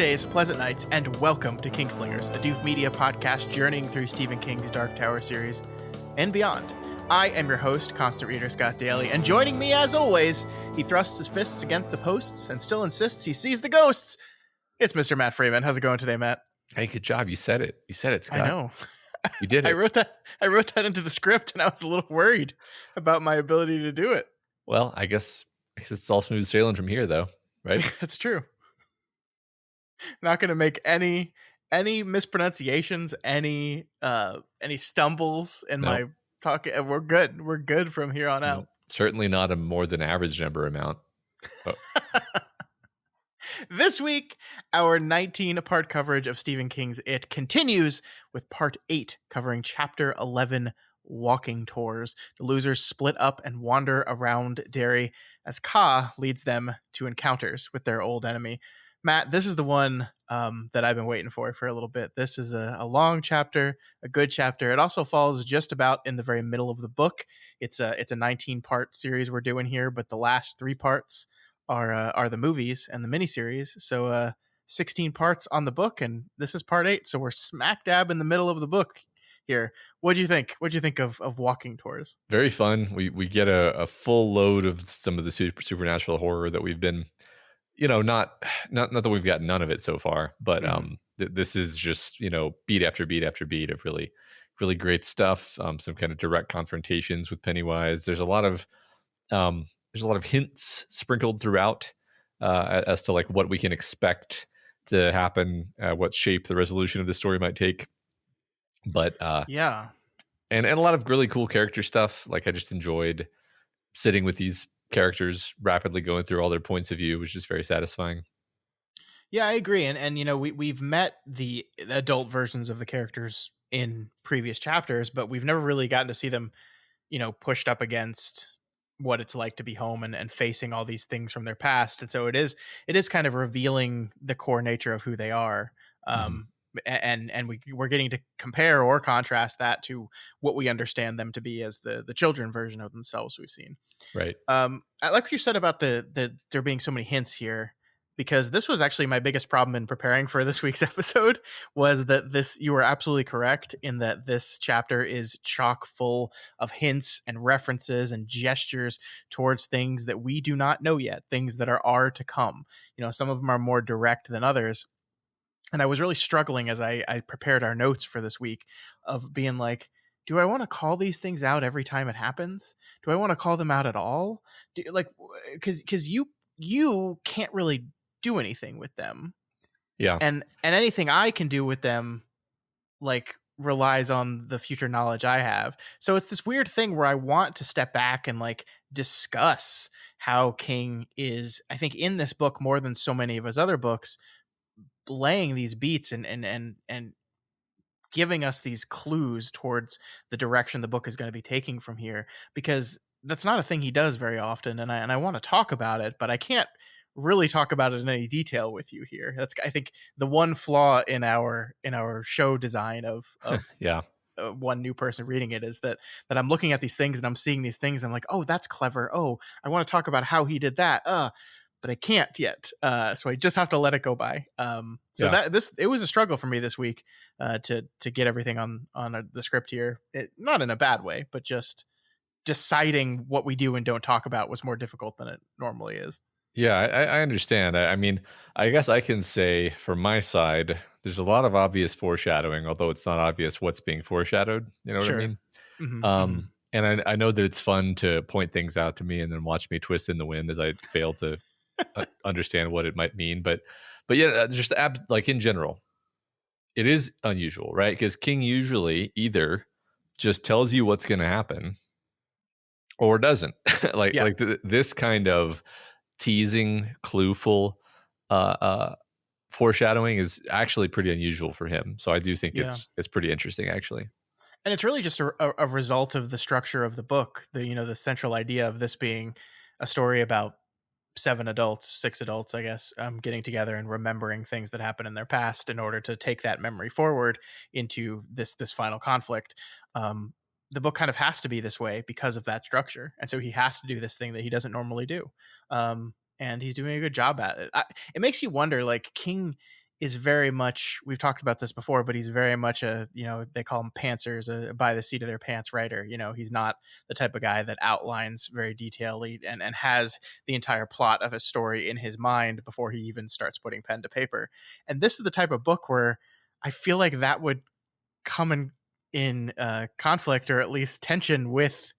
days, pleasant nights, and welcome to Kingslingers, a Doof Media podcast journeying through Stephen King's Dark Tower series and beyond. I am your host, constant reader Scott Daly, and joining me as always, he thrusts his fists against the posts and still insists he sees the ghosts. It's Mr. Matt Freeman. How's it going today, Matt? Hey, good job. You said it. You said it, Scott. I know. You did it. I wrote that into the script, and I was a little worried about my ability to do it. Well, I guess it's all smooth sailing from here, though, right? That's true. Not going to make any mispronunciations, any stumbles in my talk. We're good. We're good from here on out. Certainly not a more than average number amount. Oh. This week, our 19-part coverage of Stephen King's It continues with part 8, covering chapter 11, Walking Tours. The losers split up and wander around Derry as Ka leads them to encounters with their old enemy. Matt, this is the one that I've been waiting for a little bit. This is a long chapter, a good chapter. It also falls just about in the very middle of the book. It's a 19-part series we're doing here, but the last 3 parts are the movies and the miniseries. So 16 parts on the book, and this is part 8. So we're smack dab in the middle of the book here. What'd you think? What'd you think of Walking Tours? Very fun. We get a full load of some of the supernatural horror that we've been, not that we've got none of it so far, but this is just, beat after beat after beat of really, really great stuff. Some kind of direct confrontations with Pennywise. There's a lot of hints sprinkled throughout as to like what we can expect to happen, what shape the resolution of the story might take. But and a lot of really cool character stuff. Like I just enjoyed sitting with these characters rapidly going through all their points of view, which is very satisfying. Yeah, I agree. And we've met the adult versions of the characters in previous chapters, but we've never really gotten to see them, pushed up against what it's like to be home and facing all these things from their past. And so it is kind of revealing the core nature of who they are. And we're getting to compare or contrast that to what we understand them to be as the children version of themselves we've seen. Right. I like what you said about the there being so many hints here, because this was actually my biggest problem in preparing for this week's episode, was that you were absolutely correct in that this chapter is chock full of hints and references and gestures towards things that we do not know yet, things that are to come. Some of them are more direct than others. And I was really struggling as I prepared our notes for this week of being like, do I want to call these things out every time it happens? Do I want to call them out at all? Because you can't really do anything with them. Yeah. And anything I can do with them, like, relies on the future knowledge I have. So it's this weird thing where I want to step back and like discuss how King is, I think, in this book more than so many of his other books, laying these beats and giving us these clues towards the direction the book is going to be taking from here, because that's not a thing he does very often. And I want to talk about it, but I can't really talk about it in any detail with you here. That's, I think, the one flaw in our show design of one new person reading it, is that I'm looking at these things and I'm seeing these things and I'm like, oh, that's clever. Oh, I want to talk about how he did that. But I can't yet. So I just have to let it go by. It was a struggle for me this week to get everything on the script here. Not in a bad way, but just deciding what we do and don't talk about was more difficult than it normally is. Yeah, I understand. I mean, I guess I can say from my side, there's a lot of obvious foreshadowing, although it's not obvious what's being foreshadowed. You know what I mean? Mm-hmm. And I know that it's fun to point things out to me and then watch me twist in the wind as I fail to understand what it might mean. But yeah, just like in general, it is unusual, right? Because King usually either just tells you what's going to happen or doesn't. This kind of teasing, clueful foreshadowing is actually pretty unusual for him. So I do think it's pretty interesting, actually. And it's really just a result of the structure of the book. The central idea of this being a story about 6 adults, I guess, getting together and remembering things that happened in their past in order to take that memory forward into this final conflict. The book kind of has to be this way because of that structure. And so he has to do this thing that he doesn't normally do. And he's doing a good job at it. It makes you wonder, like, King is very much, we've talked about this before, but he's very much a, they call him pantsers, a by the seat of their pants writer. He's not the type of guy that outlines very detailedly and has the entire plot of a story in his mind before he even starts putting pen to paper. And this is the type of book where I feel like that would come in conflict, or at least tension, with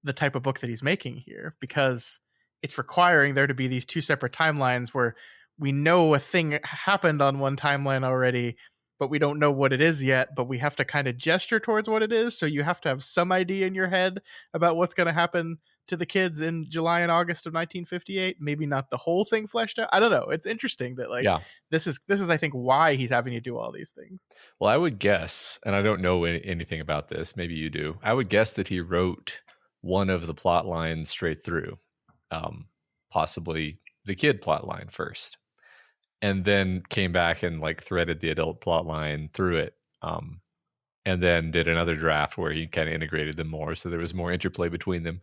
the type of book that he's making here, because it's requiring there to be these two separate timelines where we know a thing happened on one timeline already, but we don't know what it is yet, but we have to kind of gesture towards what it is. So you have to have some idea in your head about what's going to happen to the kids in July and August of 1958. Maybe not the whole thing fleshed out. I don't know. It's interesting that this is I think why he's having to do all these things. Well, I would guess, and I don't know anything about this, maybe you do, I would guess that he wrote one of the plot lines straight through, possibly the kid plot line first, and then came back and threaded the adult plot line through it, and then did another draft where he kind of integrated them more, so there was more interplay between them.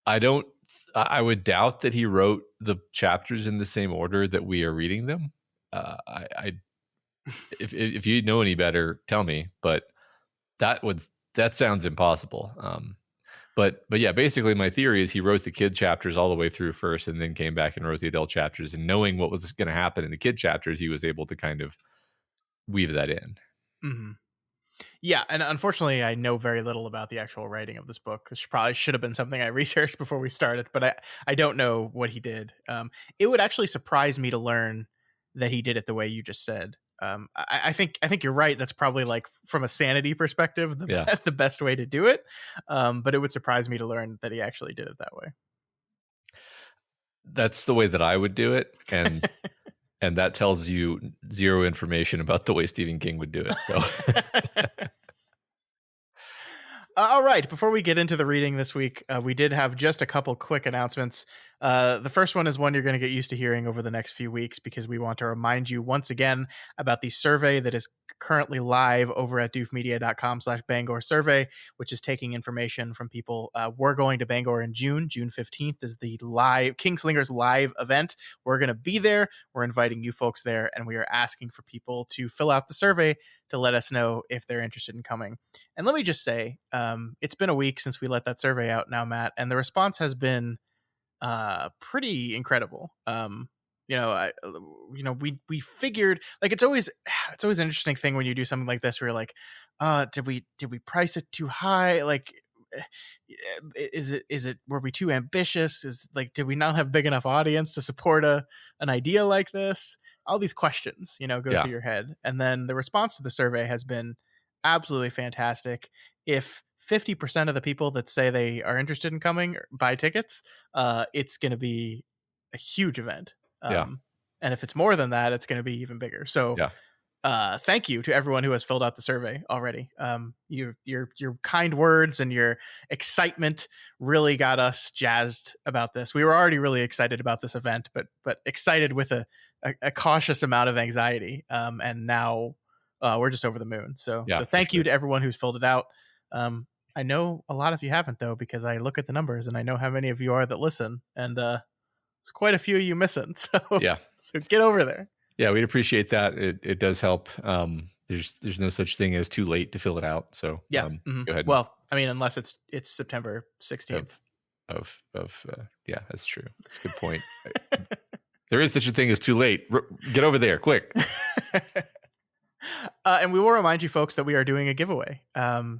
I would doubt that he wrote the chapters in the same order that we are reading them. If you know any better, tell me, but that sounds impossible. But yeah, basically my theory is he wrote the kid chapters all the way through first, and then came back and wrote the adult chapters, and knowing what was going to happen in the kid chapters, he was able to kind of weave that in. Mm-hmm. Yeah, and unfortunately, I know very little about the actual writing of this book. This probably should have been something I researched before we started, but I don't know what he did. It would actually surprise me to learn that he did it the way you just said. I think you're right. That's probably, from a sanity perspective, the best way to do it. But it would surprise me to learn that he actually did it that way. That's the way that I would do it, and and that tells you zero information about the way Stephen King would do it. So. All right. Before we get into the reading this week, we did have just a couple quick announcements. The first one is one you're going to get used to hearing over the next few weeks, because we want to remind you once again about the survey that is currently live over at doofmedia.com/Bangor survey, which is taking information from people. We're going to Bangor in June. June 15th is the live Kingslingers live event. We're going to be there. We're inviting you folks there, and we are asking for people to fill out the survey to let us know if they're interested in coming. And let me just say, it's been a week since we let that survey out now, Matt, and the response has been pretty incredible. We figured, it's always an interesting thing when you do something like this where you're like, did we price it too high? Is it were we too ambitious? Did we not have big enough audience to support an idea like this? All these questions, go through your head. And then the response to the survey has been absolutely fantastic. If 50% of the people that say they are interested in coming buy tickets, it's going to be a huge event. And if it's more than that, it's going to be even bigger. So thank you to everyone who has filled out the survey already. Your kind words and your excitement really got us jazzed about this. We were already really excited about this event, but excited with a cautious amount of anxiety. And now we're just over the moon. So thank you to everyone who's filled it out. I know a lot of you haven't, though, because I look at the numbers and I know how many of you are that listen, and there's quite a few of you missing. So so get over there. Yeah, we'd appreciate that. It does help. There's no such thing as too late to fill it out. So go ahead. Well, I mean, unless it's September 16th. Yeah, that's true. That's a good point. There is such a thing as too late. Get over there, quick. And we will remind you folks that we are doing a giveaway.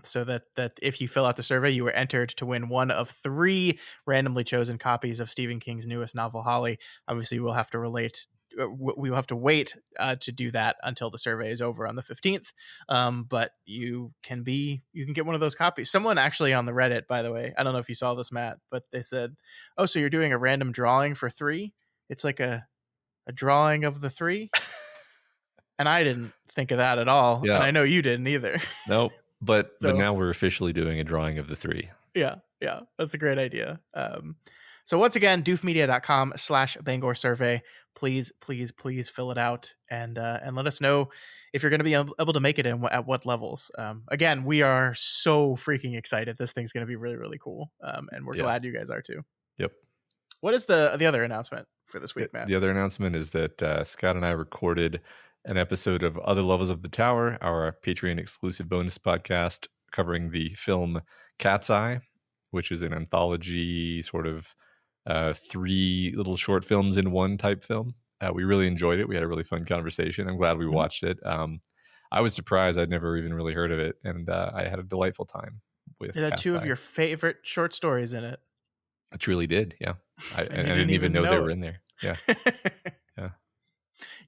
So that if you fill out the survey, you are entered to win one of 3 randomly chosen copies of Stephen King's newest novel, Holly. Obviously, we will have to wait to do that until the survey is over on the 15th. But you can get one of those copies. Someone actually on the Reddit, by the way, I don't know if you saw this, Matt, but they said, "Oh, so you're doing a random drawing for 3? It's like a drawing of the 3." And I didn't think of that at all. Yeah. And I know you didn't either. Nope. But now we're officially doing a drawing of the 3. Yeah. That's a great idea. So once again, doofmedia.com/Bangor survey. Please fill it out and let us know if you're going to be able to make it and at what levels. Again, we are so freaking excited. This thing's going to be really, really cool. And we're glad you guys are too. Yep. What is the other announcement for this week, Matt? The other announcement is that Scott and I recorded an episode of Other Levels of the Tower, our Patreon exclusive bonus podcast covering the film Cat's Eye, which is an anthology sort of 3 little short films in one type film. We really enjoyed it. We had a really fun conversation. I'm glad we watched it. I was surprised. I'd never even really heard of it, and I had a delightful time with It had Cat's 2 of Eye. your favorite short stories in it. I truly did, yeah. And I you didn't even know they know were it. in there. Yeah. Yeah.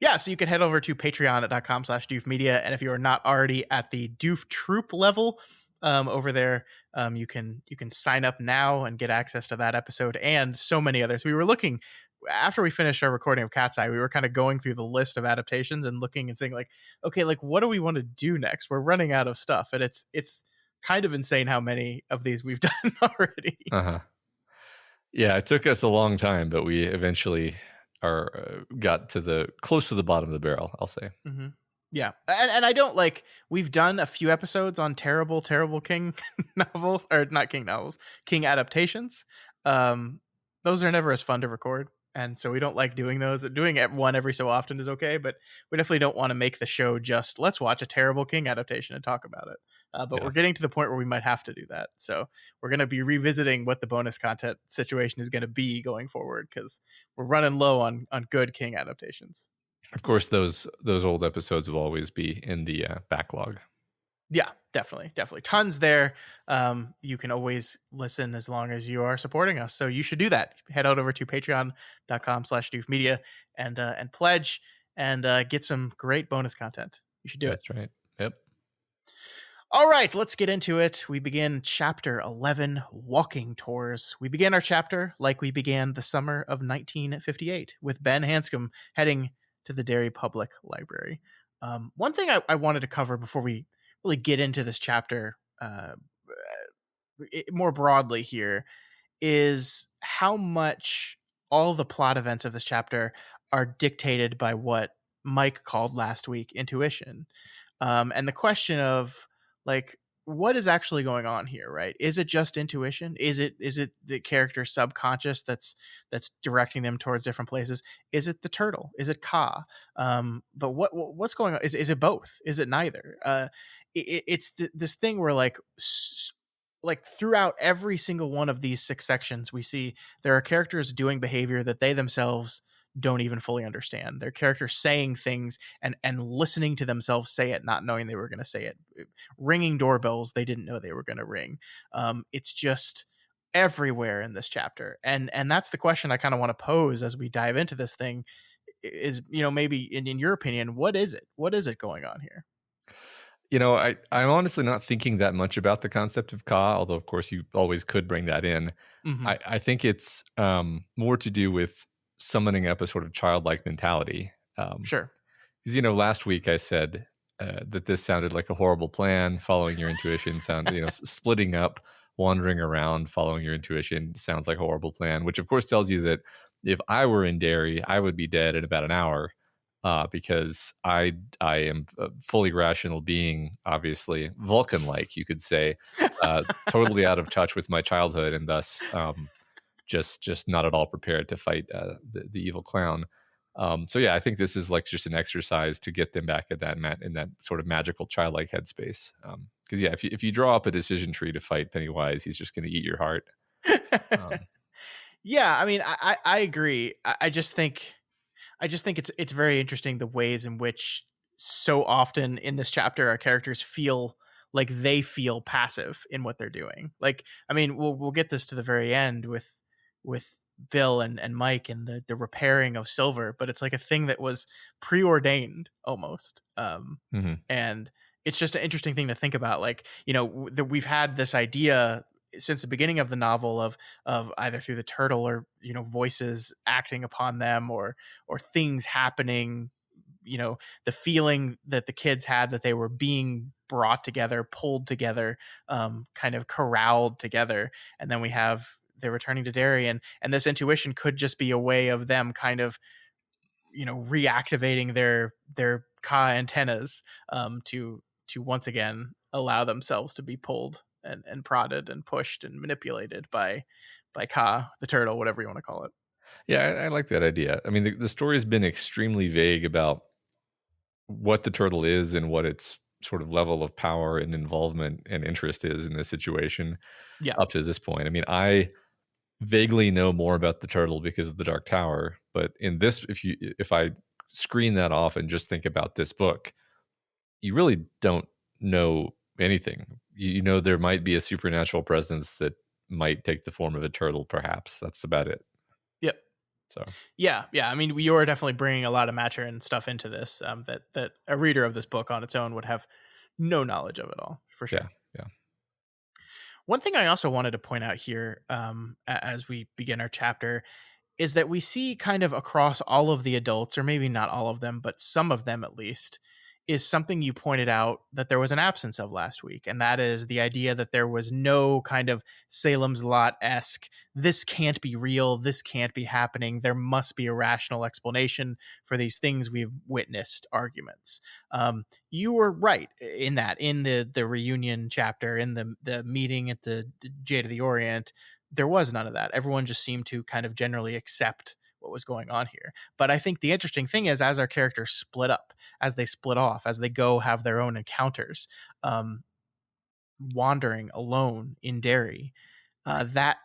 Yeah, so you can head over to patreon.com/doofmedia, and if you are not already at the Doof Troop level over there, you can sign up now and get access to that episode and so many others. We were looking after we finished our recording of Cat's Eye, we were kind of going through the list of adaptations and looking and saying like, okay, like what do we want to do next? We're running out of stuff, and it's kind of insane how many of these we've done already. Yeah, it took us a long time, but we eventually got to the close to the bottom of the barrel, I'll say. Mm-hmm. Yeah, and I don't like. We've done a few episodes on terrible King novels, or not King novels, King adaptations. Those are never as fun to record, and so we don't like doing those. Doing it one every so often is okay, but we definitely don't want to make the show just let's watch a terrible King adaptation and talk about it. But we're getting to the point where we might have to do that. So we're going to be revisiting what the bonus content situation is going to be going forward because we're running low on good King adaptations. Of course, those old episodes will always be in the backlog. Yeah, definitely. Tons there. You can always listen as long as you are supporting us. So you should do that. Head out over to patreon.com/doofmedia and pledge and get some great bonus content. You should do it. That's right. Yep. All right, let's get into it. We begin chapter 11, Walking Tours. We begin our chapter like we began the summer of 1958 with Ben Hanscom heading to the Derry Public Library. One thing I wanted to cover before we really get into this chapter more broadly here is how much all the plot events of this chapter are dictated by what Mike called last week intuition. And the question of like what is actually going on here, right? Is it just intuition? Is it the character's subconscious that's directing them towards different places? Is it the turtle? Is it Ka? But what's going on? Is it both? Is it neither? It's this thing where like throughout every single one of these 6 sections, we see there are characters doing behavior that they themselves don't even fully understand. Their characters saying things and listening to themselves say it, not knowing they were going to say it, ringing doorbells they didn't know they were going to ring. It's just everywhere in this chapter, and that's the question I kind of want to pose as we dive into this thing. Is maybe in your opinion, what is it? What is it going on here? I'm honestly not thinking that much about the concept of Ka, although of course you always could bring that in. Mm-hmm. I think it's more to do with summoning up a sort of childlike mentality. Sure. Because last week I said that this sounded like a horrible plan. Following your intuition splitting up, wandering around, following your intuition sounds like a horrible plan. Which of course tells you that if I were in Derry, I would be dead in about an hour. Because I am a fully rational being, obviously Vulcan-like, you could say, totally out of touch with my childhood, and thus just not at all prepared to fight the evil clown. So yeah, I think this is like just an exercise to get them back at that in that sort of magical childlike headspace. Because yeah, if you draw up a decision tree to fight Pennywise, he's just going to eat your heart. Yeah, I mean, I agree. I just think it's very interesting the ways in which so often in this chapter our characters feel like they feel passive in what they're doing. Like, I mean, we'll get this to the very end with Bill and Mike and the repairing of silver, but it's like a thing that was preordained almost. And it's just an interesting thing to think about. Like, that we've had this idea since the beginning of the novel of either through the turtle or voices acting upon them or things happening, the feeling that the kids had that they were being brought together, pulled together, kind of corralled together. And then we have they're returning to Derry, and this intuition could just be a way of them kind of reactivating their Ka antennas to once again allow themselves to be pulled and prodded and pushed and manipulated by Ka, the turtle, whatever you want to call it. Yeah, I like that idea. I mean, the story has been extremely vague about what the turtle is and what its sort of level of power and involvement and interest is in this situation Yeah. up to this point. I mean, I vaguely know more about the turtle because of the Dark Tower, but in this, if I screen that off and just think about this book, you really don't know anything. You know there might be a supernatural presence that might take the form of a turtle, perhaps. That's about it. Yep. So yeah. I mean, we are definitely bringing a lot of Maturin stuff into this that a reader of this book on its own would have no knowledge of at all, for sure. Yeah. One thing I also wanted to point out here, as we begin our chapter, is that we see kind of across all of the adults, or maybe not all of them, but some of them at least, is something you pointed out that there was an absence of last week. And that is the idea that there was no kind of Salem's Lot-esque, this can't be real, this can't be happening, there must be a rational explanation for these things we've witnessed arguments. You were right in that, in the reunion chapter, in the meeting at the Jade of the Orient, there was none of that. Everyone just seemed to kind of generally accept what was going on here. But I think the interesting thing is, as our characters split up, as they split off, as they go have their own encounters, wandering alone in Derry, that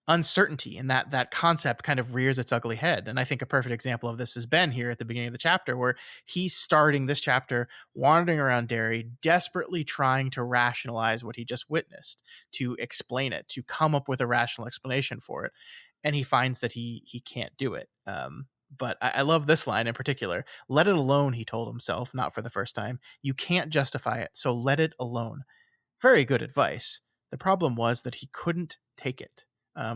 uncertainty and that concept kind of rears its ugly head. And I think a perfect example of this is Ben here at the beginning of the chapter, where he's starting this chapter wandering around Derry, desperately trying to rationalize what he just witnessed, to explain it, to come up with a rational explanation for it. And he finds that he can't do it. But I love this line in particular. Let it alone, he told himself, not for the first time. You can't justify it, so let it alone. Very good advice. The problem was that he couldn't take it.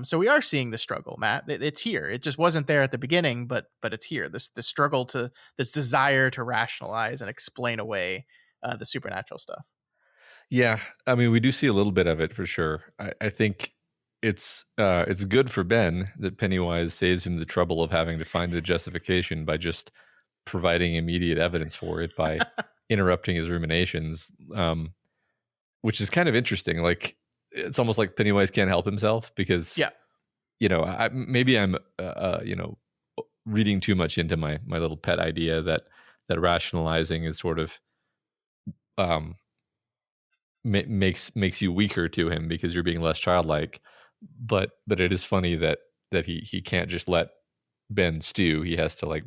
So we are seeing the struggle, Matt. It's here. It just wasn't there at the beginning, but it's here. This struggle to, this desire to rationalize and explain away the supernatural stuff. Yeah, I mean, we do see a little bit of it for sure. I think it's good for Ben that Pennywise saves him the trouble of having to find the justification by just providing immediate evidence for it by interrupting his ruminations, which is kind of interesting. Like, it's almost like Pennywise can't help himself because, maybe I'm, reading too much into my little pet idea that rationalizing is sort of makes you weaker to him because you're being less childlike. But it is funny that he can't just let Ben stew. He has to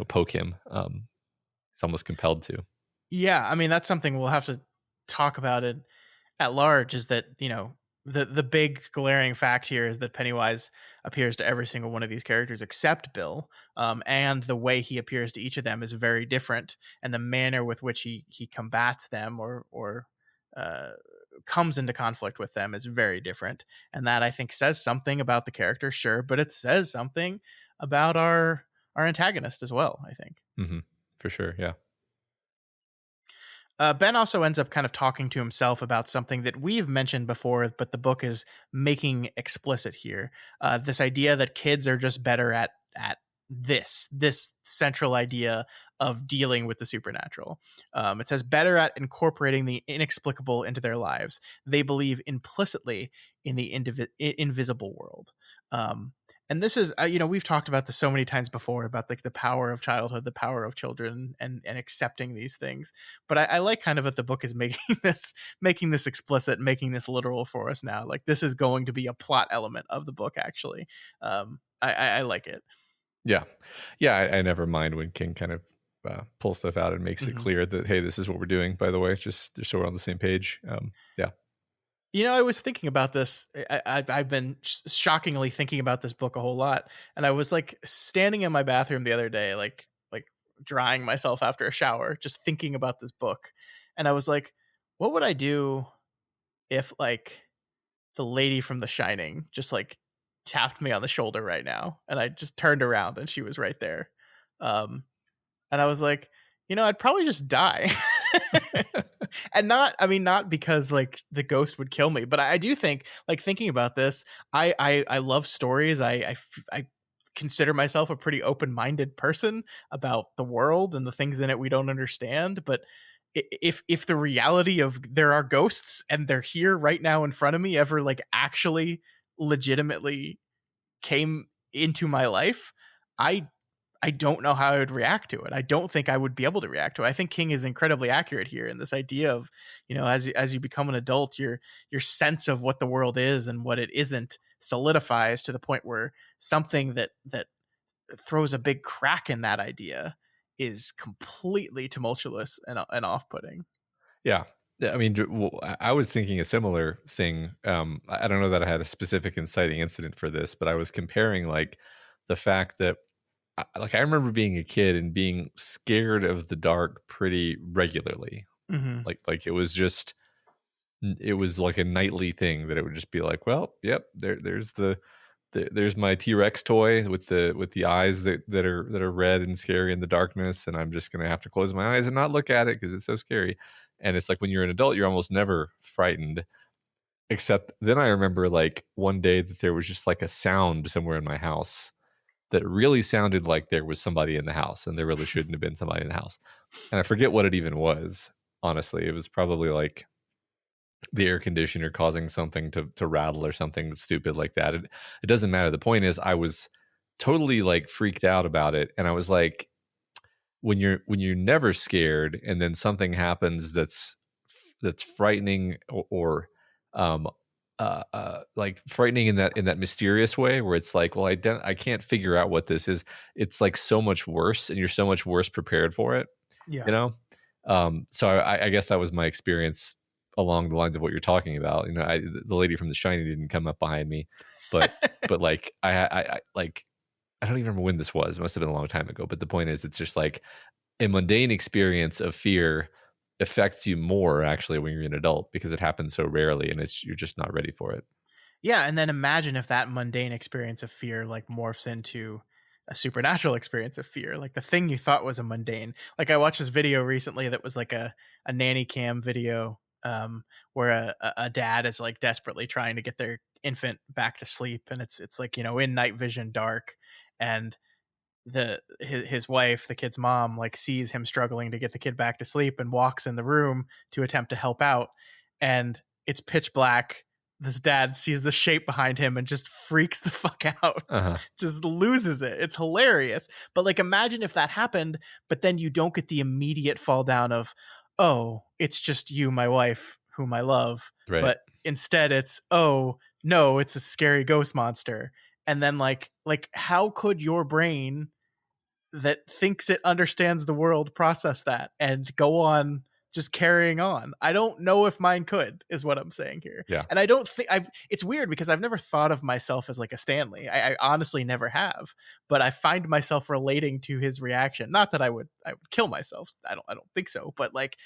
poke him. He's almost compelled to. Yeah, I mean, that's something we'll have to talk about it at large, is that, the big glaring fact here is that Pennywise appears to every single one of these characters except Bill, and the way he appears to each of them is very different, and the manner with which he combats them or comes into conflict with them is very different, and that, I think, says something about the character, sure, but it says something about our antagonist as well, I think. Mm-hmm. For sure, yeah. Ben also ends up kind of talking to himself about something that we've mentioned before, but the book is making explicit here. This idea that kids are just better at this central idea of dealing with the supernatural. It says better at incorporating the inexplicable into their lives. They believe implicitly in the invisible world. And this is, we've talked about this so many times before about the power of childhood, the power of children, and accepting these things. But I like kind of that the book is making this explicit, making this literal for us now. Like, this is going to be a plot element of the book, actually. I like it. Yeah. I never mind when King kind of pulls stuff out and makes it clear that, hey, this is what we're doing, by the way, just so we're on the same page. Yeah. I was thinking about this. I've been shockingly thinking about this book a whole lot. And I was like standing in my bathroom the other day, like drying myself after a shower, just thinking about this book. And I was like, what would I do if like the lady from The Shining just like tapped me on the shoulder right now? And I just turned around and she was right there. And I was like, I'd probably just die. And not because like the ghost would kill me, but I do think, like, thinking about this, I love stories. I consider myself a pretty open-minded person about the world and the things in it we don't understand. But if the reality of there are ghosts and they're here right now in front of me ever like actually legitimately came into my life, I I don't know how I would react to it. I don't think I would be able to react to it. I think King is incredibly accurate here in this idea of, as you become an adult, your sense of what the world is and what it isn't solidifies to the point where something that throws a big crack in that idea is completely tumultuous and off-putting. Yeah. I mean, I was thinking a similar thing. I don't know that I had a specific inciting incident for this, but I was comparing like the fact that I remember being a kid and being scared of the dark pretty regularly. Mm-hmm. Like it was like a nightly thing that it would just be like, well, yep, there's my T-Rex toy with the eyes that are red and scary in the darkness, and I'm just gonna have to close my eyes and not look at it because it's so scary. And it's like when you're an adult, you're almost never frightened. Except then I remember like one day that there was just like a sound somewhere in my house that really sounded like there was somebody in the house, and there really shouldn't have been somebody in the house. And I forget what it even was. Honestly, it was probably like the air conditioner causing something to rattle or something stupid like that. It doesn't matter. The point is, I was totally like freaked out about it, and I was like, when you're never scared, and then something happens that's frightening or like frightening in that mysterious way where it's like, well, I can't figure out what this is. It's like so much worse, and you're so much worse prepared for it. Yeah. You know. So I guess that was my experience along the lines of what you're talking about. The lady from The Shining didn't come up behind me, but like I like I don't even remember when this was. It must have been a long time ago. But the point is, it's just like a mundane experience of fear affects you more actually when you're an adult because it happens so rarely, and you're just not ready for it. Yeah, and then imagine if that mundane experience of fear like morphs into a supernatural experience of fear, like the thing you thought was a mundane. Like I watched this video recently that was like a nanny cam video, where a dad is like desperately trying to get their infant back to sleep, and it's like, in night vision dark, and his wife, the kid's mom, like sees him struggling to get the kid back to sleep and walks in the room to attempt to help out, and it's pitch black. This dad sees the shape behind him and just freaks the fuck out. Just loses it. It's hilarious. But like imagine if that happened, but then you don't get the immediate fall down of, oh, it's just you, my wife, whom I love. Right. But instead it's, oh no, it's a scary ghost monster. And then like how could your brain that thinks it understands the world process that and go on just carrying on? I don't know if mine could, is what I'm saying here. Yeah. And I don't think it's weird because I've never thought of myself as like a Stanley. I honestly never have, but I find myself relating to his reaction. Not that I would kill myself. I don't think so. But like,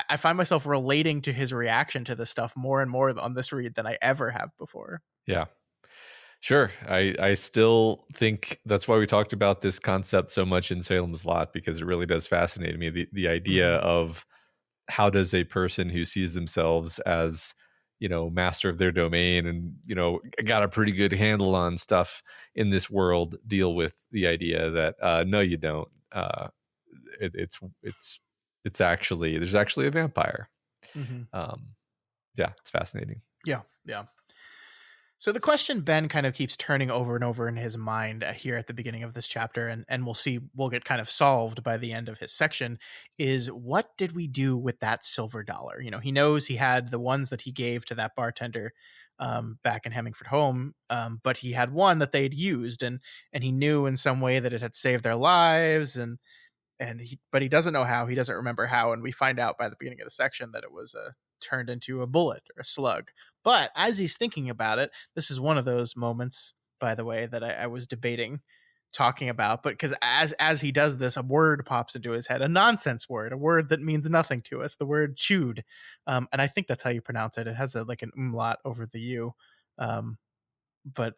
I find myself relating to his reaction to this stuff more and more on this read than I ever have before. Yeah. Sure. I still think that's why we talked about this concept so much in Salem's Lot, because it really does fascinate me. The idea of how does a person who sees themselves as, master of their domain and, got a pretty good handle on stuff in this world deal with the idea that, no, you don't. It's actually, there's actually a vampire. Yeah, it's fascinating. Yeah. Yeah. So the question Ben kind of keeps turning over and over in his mind here at the beginning of this chapter, and we'll get kind of solved by the end of his section, is what did we do with that silver dollar? He knows he had the ones that he gave to that bartender back in Hemmingford Home, but he had one that they'd used, and he knew in some way that it had saved their lives, but he doesn't know how. He doesn't remember how, and we find out by the beginning of the section that it was turned into a bullet or a slug. But as he's thinking about it, this is one of those moments, by the way, that I was debating talking about. But because as he does this, a word pops into his head, a nonsense word, a word that means nothing to us, the word chewed. And I think that's how you pronounce it. It has like an umlaut over the U. But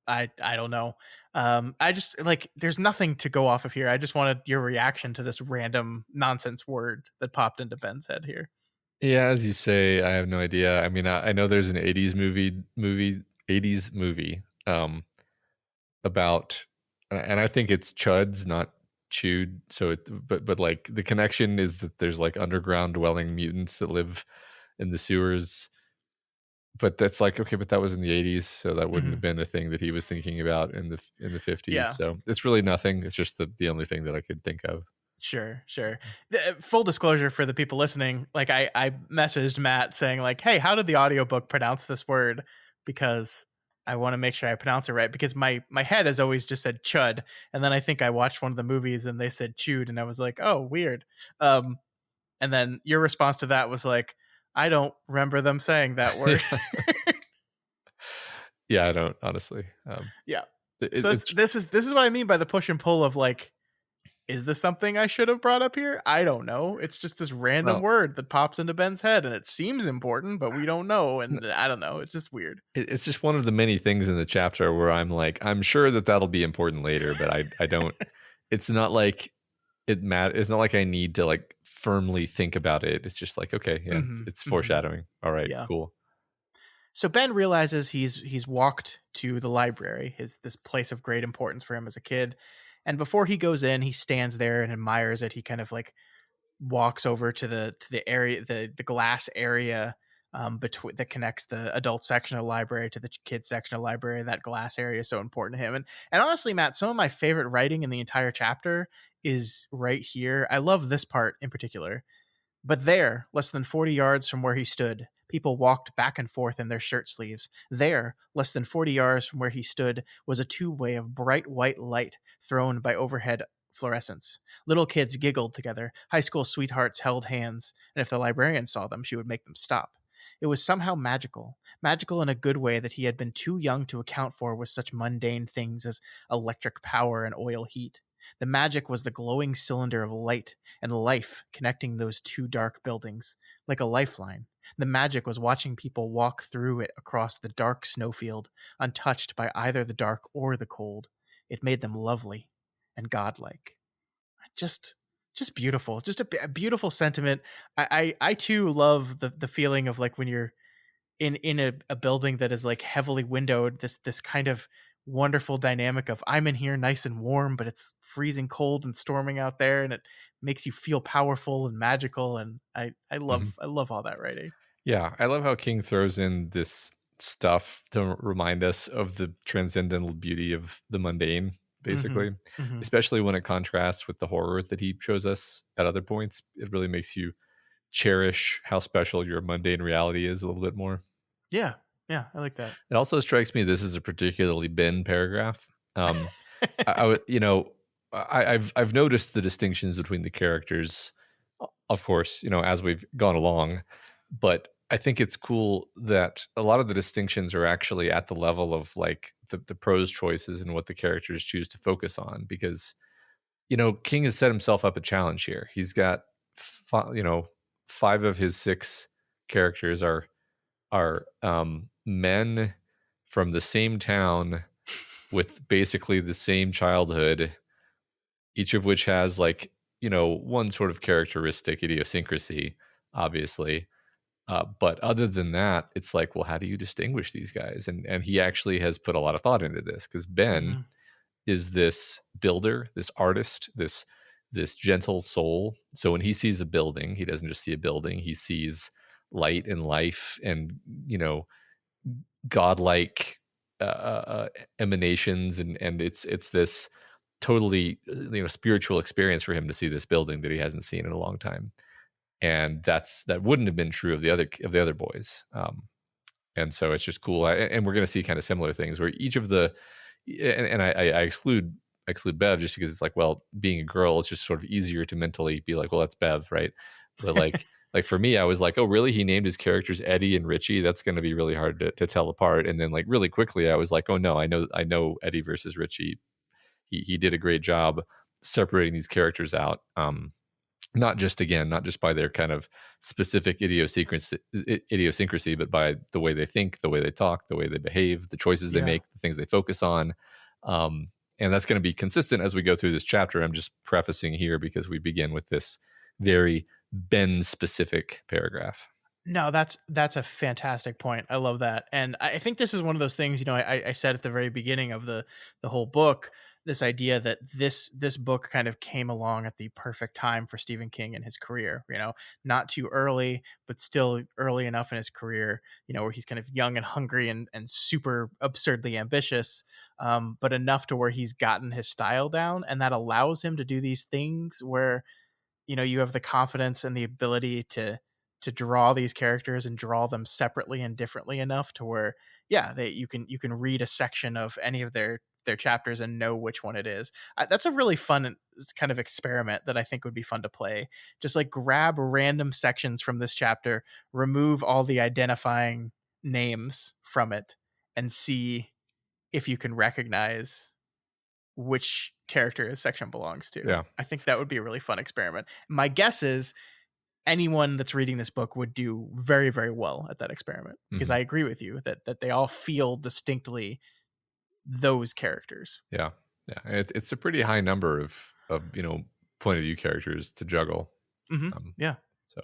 I don't know. I just like, there's nothing to go off of here. I just wanted your reaction to this random nonsense word that popped into Ben's head here. Yeah, as you say, I have no idea. I mean, I know there's an 80s movie about, and I think it's chuds, not chewed. So but like the connection is that there's like underground dwelling mutants that live in the sewers. but that's like, okay, but that was in the 80s, so that wouldn't Mm-hmm. have been a thing that he was thinking about in the 50s. Yeah. So it's really nothing. It's just the only thing that I could think of. Sure. Full disclosure for the people listening, like I messaged Matt saying like, "Hey, how did the audiobook pronounce this word?" Because I want to make sure I pronounce it right, because my head has always just said chud, and then I think I watched one of the movies and they said chewed, and I was like, "Oh, weird." Um and then your response to that was like, "I don't remember them saying that word." Yeah, I don't honestly. Yeah. So It's this is what I mean by the push and pull of like, is this something I should have brought up here? I don't know. It's just this random well, word that pops into Ben's head, and it seems important, but we don't know. And I don't know. It's just weird. it's just one of the many things in the chapter where I'm like, I'm sure that that'll be important later, but I don't. It's not like it matters. It's not like I need to like firmly think about it. It's just like, okay, yeah, it's foreshadowing. All right, Yeah. cool. So Ben realizes he's walked to the library, this place of great importance for him as a kid. And before he goes in, he stands there and admires it. He kind of like walks over to the area, the glass area between that connects the adult section of the library to the kids section of the library. That glass area is so important to him. And honestly, Matt, some of my favorite writing in the entire chapter is right here. I love this part in particular. But there, less than 40 yards from where he stood, people walked back and forth in their shirt sleeves. There, less than 40 yards from where he stood, was a tube-way of bright white light thrown by overhead fluorescence. Little kids giggled together. High school sweethearts held hands, and if the librarian saw them, she would make them stop. It was somehow magical. Magical in a good way that he had been too young to account for with such mundane things as electric power and oil heat. The magic was the glowing cylinder of light and life connecting those two dark buildings, like a lifeline. The magic was watching people walk through it across the dark snowfield, untouched by either the dark or the cold. It made them lovely and godlike. Just beautiful. Just a beautiful sentiment. I too love the feeling of like when you're in a building that is like heavily windowed, this kind of wonderful dynamic of I'm in here nice and warm, but it's freezing cold and storming out there, and it makes you feel powerful and magical. And I love Mm-hmm. I love all that writing. Yeah, I love how King throws in this stuff to remind us of the transcendental beauty of the mundane, basically, especially when it contrasts with the horror that he shows us at other points. It really makes you cherish how special your mundane reality is a little bit more. Yeah, I like that. It also strikes me this is a particularly Ben paragraph. I would, I've noticed the distinctions between the characters, of course, as we've gone along, but I think it's cool that a lot of the distinctions are actually at the level of like the prose choices and what the characters choose to focus on, because King has set himself up a challenge here. He's got five of his six characters are men from the same town with basically the same childhood, each of which has like one sort of characteristic idiosyncrasy, obviously. But other than that, it's like, well, how do you distinguish these guys? And he actually has put a lot of thought into this, because Ben is this builder, this artist, this gentle soul. So when he sees a building, he doesn't just see a building; he sees light and life, and godlike emanations, and it's this totally spiritual experience for him to see this building that he hasn't seen in a long time. And that wouldn't have been true of the other boys. And so it's just cool. And we're going to see kind of similar things where each of the and I exclude Bev just because it's like, well, being a girl, it's just sort of easier to mentally be like, well, that's Bev, right? But like for me, I was like, oh, really? He named his characters Eddie and Richie. That's going to be really hard to tell apart. And then like really quickly, I was like, oh no, I know Eddie versus Richie. He did a great job separating these characters out. Not just by their kind of specific idiosyncrasy, but by the way they think, the way they talk, the way they behave, the choices they make, the things they focus on. And that's going to be consistent as we go through this chapter. I'm just prefacing here because we begin with this very Ben specific paragraph. No, that's a fantastic point. I love that. And I think this is one of those things, I said at the very beginning of the whole book this idea that this book kind of came along at the perfect time for Stephen King in his career, not too early, but still early enough in his career, where he's kind of young and hungry and super absurdly ambitious, but enough to where he's gotten his style down, and that allows him to do these things where you have the confidence and the ability to draw these characters and draw them separately and differently enough to where you can read a section of any of their chapters and know which one it is. That's a really fun kind of experiment that I think would be fun to play. Just like grab random sections from this chapter, remove all the identifying names from it, and see if you can recognize which character his section belongs to. Yeah. I think that would be a really fun experiment. My guess is anyone that's reading this book would do very, very well at that experiment, because I agree with you that they all feel distinctly those characters. Yeah. It's a pretty high number of point of view characters to juggle. Yeah. So.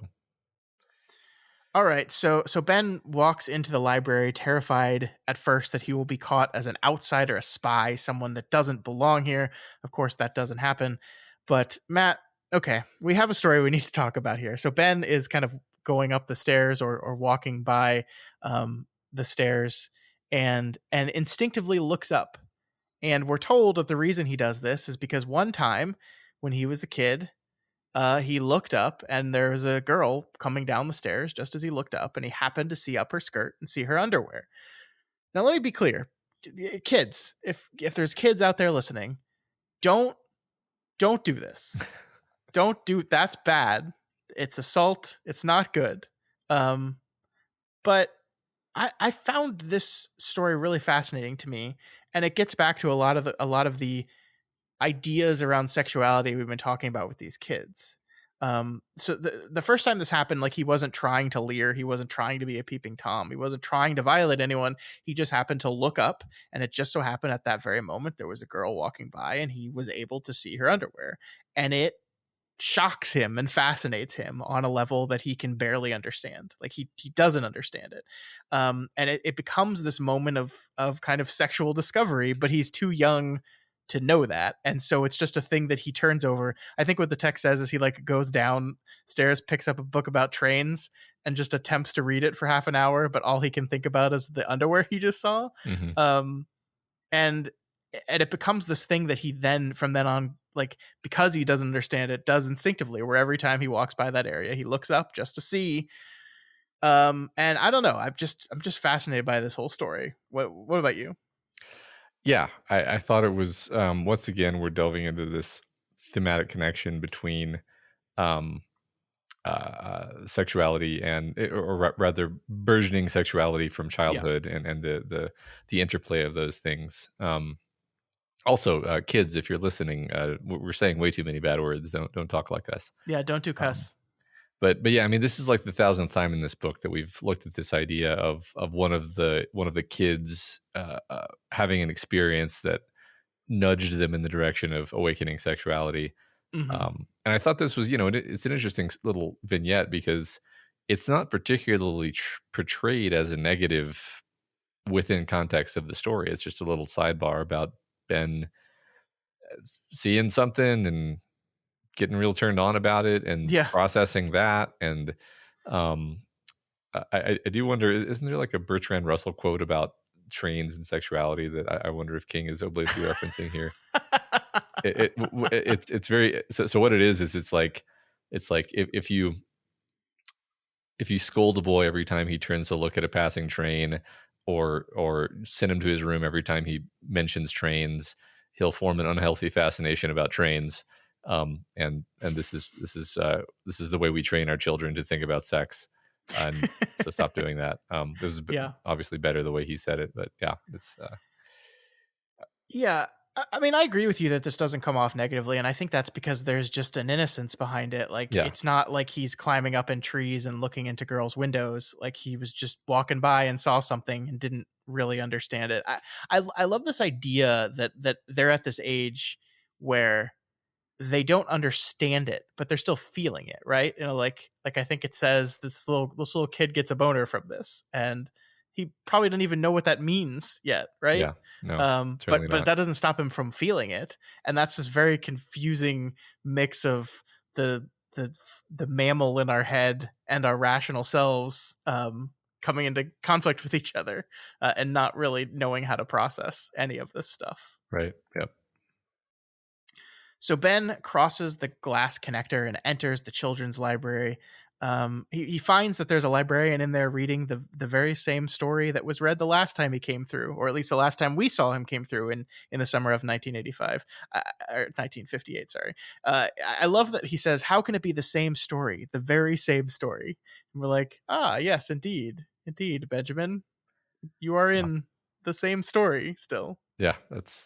All right, so Ben walks into the library terrified at first that he will be caught as an outsider, a spy, someone that doesn't belong here. Of course, that doesn't happen. But Matt, okay, we have a story we need to talk about here. So Ben is kind of going up the stairs or walking by the stairs and instinctively looks up. And we're told that the reason he does this is because one time when he was a kid, he looked up and there was a girl coming down the stairs just as he looked up, and he happened to see up her skirt and see her underwear. Now, let me be clear. Kids, if there's kids out there listening, don't do this. That's bad. It's assault. It's not good. But I found this story really fascinating to me, and it gets back to a lot of the ideas around sexuality we've been talking about with these kids. So the first time this happened, like, he wasn't trying to leer, he wasn't trying to be a peeping Tom, he wasn't trying to violate anyone. He just happened to look up, and it just so happened at that very moment there was a girl walking by, and he was able to see her underwear, and it shocks him and fascinates him on a level that he can barely understand. Like, he doesn't understand it. And it becomes this moment of kind of sexual discovery, but he's too young to know that, and so it's just a thing that he turns over. I think what the text says is he like goes downstairs, picks up a book about trains, and just attempts to read it for half an hour, but all he can think about is the underwear he just saw. And it becomes this thing that he then from then on, like, because he doesn't understand it, does instinctively, where every time he walks by that area he looks up just to see. And I don't know, I'm just fascinated by this whole story. What about you? Yeah, I thought it was, once again, we're delving into this thematic connection between sexuality or rather burgeoning sexuality from childhood and the interplay of those things. Also, kids, if you're listening, we're saying way too many bad words. Don't talk like us. Yeah, don't do cuss. But yeah, I mean, this is like the 1,000th time in this book that we've looked at this idea of one of the kids having an experience that nudged them in the direction of awakening sexuality. And I thought this was, it's an interesting little vignette because it's not particularly portrayed as a negative within context of the story. It's just a little sidebar about Ben seeing something and getting real turned on about it and processing that. And I do wonder, isn't there like a Bertrand Russell quote about trains and sexuality that I wonder if King is obliquely referencing here? It's very, so what it is it's like if you scold a boy every time he turns to look at a passing train, or send him to his room every time he mentions trains, he'll form an unhealthy fascination about trains. And this is the way we train our children to think about sex, and so stop doing that. This is obviously better the way he said it, but it's I mean, I agree with you that this doesn't come off negatively, and I think that's because there's just an innocence behind it. Like, it's not like he's climbing up in trees and looking into girls' windows. Like, he was just walking by and saw something and didn't really understand it. I love this idea that they're at this age where they don't understand it, but they're still feeling it, right? Like I think it says this little kid gets a boner from this, and he probably doesn't even know what that means yet, right? Yeah. No, certainly But not. that doesn't stop him from feeling it, and that's this very confusing mix of the the the mammal in our head and our rational selves coming into conflict with each other, and not really knowing how to process any of this stuff. Right. Yep. So Ben crosses the glass connector and enters the children's library. He finds that there's a librarian in there reading the very same story that was read the last time he came through, or at least the last time we saw him came through in the summer of 1985, or 1958. Sorry. I love that he says, "How can it be the same story, the very same story?" And we're like, "Ah, yes, indeed, indeed, Benjamin, you are Yeah. in the same story still." Yeah.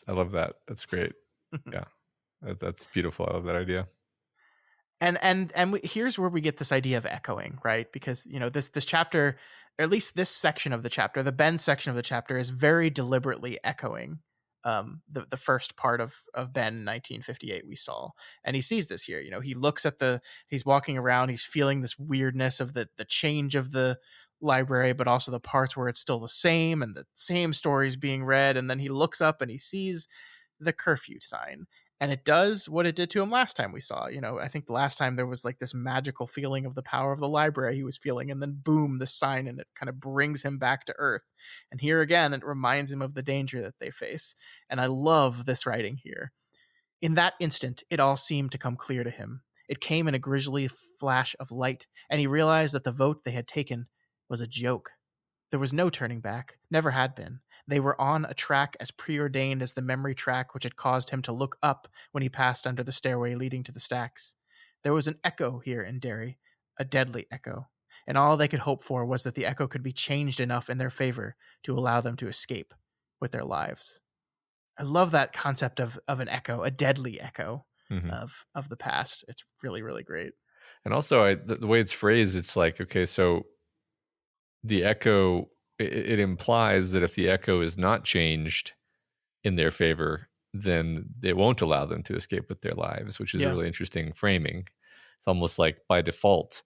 I love that. That's great. Yeah. That's beautiful. I love that idea. Here's where we get this idea of echoing, right? Because this chapter, or at least this section of the chapter, the Ben section of the chapter, is very deliberately echoing the first part of Ben 1958 we saw, and he sees this here. He looks at he's walking around, he's feeling this weirdness of the change of the library, but also the parts where it's still the same and the same stories being read, and then he looks up and he sees the curfew sign, and it does what it did to him last time we saw. I think the last time there was like this magical feeling of the power of the library he was feeling, and then boom, the sign, and it kind of brings him back to earth. And here again, it reminds him of the danger that they face. And I love this writing here. In that instant, it all seemed to come clear to him. It came in a grisly flash of light, and he realized that the vote they had taken was a joke. There was no turning back, never had been. They were on a track as preordained as the memory track which had caused him to look up when he passed under the stairway leading to the stacks. There was an echo here in Derry, a deadly echo, and all they could hope for was that the echo could be changed enough in their favor to allow them to escape with their lives. I love that concept of an echo, a deadly echo of the past. It's really, really great. And also, the way it's phrased, it's like, okay, so the echo, it implies that if the echo is not changed in their favor, then it won't allow them to escape with their lives, which is a really interesting framing. It's almost like by default.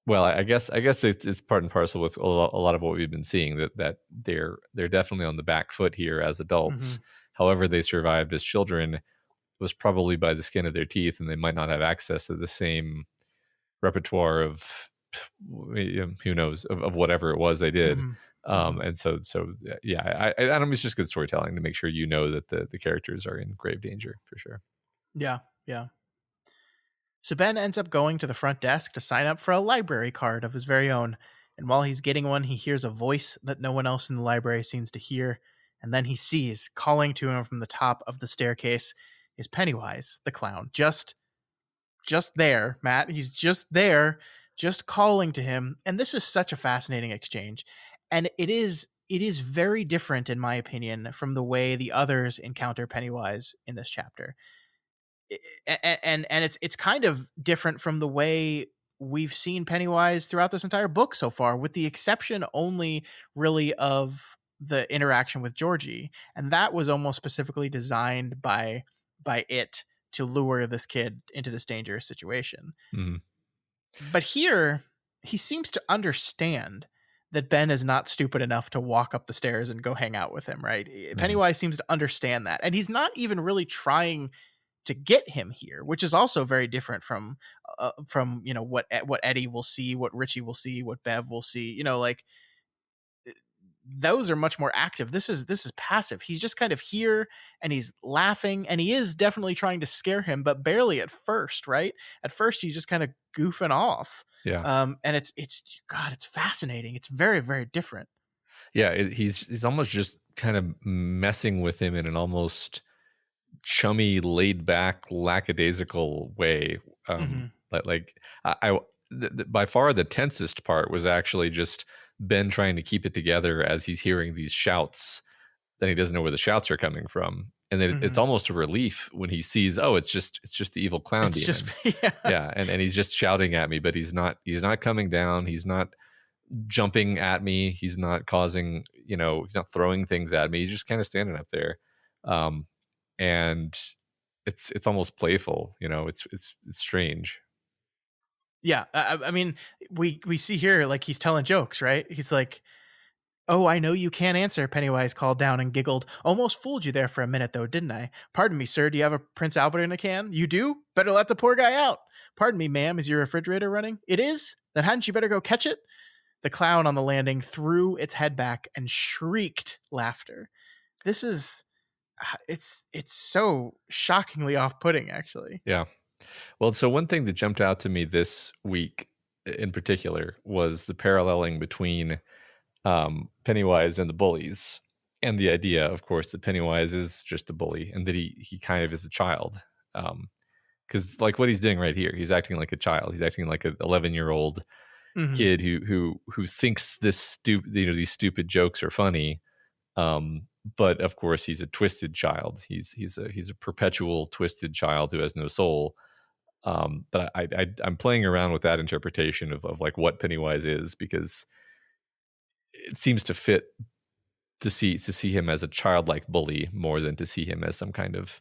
Well, I guess it's part and parcel with a lot of what we've been seeing, that they're definitely on the back foot here as adults. However they survived as children was probably by the skin of their teeth, and they might not have access to the same repertoire of who knows of whatever it was they did. And so yeah, I don't mean, it's just good storytelling to make sure that the characters are in grave danger for sure. Yeah. So Ben ends up going to the front desk to sign up for a library card of his very own, and while he's getting one, he hears a voice that no one else in the library seems to hear, and then he sees, calling to him from the top of the staircase, is Pennywise the clown, just there, Matt. He's just there, just calling to him. And this is such a fascinating exchange. And it is very different, in my opinion, from the way the others encounter Pennywise in this chapter. And it's kind of different from the way we've seen Pennywise throughout this entire book so far, with the exception only really of the interaction with Georgie. And that was almost specifically designed by it to lure this kid into this dangerous situation. But here, he seems to understand that Ben is not stupid enough to walk up the stairs and go hang out with him, right? Pennywise seems to understand that. And he's not even really trying to get him here, which is also very different from what Eddie will see, what Richie will see, what Bev will see. Like, those are much more active. This is passive. He's just kind of here, and he's laughing, and he is definitely trying to scare him, but barely at first, right? At first, he's just kind of goofing off. Yeah. And it's God, it's fascinating. It's very, very different. Yeah, he's almost just kind of messing with him in an almost chummy, laid back, lackadaisical way. Like by far the tensest part was actually just Ben trying to keep it together as he's hearing these shouts. Then he doesn't know where the shouts are coming from, and then it's almost a relief when he sees, oh, it's just the evil clown demon. And he's just shouting at me, but he's not coming down. He's not jumping at me. He's not causing, he's not throwing things at me. He's just kind of standing up there, and it's almost playful. It's strange. Yeah, I mean, we see here, like, he's telling jokes, right? He's like, Oh, I know you can't answer, Pennywise called down and giggled. Almost fooled you there for a minute, though, didn't I? Pardon me, sir, do you have a Prince Albert in a can? You do? Better let the poor guy out. Pardon me, ma'am, is your refrigerator running? It is? Then hadn't you better go catch it? The clown on the landing threw its head back and shrieked laughter. This is it's so shockingly off-putting, actually. Yeah. Well, so one thing that jumped out to me this week in particular was the paralleling between Pennywise and the bullies, and the idea, of course, that Pennywise is just a bully and that he kind of is a child. Because like what he's doing right here, he's acting like a child. He's acting like an 11-year-old kid who thinks these stupid jokes are funny. But of course, he's a twisted child. He's a perpetual twisted child who has no soul. But I'm playing around with that interpretation of like what Pennywise is, because it seems to fit to see him as a childlike bully more than to see him as some kind of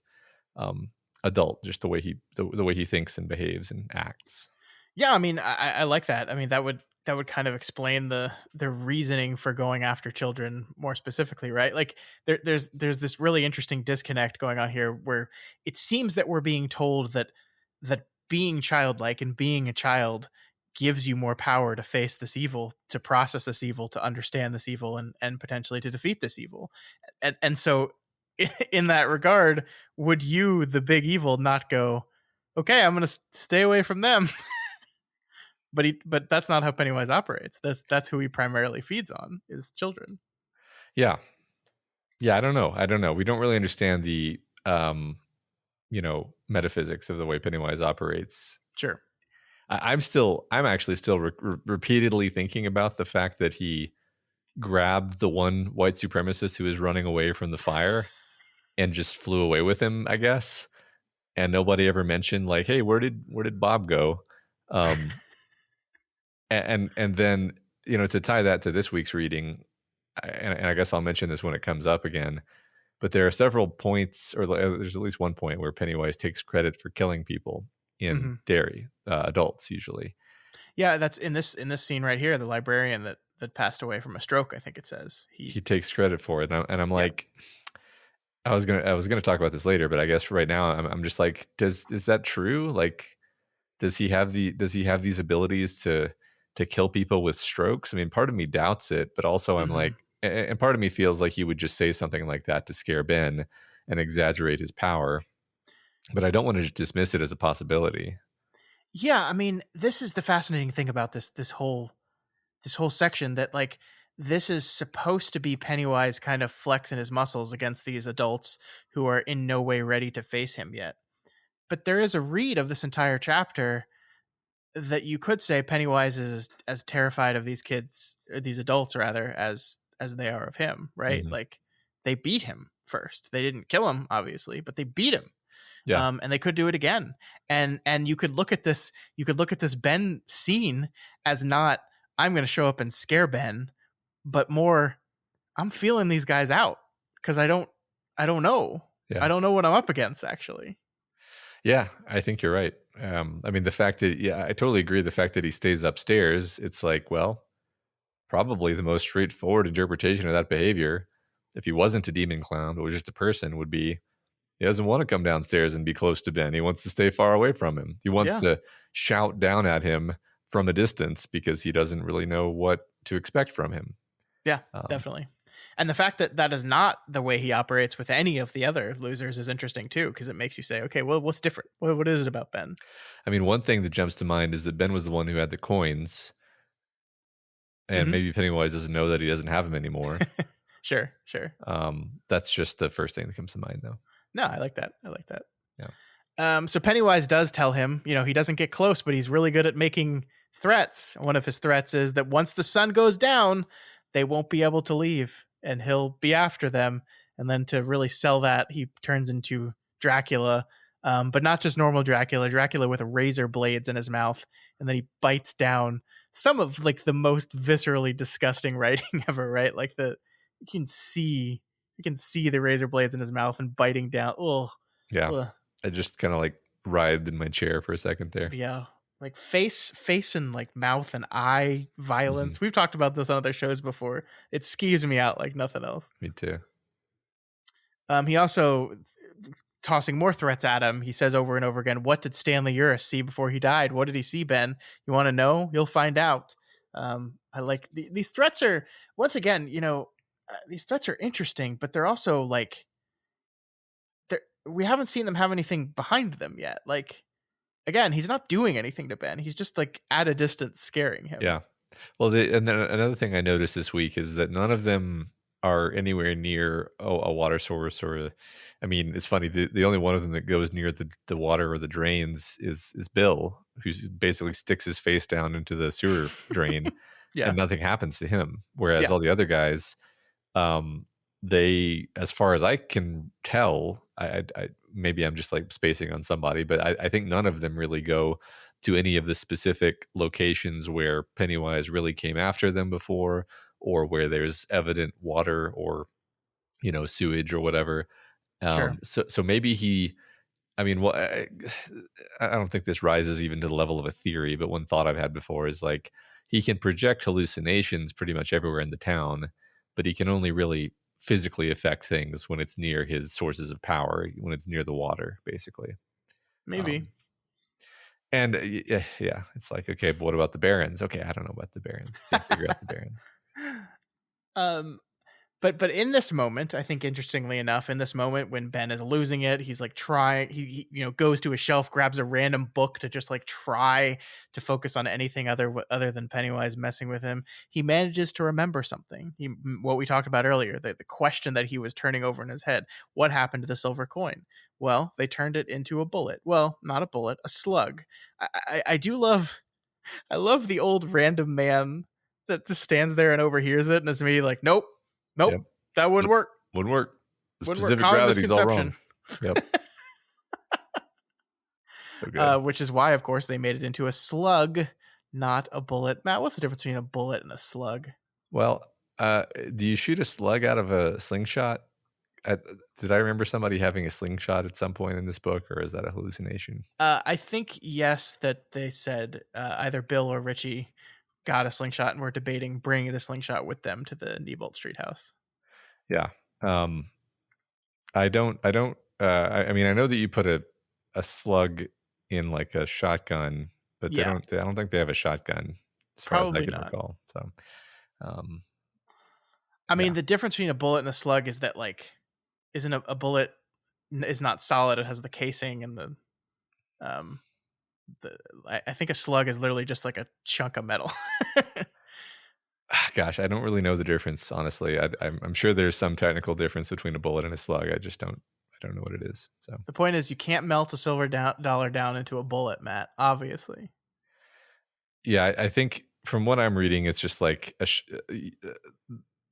adult, just the way he thinks and behaves and acts. Yeah, I mean, I like that. I mean, that would kind of explain the reasoning for going after children more specifically, right? Like there's this really interesting disconnect going on here where it seems that we're being told that being childlike and being a child gives you more power to face this evil, to process this evil, to understand this evil, and potentially to defeat this evil. And so in that regard, would you, the big evil, not go, okay, I'm going to stay away from them? But that's not how Pennywise operates. That's who he primarily feeds on, is children. Yeah. I don't know. We don't really understand the metaphysics of the way Pennywise operates. Sure. I'm actually still repeatedly thinking about the fact that he grabbed the one white supremacist who was running away from the fire and just flew away with him, I guess. And nobody ever mentioned like, hey, where did Bob go? And then, to tie that to this week's reading, and I guess I'll mention this when it comes up again, but there are several points, or there's at least one point where Pennywise takes credit for killing people in Derry, adults usually. Yeah, that's in this scene right here, the librarian that passed away from a stroke, I think it says. He takes credit for it, and I'm like, I was gonna talk about this later, but I guess right now I'm just like, is that true? Like, does he have these abilities to kill people with strokes? I mean, part of me doubts it, but also I'm like, and part of me feels like he would just say something like that to scare Ben and exaggerate his power. But I don't want to dismiss it as a possibility. Yeah, I mean, this is the fascinating thing about this whole section, that like this is supposed to be Pennywise kind of flexing his muscles against these adults who are in no way ready to face him yet. But there is a read of this entire chapter that you could say Pennywise is as terrified of these kids, or these adults rather, as they are of him, right? Like they beat him first. They didn't kill him, obviously, but they beat him. Yeah. And they could do it again. And you could look at this Ben scene as not, I'm going to show up and scare Ben, but more, I'm feeling these guys out because I don't know. Yeah. I don't know what I'm up against, actually. Yeah, I think you're right. I mean, the fact that, I totally agree. The fact that he stays upstairs, it's like, well, probably the most straightforward interpretation of that behavior, if he wasn't a demon clown, but was just a person, would be he doesn't want to come downstairs and be close to Ben. He wants to stay far away from him. He wants to shout down at him from a distance because he doesn't really know what to expect from him. Yeah, definitely. And the fact that that is not the way he operates with any of the other losers is interesting too, because it makes you say, okay, well, what's different? What is it about Ben? I mean, one thing that jumps to mind is that Ben was the one who had the coins, and maybe Pennywise doesn't know that he doesn't have them anymore. Sure. That's just the first thing that comes to mind, though. No, I like that. Yeah. So Pennywise does tell him, he doesn't get close, but he's really good at making threats. One of his threats is that once the sun goes down, they won't be able to leave, and he'll be after them. And then to really sell that, he turns into Dracula, but not just normal Dracula with razor blades in his mouth. And then he bites down some of like the most viscerally disgusting writing ever, right? Like you can see the razor blades in his mouth and biting down. Ugh. Yeah. Ugh. I just kind of like writhed in my chair for a second there. Yeah. like face and like mouth and eye Mhm. violence. We've talked about this on other shows before. It skews me out like nothing else. Me too. He also tossing more threats at him. He says over and over again, "What did Stanley Uris see before he died? What did he see, Ben? You want to know? You'll find out." I like these threats are once again, these threats are interesting, but they're also like we haven't seen them have anything behind them yet. Like again, he's not doing anything to Ben. He's just like at a distance scaring him. Yeah. Well, and then another thing I noticed this week is that none of them are anywhere near a water source I mean, it's funny. The only one of them that goes near the water or the drains is Bill, who basically sticks his face down into the sewer drain, Yeah. and nothing happens to him. Whereas Yeah. all the other guys, they, as far as I can tell, I maybe I'm just like spacing on somebody, but I think none of them really go to any of the specific locations where Pennywise really came after them before, or where there's evident water or sewage or whatever. Sure. So maybe he. I mean, well, I don't think this rises even to the level of a theory, but one thought I've had before is like he can project hallucinations pretty much everywhere in the town, but he can only really physically affect things when it's near his sources of power, when it's near the water, basically. Maybe. And yeah, it's like, okay, but what about the Barons? Okay, I don't know about the Barons. Can't figure out the Barons. But in this moment, I think interestingly enough, in this moment when Ben is losing it, he's like trying. He goes to a shelf, grabs a random book to just like try to focus on anything other than Pennywise messing with him. He manages to remember something. What we talked about earlier, the question that he was turning over in his head. What happened to the silver coin? Well, they turned it into a bullet. Well, not a bullet, a slug. I do love. I love the old random man that just stands there and overhears it and is me like, nope. Nope, Yep. that wouldn't work. Wouldn't work. The Wouldn't work. specific Common gravity's all misconception. wrong. Yep. So good. Which is why, of course, they made it into a slug, not a bullet. Matt, what's the difference between a bullet and a slug? Well, do you shoot a slug out of a slingshot? Did I remember somebody having a slingshot at some point in this book, or is that a hallucination? I think yes, that they said either Bill or Richie got a slingshot and were debating bringing the slingshot with them to the Nebolt Street house. Yeah. I don't. I mean, I know that you put a slug in like a shotgun, but Yeah. I don't think they have a shotgun as far Probably as I can not. recall. So, I mean, the difference between a bullet and a slug is that like, isn't a bullet is not solid. It has the casing and I think a slug is literally just like a chunk of metal. gosh, I don't really know the difference, honestly. I'm sure there's some technical difference between a bullet and a slug. I don't know what it is. So the point is, you can't melt a silver dollar down into a bullet, Matt. Obviously. Yeah, I think from what I'm reading, it's just like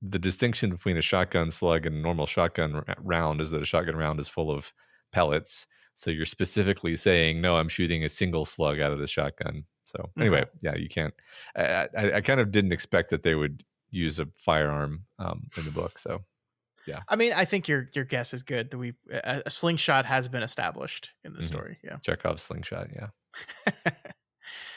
the distinction between a shotgun slug and a normal shotgun round is that a shotgun round is full of pellets. So you're specifically saying, no, I'm shooting a single slug out of the shotgun. So anyway, yeah, you can't. I kind of didn't expect that they would use a firearm in the book. So yeah, I mean, I think your guess is good. That a slingshot has been established in the story. Yeah, Chekhov's slingshot. Yeah.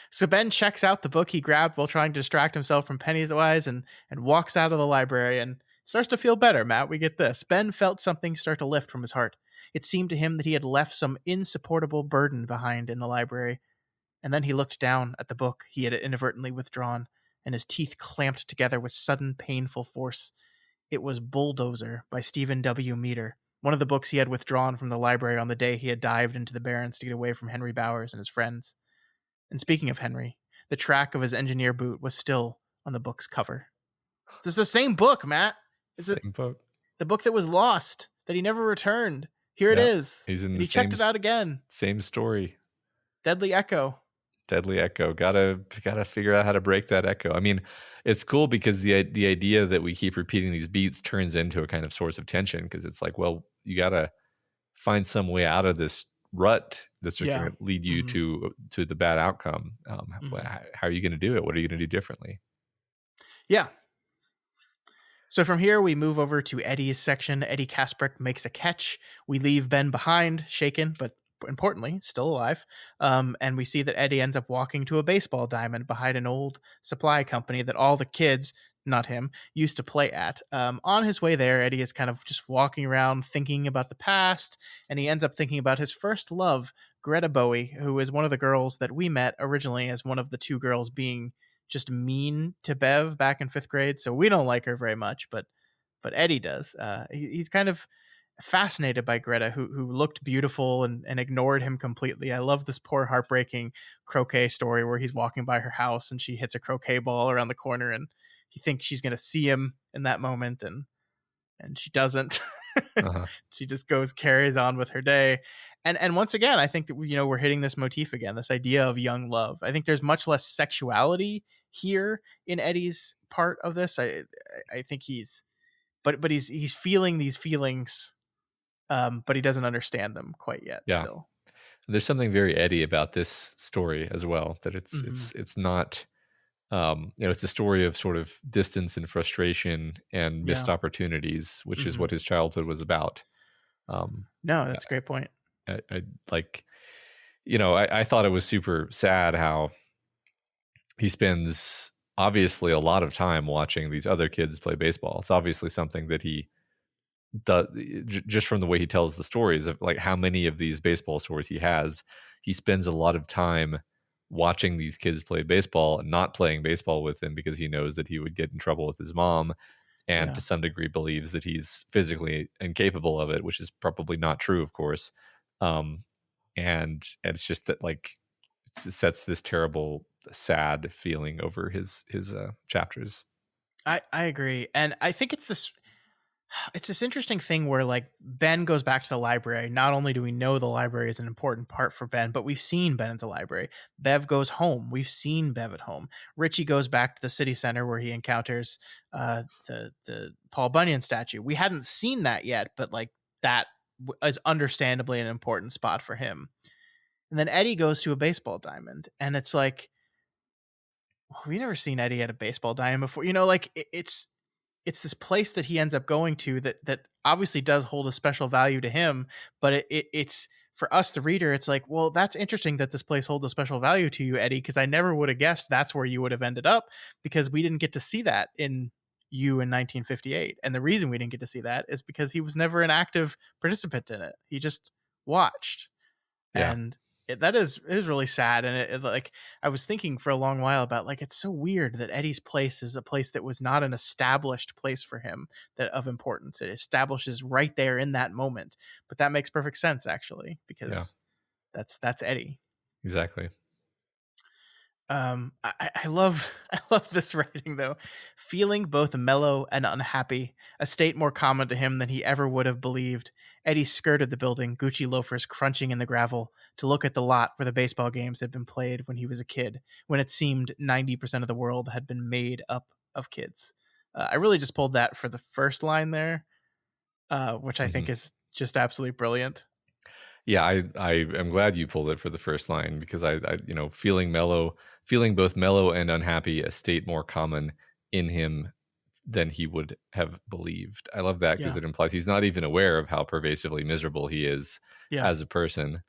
So Ben checks out the book he grabbed while trying to distract himself from Pennywise and walks out of the library and starts to feel better, Matt. We get this. Ben felt something start to lift from his heart. It seemed to him that he had left some insupportable burden behind in the library. And then he looked down at the book he had inadvertently withdrawn, and his teeth clamped together with sudden, painful force. It was Bulldozer by Stephen W. Meter, one of the books he had withdrawn from the library on the day he had dived into the Barrens to get away from Henry Bowers and his friends. And speaking of Henry, the track of his engineer boot was still on the book's cover. It's the same book, Matt. It's same book. The book that was lost, that he never returned. Here it is. He's in. He checked it out again. Same story. Deadly Echo. Deadly Echo. Gotta figure out how to break that echo. I mean, it's cool because the idea that we keep repeating these beats turns into a kind of source of tension, because it's like, well, you gotta find some way out of this rut that's just going to lead you to the bad outcome. How are you going to do it? What are you going to do differently? Yeah. So from here, we move over to Eddie's section. Eddie Kaspbrak makes a catch. We leave Ben behind, shaken, but importantly, still alive. And we see that Eddie ends up walking to a baseball diamond behind an old supply company that all the kids, not him, used to play at. On his way there, Eddie is kind of just walking around thinking about the past, and he ends up thinking about his first love, Greta Bowie, who is one of the girls that we met originally as one of the two girls being just mean to Bev back in 5th grade. So we don't like her very much, but Eddie does. He's kind of fascinated by Greta, who looked beautiful and ignored him completely. I love this poor heartbreaking croquet story where he's walking by her house and she hits a croquet ball around the corner and he thinks she's going to see him in that moment, and she doesn't. Uh-huh. She just carries on with her day. And once again, I think that we're hitting this motif again, this idea of young love. I think there's much less sexuality here in Eddie's part of this. I think he's feeling these feelings, but he doesn't understand them quite yet. Yeah. Still, there's something very Eddie about this story as well. That it's not, it's a story of sort of distance and frustration and missed opportunities, which is what his childhood was about. No, that's a great point. I like, I thought it was super sad how he spends obviously a lot of time watching these other kids play baseball. It's obviously something that he does just from the way he tells the stories of like how many of these baseball stories he has. He spends a lot of time watching these kids play baseball and not playing baseball with them because he knows that he would get in trouble with his mom, and to some degree believes that he's physically incapable of it, which is probably not true, of course. And it's just that like it sets this terrible sad feeling over his chapters. I agree, and I think it's this interesting thing where like Ben goes back to the library. Not only do we know the library is an important part for Ben, but we've seen Ben at the library. Bev goes home. We've seen Bev at home. Richie goes back to the city center where he encounters the Paul Bunyan statue. We hadn't seen that yet, but like that is understandably an important spot for him. And then Eddie goes to a baseball diamond, and it's like, we've never seen Eddie at a baseball diamond before. Like it's this place that he ends up going to that obviously does hold a special value to him, but it's for us, the reader, it's like, well, that's interesting that this place holds a special value to you, Eddie, because I never would have guessed that's where you would have ended up, because we didn't get to see that in you in 1958. And the reason we didn't get to see that is because he was never an active participant in it. He just watched. Yeah. And it is really sad. And it like, I was thinking for a long while about like, it's so weird that Eddie's place is a place that was not an established place for him that of importance. It establishes right there in that moment, but that makes perfect sense actually, because that's Eddie. Exactly. I love this writing though. Feeling both mellow and unhappy, a state more common to him than he ever would have believed, Eddie skirted the building, Gucci loafers crunching in the gravel, to look at the lot where the baseball games had been played when he was a kid, when it seemed 90% of the world had been made up of kids. I really just pulled that for the first line there, which I think is just absolutely brilliant. Yeah, I am glad you pulled it for the first line, because I feeling both mellow and unhappy, a state more common in him than he would have believed. I love that, because it implies he's not even aware of how pervasively miserable he is as a person.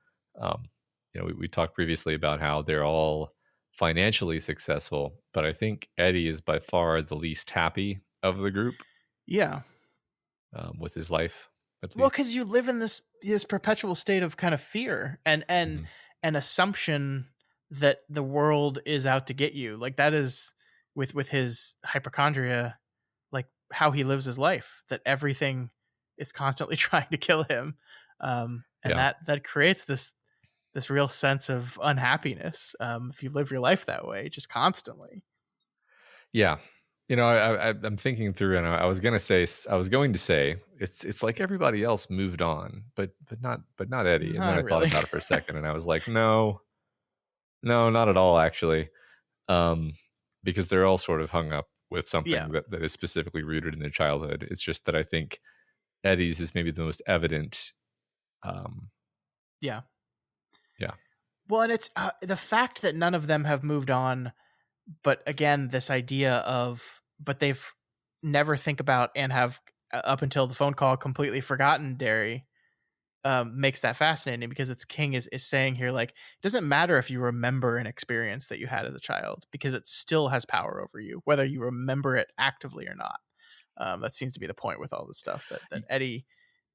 We talked previously about how they're all financially successful, but I think Eddie is by far the least happy of the group. Yeah. With his life. Well, because you live in this perpetual state of kind of fear and an assumption that the world is out to get you. Like that is with his hypochondria, like how he lives his life, that everything is constantly trying to kill him. That creates this real sense of unhappiness. If you live your life that way, just constantly. Yeah. I'm thinking through, and I was going to say it's like everybody else moved on, but not Eddie. And then I thought about it for a second, and I was like, no, not at all, actually, because they're all sort of hung up with something that is specifically rooted in their childhood. It's just that I think Eddie's is maybe the most evident. Yeah. Yeah. Well, and it's the fact that none of them have moved on. But again, this idea of, but they've never think about and have up until the phone call completely forgotten Derry. makes that fascinating, because it's King is saying here, like, it doesn't matter if you remember an experience that you had as a child, because it still has power over you, whether you remember it actively or not. That seems to be the point with all this stuff, that Eddie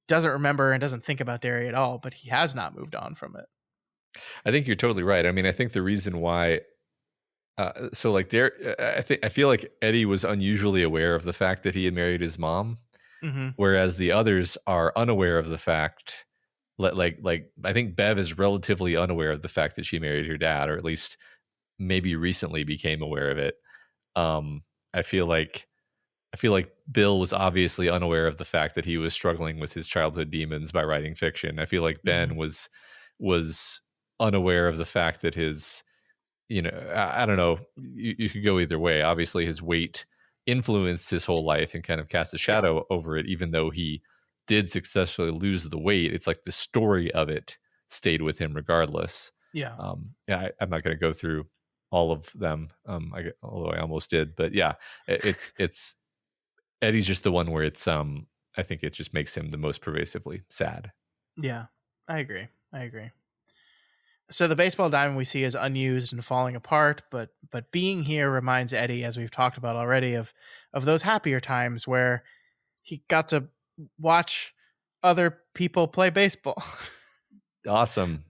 doesn't remember and doesn't think about Derry at all, but he has not moved on from it. I think you're totally right. I mean, I think the reason why, so like I feel like Eddie was unusually aware of the fact that he had married his mom, whereas the others are unaware of the fact. Like I think Bev is relatively unaware of the fact that she married her dad, or at least maybe recently became aware of it. I feel like Bill was obviously unaware of the fact that he was struggling with his childhood demons by writing fiction. I feel like Ben was unaware of the fact that his, I don't know, you could go either way. Obviously his weight influenced his whole life and kind of cast a shadow over it, even though he did successfully lose the weight. It's like the story of it stayed with him regardless. I'm not going to go through all of them, although I almost did, but yeah, it's Eddie's just the one where it's I think it just makes him the most pervasively sad. Yeah, I agree. So the baseball diamond we see is unused and falling apart, but being here reminds Eddie, as we've talked about already, of those happier times where he got to watch other people play baseball. Awesome.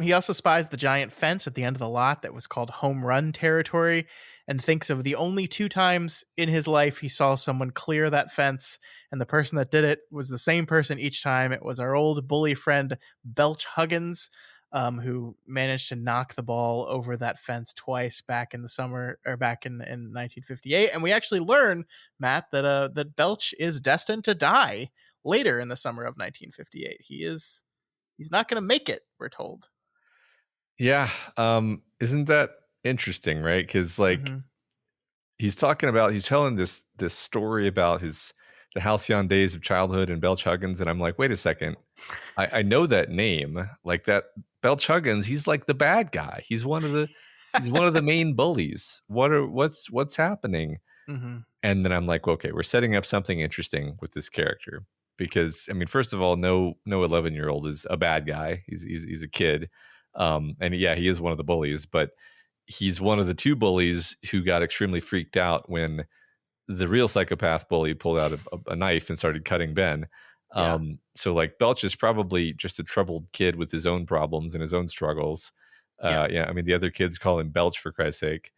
He also spies the giant fence at the end of the lot that was called home run territory, and thinks of the only 2 times in his life he saw someone clear that fence, and the person that did it was the same person each time. It was our old bully friend Belch Huggins, who managed to knock the ball over that fence twice back in the summer, or back in 1958. And we actually learn, Matt, that Belch is destined to die later in the summer of 1958. He's not going to make it, we're told. Yeah. Isn't that interesting, right? Because like he's telling this story about the halcyon days of childhood and Belch Huggins, and I'm like, wait a second, I know that name. Like, that Belch Huggins, he's like the bad guy. He's one of the main bullies. What's happening? And then I'm like, okay, we're setting up something interesting with this character, because I mean, first of all, no 11-year-old is a bad guy. He's a kid, and yeah, he is one of the bullies, but he's one of the 2 bullies who got extremely freaked out when the real psychopath bully pulled out a knife and started cutting Ben. So like Belch is probably just a troubled kid with his own problems and his own struggles. I mean, the other kids call him Belch, for Christ's sake.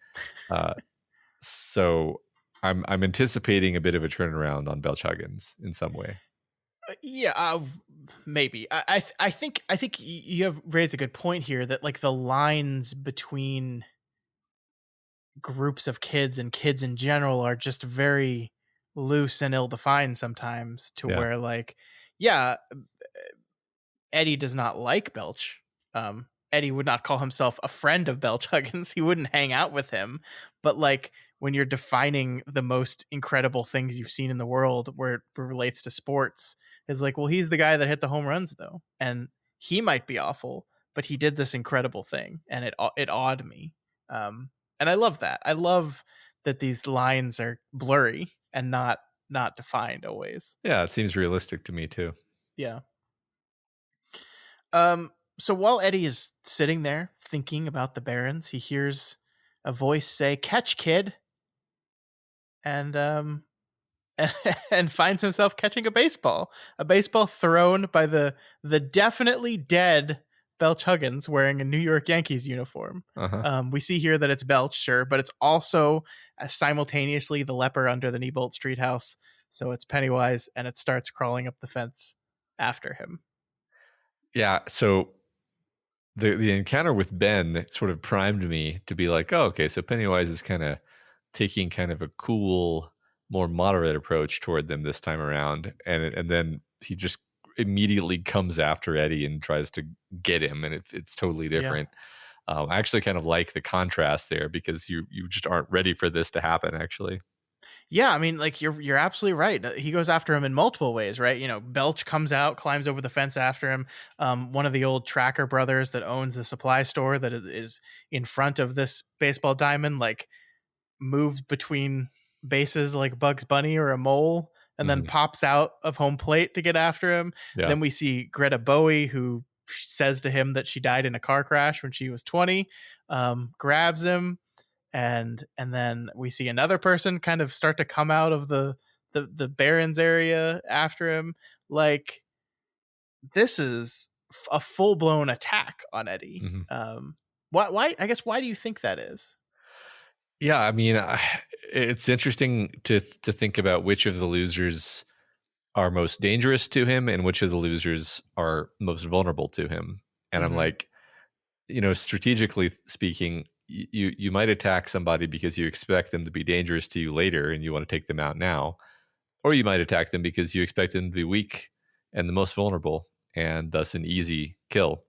So I'm anticipating a bit of a turnaround on Belch Huggins in some way. Maybe. I think you have raised a good point here, that like the lines between groups of kids and kids in general are just very loose and ill-defined sometimes, to where like, Eddie does not like Belch. Eddie would not call himself a friend of Belch Huggins. He wouldn't hang out with him. But like, when you're defining the most incredible things you've seen in the world, where it relates to sports, is like, well, he's the guy that hit the home runs though, and he might be awful, but he did this incredible thing, and it awed me. And I love that. I love that these lines are blurry and not defined always. Yeah, it seems realistic to me too. Yeah. So while Eddie is sitting there thinking about the Barons, he hears a voice say, "Catch, kid," and and finds himself catching a baseball thrown by the definitely dead Belch Huggins, wearing a New York Yankees uniform. We see here that it's Belch, sure, but it's also simultaneously the leper under the Neibolt Street house. So it's Pennywise, and it starts crawling up the fence after him. Yeah, so the encounter with Ben sort of primed me to be like, oh, okay, so Pennywise is kind of taking kind of a cool, more moderate approach toward them this time around, and then he just immediately comes after Eddie and tries to get him, and it's totally different. I actually kind of like the contrast there, because you just aren't ready for this to happen, actually. Yeah, I mean, like, you're absolutely right. He goes after him in multiple ways, right? You know, Belch comes out, climbs over the fence after him. One of the old Tracker brothers that owns the supply store that is in front of this baseball diamond, like, moved between bases like Bugs Bunny or a mole, and then pops out of home plate to get after him. Yeah. Then we see Greta Bowie, who says to him that she died in a car crash when she was 20, grabs him, and then we see another person kind of start to come out of the Barrens area after him. Like, this is a full-blown attack on Eddie. Why I guess, why do you think that is? Yeah, I mean, it's interesting to think about which of the losers are most dangerous to him and which of the losers are most vulnerable to him. And I'm like, strategically speaking, you might attack somebody because you expect them to be dangerous to you later and you want to take them out now, or you might attack them because you expect them to be weak and the most vulnerable and thus an easy kill,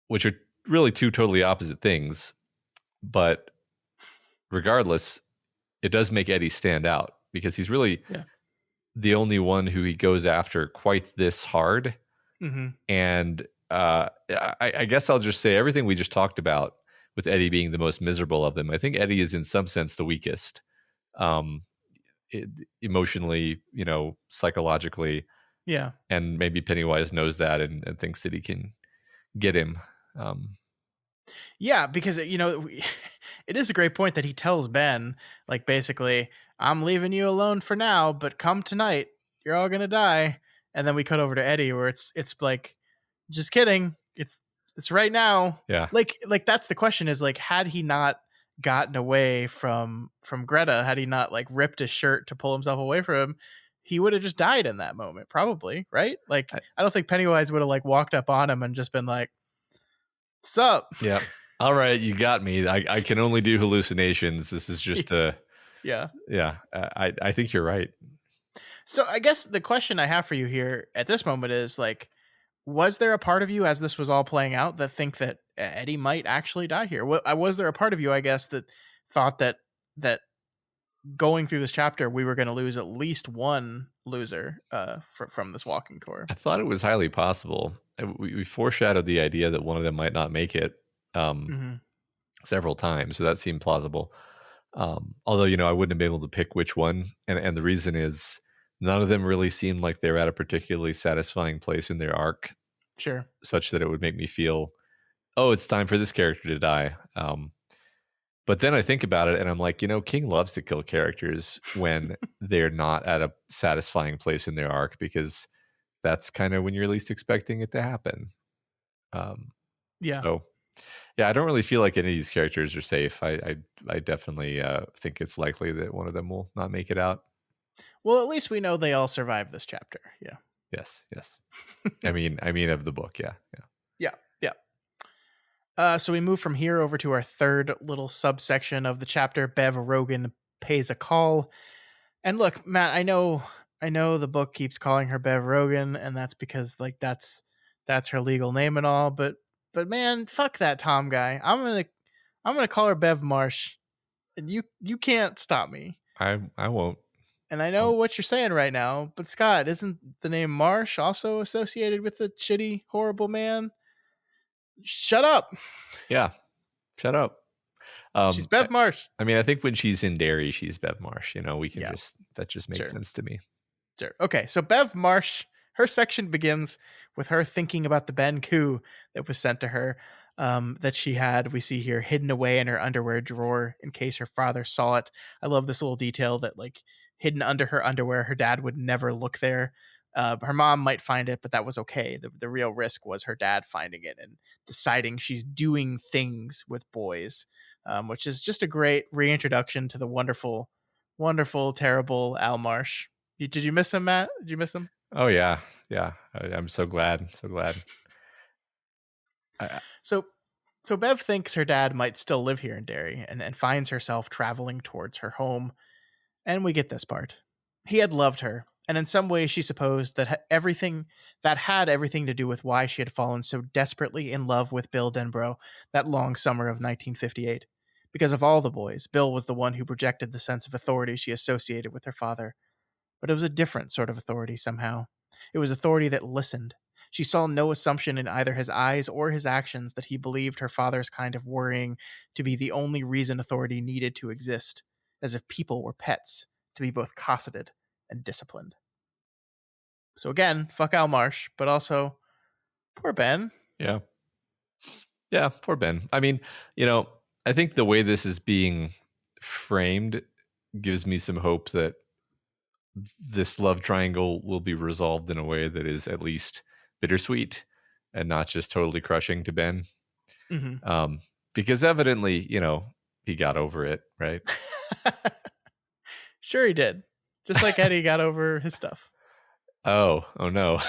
which are really two totally opposite things. But regardless, it does make Eddie stand out because he's really the only one who he goes after quite this hard. And I guess I'll just say everything we just talked about with Eddie being the most miserable of them. I think Eddie is in some sense the weakest, emotionally, psychologically. Yeah. And maybe Pennywise knows that and thinks that he can get him. Yeah, because, it is a great point that he tells Ben, like, basically, I'm leaving you alone for now, but come tonight, you're all going to die. And then we cut over to Eddie where it's like, just kidding. It's right now. Yeah. Like that's the question is, like, had he not gotten away from Greta, had he not, like, ripped his shirt to pull himself away from him, he would have just died in that moment, probably, right? Like, I don't think Pennywise would have, like, walked up on him and just been like, "What's up?" Yeah. All right, you got me. I can only do hallucinations. This is just yeah. I think you're right. So I guess the question I have for you here at this moment is, like, was there a part of you as this was all playing out that think that Eddie might actually die here? Was there a part of you, I guess, that thought that going through this chapter, we were going to lose at least one loser from this walking tour? I thought it was highly possible. We foreshadowed the idea that one of them might not make it several times, so that seemed plausible. Although, I wouldn't have been able to pick which one. And the reason is none of them really seemed like they're at a particularly satisfying place in their arc. Sure. Such that it would make me feel, oh, it's time for this character to die. But then I think about it and I'm like, King loves to kill characters when they're not at a satisfying place in their arc, because that's kind of when you're least expecting it to happen. So, yeah, I don't really feel like any of these characters are safe. I definitely think it's likely that one of them will not make it out. Well, at least we know they all survived this chapter. Yeah. Yes. I mean, of the book. Yeah. So we move from here over to our third little subsection of the chapter. Bev Rogan pays a call. And look, Matt, I know the book keeps calling her Bev Rogan, and that's because, like, that's her legal name and all, but man, fuck that Tom guy. I'm gonna call her Bev Marsh, and you can't stop me. I won't. And I know what you're saying right now, but Scott, isn't the name Marsh also associated with the shitty, horrible man? Shut up. Yeah, shut up. She's Bev Marsh. I mean, I think when she's in Derry, she's Bev Marsh. We can that just makes sense to me. Sure. Okay, so Bev Marsh, her section begins with her thinking about the Ben coup that was sent to her, that she had, we see here, hidden away in her underwear drawer in case her father saw it. I love this little detail that, like, hidden under her underwear, her dad would never look there. Her mom might find it, but that was okay. The real risk was her dad finding it and deciding she's doing things with boys, which is just a great reintroduction to the wonderful, wonderful, terrible Al Marsh. Did you miss him, Matt? Did you miss him? Oh, yeah. I'm so glad. So Bev thinks her dad might still live here in Derry and finds herself traveling towards her home. And we get this part. He had loved her, and in some ways she supposed that had everything to do with why she had fallen so desperately in love with Bill Denbrough that long summer of 1958. Because of all the boys, Bill was the one who projected the sense of authority she associated with her father. But it was a different sort of authority somehow. It was authority that listened. She saw no assumption in either his eyes or his actions that he believed her father's kind of worrying to be the only reason authority needed to exist, as if people were pets, to be both cosseted and disciplined. So again, fuck Al Marsh, but also poor Ben. Yeah. Yeah, poor Ben. I mean, I think the way this is being framed gives me some hope that this love triangle will be resolved in a way that is at least bittersweet and not just totally crushing to Ben. Mm-hmm. Because evidently, he got over it, right? Sure he did. Just like Eddie got over his stuff. Oh no.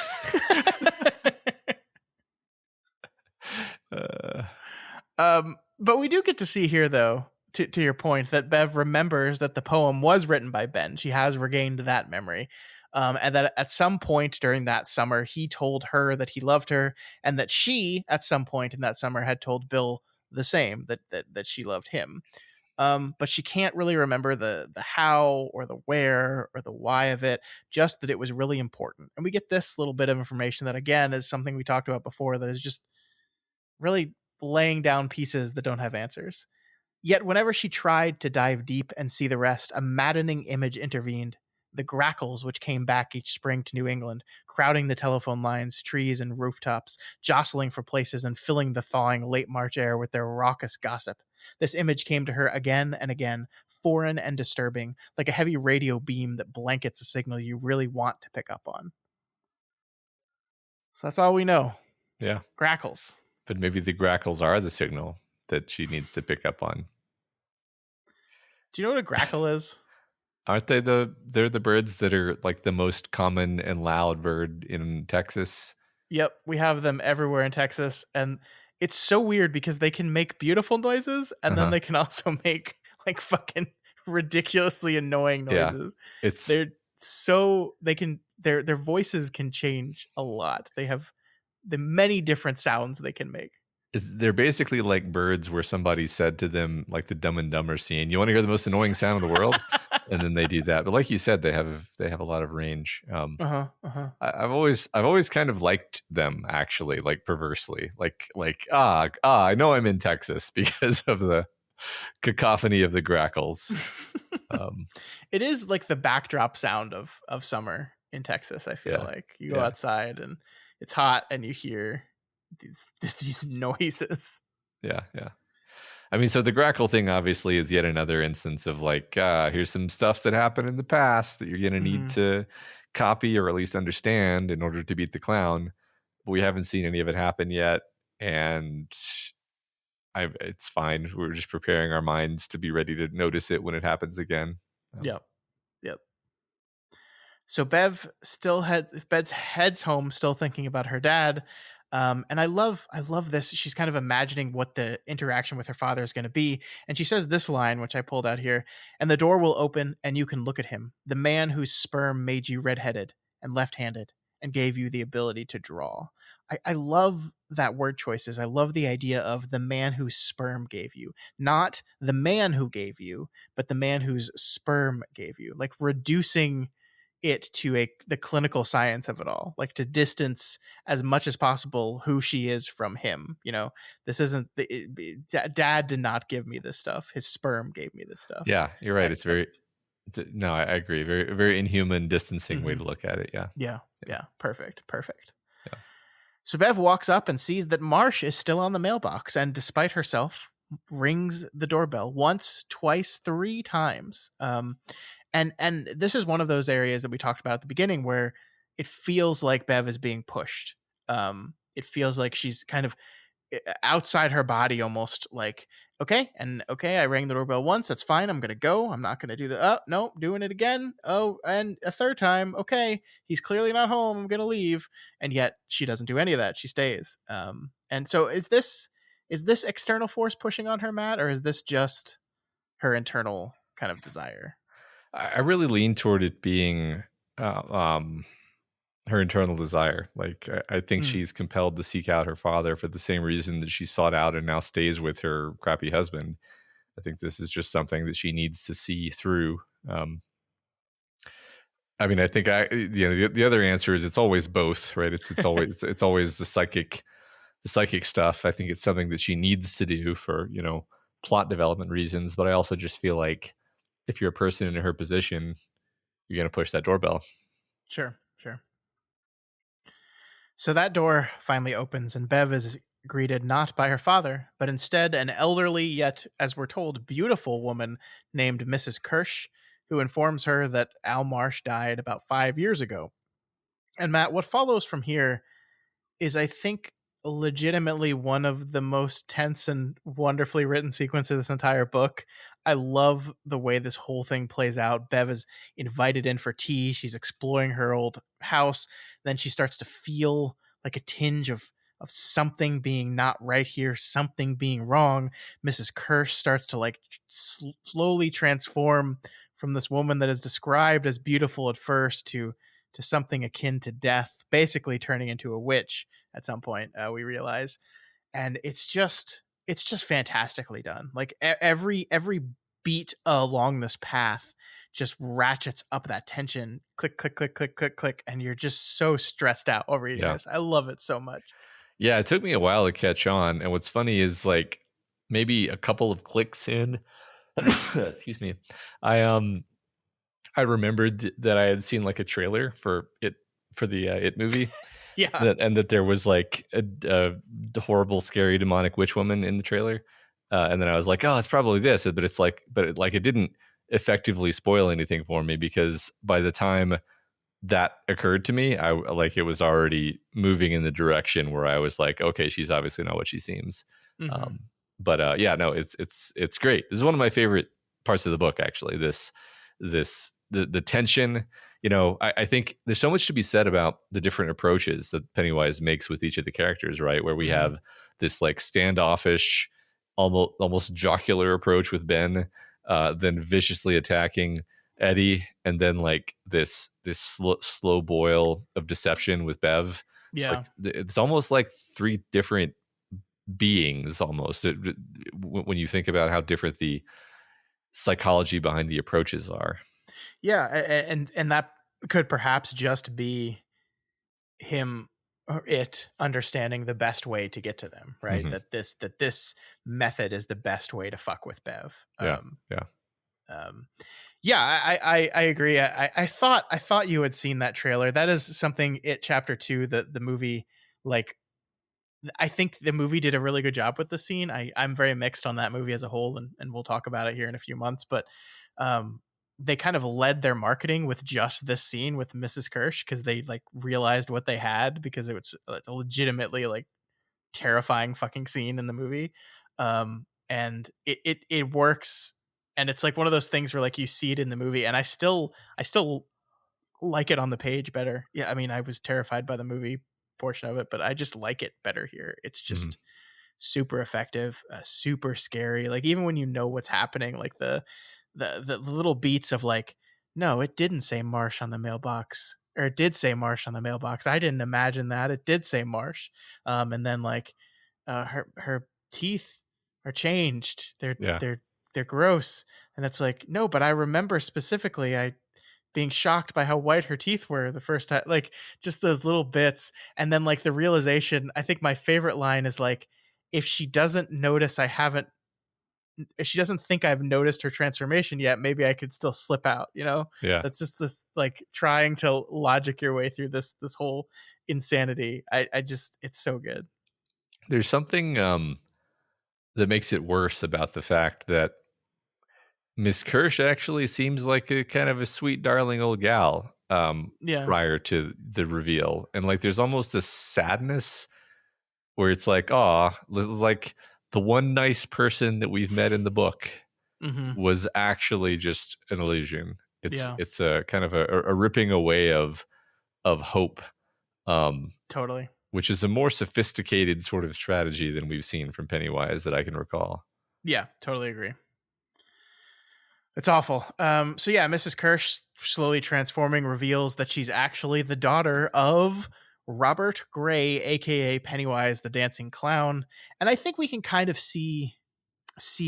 But we do get to see here, though, to your point, that Bev remembers that the poem was written by Ben. She has regained that memory. And that at some point during that summer, he told her that he loved her, and that she, at some point in that summer, had told Bill the same, that she loved him. But she can't really remember the how or the where or the why of it, just that it was really important. And we get this little bit of information that, again, is something we talked about before, that is just really laying down pieces that don't have answers. Yet whenever she tried to dive deep and see the rest, a maddening image intervened. The grackles which came back each spring to New England, crowding the telephone lines, trees, and rooftops, jostling for places and filling the thawing late March air with their raucous gossip. This image came to her again and again, foreign and disturbing, like a heavy radio beam that blankets a signal you really want to pick up on. So that's all we know. Yeah. Grackles. But maybe the grackles are the signal that she needs to pick up on. Do you know what a grackle is? Aren't they they're the birds that are like the most common and loud bird in Texas? Yep, we have them everywhere in Texas, and it's so weird because they can make beautiful noises, and then they can also make like fucking ridiculously annoying noises. Yeah. Their voices can change a lot. They have the many different sounds they can make. They're basically like birds where somebody said to them, like the Dumb and Dumber scene, "You want to hear the most annoying sound in the world?" And then they do that. But like you said, they have a lot of range. I've always kind of liked them, actually, like perversely, like I know I'm in Texas because of the cacophony of the grackles. It is like the backdrop sound of summer in Texas. I feel like you go outside and it's hot and you hear these noises. Yeah. I mean, so the grackle thing obviously is yet another instance of like, here's some stuff that happened in the past that you're going to need to copy or at least understand in order to beat the clown. But we haven't seen any of it happen yet. And it's fine. We're just preparing our minds to be ready to notice it when it happens again. Yep. So Bev heads home, still thinking about her dad. And I love this. She's kind of imagining what the interaction with her father is going to be. And she says this line, which I pulled out here: "And the door will open and you can look at him, the man whose sperm made you redheaded and left-handed and gave you the ability to draw." I love that word choices. I love the idea of the man whose sperm gave you, not the man who gave you, but the man whose sperm gave you, like reducing it to the clinical science of it all, like to distance as much as possible who she is from him. This isn't dad did not give me this stuff. His sperm gave me this stuff. Yeah, you're right. I agree. Very, very inhuman, distancing way to look at it. Yeah. Perfect. Yeah. So Bev walks up and sees that Marsh is still on the mailbox, and despite herself, rings the doorbell once, twice, 3 times. And this is one of those areas that we talked about at the beginning where it feels like Bev is being pushed. It feels like she's kind of outside her body, almost like, okay, I rang the doorbell once. That's fine. I'm going to go. I'm not going to do no, doing it again. Oh, and a 3rd time. Okay, he's clearly not home. I'm going to leave. And yet she doesn't do any of that. She stays. And so is this external force pushing on her, Matt, or is this just her internal kind of desire? I really lean toward it being her internal desire. Like, I think she's compelled to seek out her father for the same reason that she sought out and now stays with her crappy husband. I think this is just something that she needs to see through. I mean, I think the other answer is it's always both, right? It's always it's always the psychic stuff. I think it's something that she needs to do for plot development reasons, but I also just feel like if you're a person in her position, you're going to push that doorbell. Sure. So that door finally opens, and Bev is greeted not by her father, but instead an elderly yet, as we're told, beautiful woman named Mrs. Kirsch, who informs her that Al Marsh died about 5 years ago. And Matt, what follows from here is, I think, legitimately one of the most tense and wonderfully written sequences of this entire book. I love the way this whole thing plays out. Bev is invited in for tea. She's exploring her old house. Then she starts to feel like a tinge of something being not right here, something being wrong. Mrs. Kirsch starts to like slowly transform from this woman that is described as beautiful at first to something akin to death, basically turning into a witch at some point, we realize. And it's just fantastically done. Like every beat along this path just ratchets up that tension. Click, click, click, click, click, click, and you're just so stressed out while reading this. I love it so much. Yeah, it took me a while to catch on, and what's funny is like maybe a couple of clicks in, excuse me, I remembered that I had seen like a trailer for the It movie. Yeah. And that there was like a horrible, scary, demonic witch woman in the trailer. And then I was like, oh, it's probably this. But it's like, it didn't effectively spoil anything for me, because by the time that occurred to me, I like, it was already moving in the direction where I was like, okay, she's obviously not what she seems. Mm-hmm. But yeah, no, it's great. This is one of my favorite parts of the book, actually. The tension. I think there's so much to be said about the different approaches that Pennywise makes with each of the characters, right? Where we have this like standoffish, almost jocular approach with Ben, then viciously attacking Eddie, and then like this slow boil of deception with Bev. It's like it's almost like three different beings almost, when you think about how different the psychology behind the approaches are. Yeah, and that could perhaps just be him or it understanding the best way to get to them, right? Mm-hmm. That this method is the best way to fuck with Bev. I agree. I thought you had seen that trailer. That is something It Chapter 2, the movie, like, I think the movie did a really good job with the scene. I'm very mixed on that movie as a whole, and we'll talk about it here in a few months. But they kind of led their marketing with just this scene with Mrs. Kirsch, because they like realized what they had, because it was a legitimately like terrifying fucking scene in the movie. And it works, and it's like one of those things where like you see it in the movie, and I still like it on the page better. Yeah, I mean, I was terrified by the movie portion of it, but I just like it better here. It's just super effective, super scary. Like, even when you know what's happening, like the little beats of like, no, it didn't say Marsh on the mailbox, or it did say Marsh on the mailbox. I didn't imagine that. It did say Marsh. And then like her teeth are changed. They're gross. And it's like, no, but I remember specifically I being shocked by how white her teeth were the first time. Like, just those little bits. And then like the realization, I think my favorite line is like, if she doesn't think I've noticed her transformation yet, maybe I could still slip out, Yeah. That's just this like trying to logic your way through this whole insanity. I just, it's so good. There's something that makes it worse about the fact that Miss Kirsch actually seems like a kind of a sweet, darling old gal prior to the reveal. And like, there's almost a sadness where it's like, like the one nice person that we've met in the book was actually just an illusion. It's a kind of a ripping away of hope. Totally. Which is a more sophisticated sort of strategy than we've seen from Pennywise that I can recall. Yeah, totally agree. It's awful. So yeah, Mrs. Kirsch, slowly transforming, reveals that she's actually the daughter of Robert Gray, aka Pennywise the Dancing Clown. And I think we can kind of see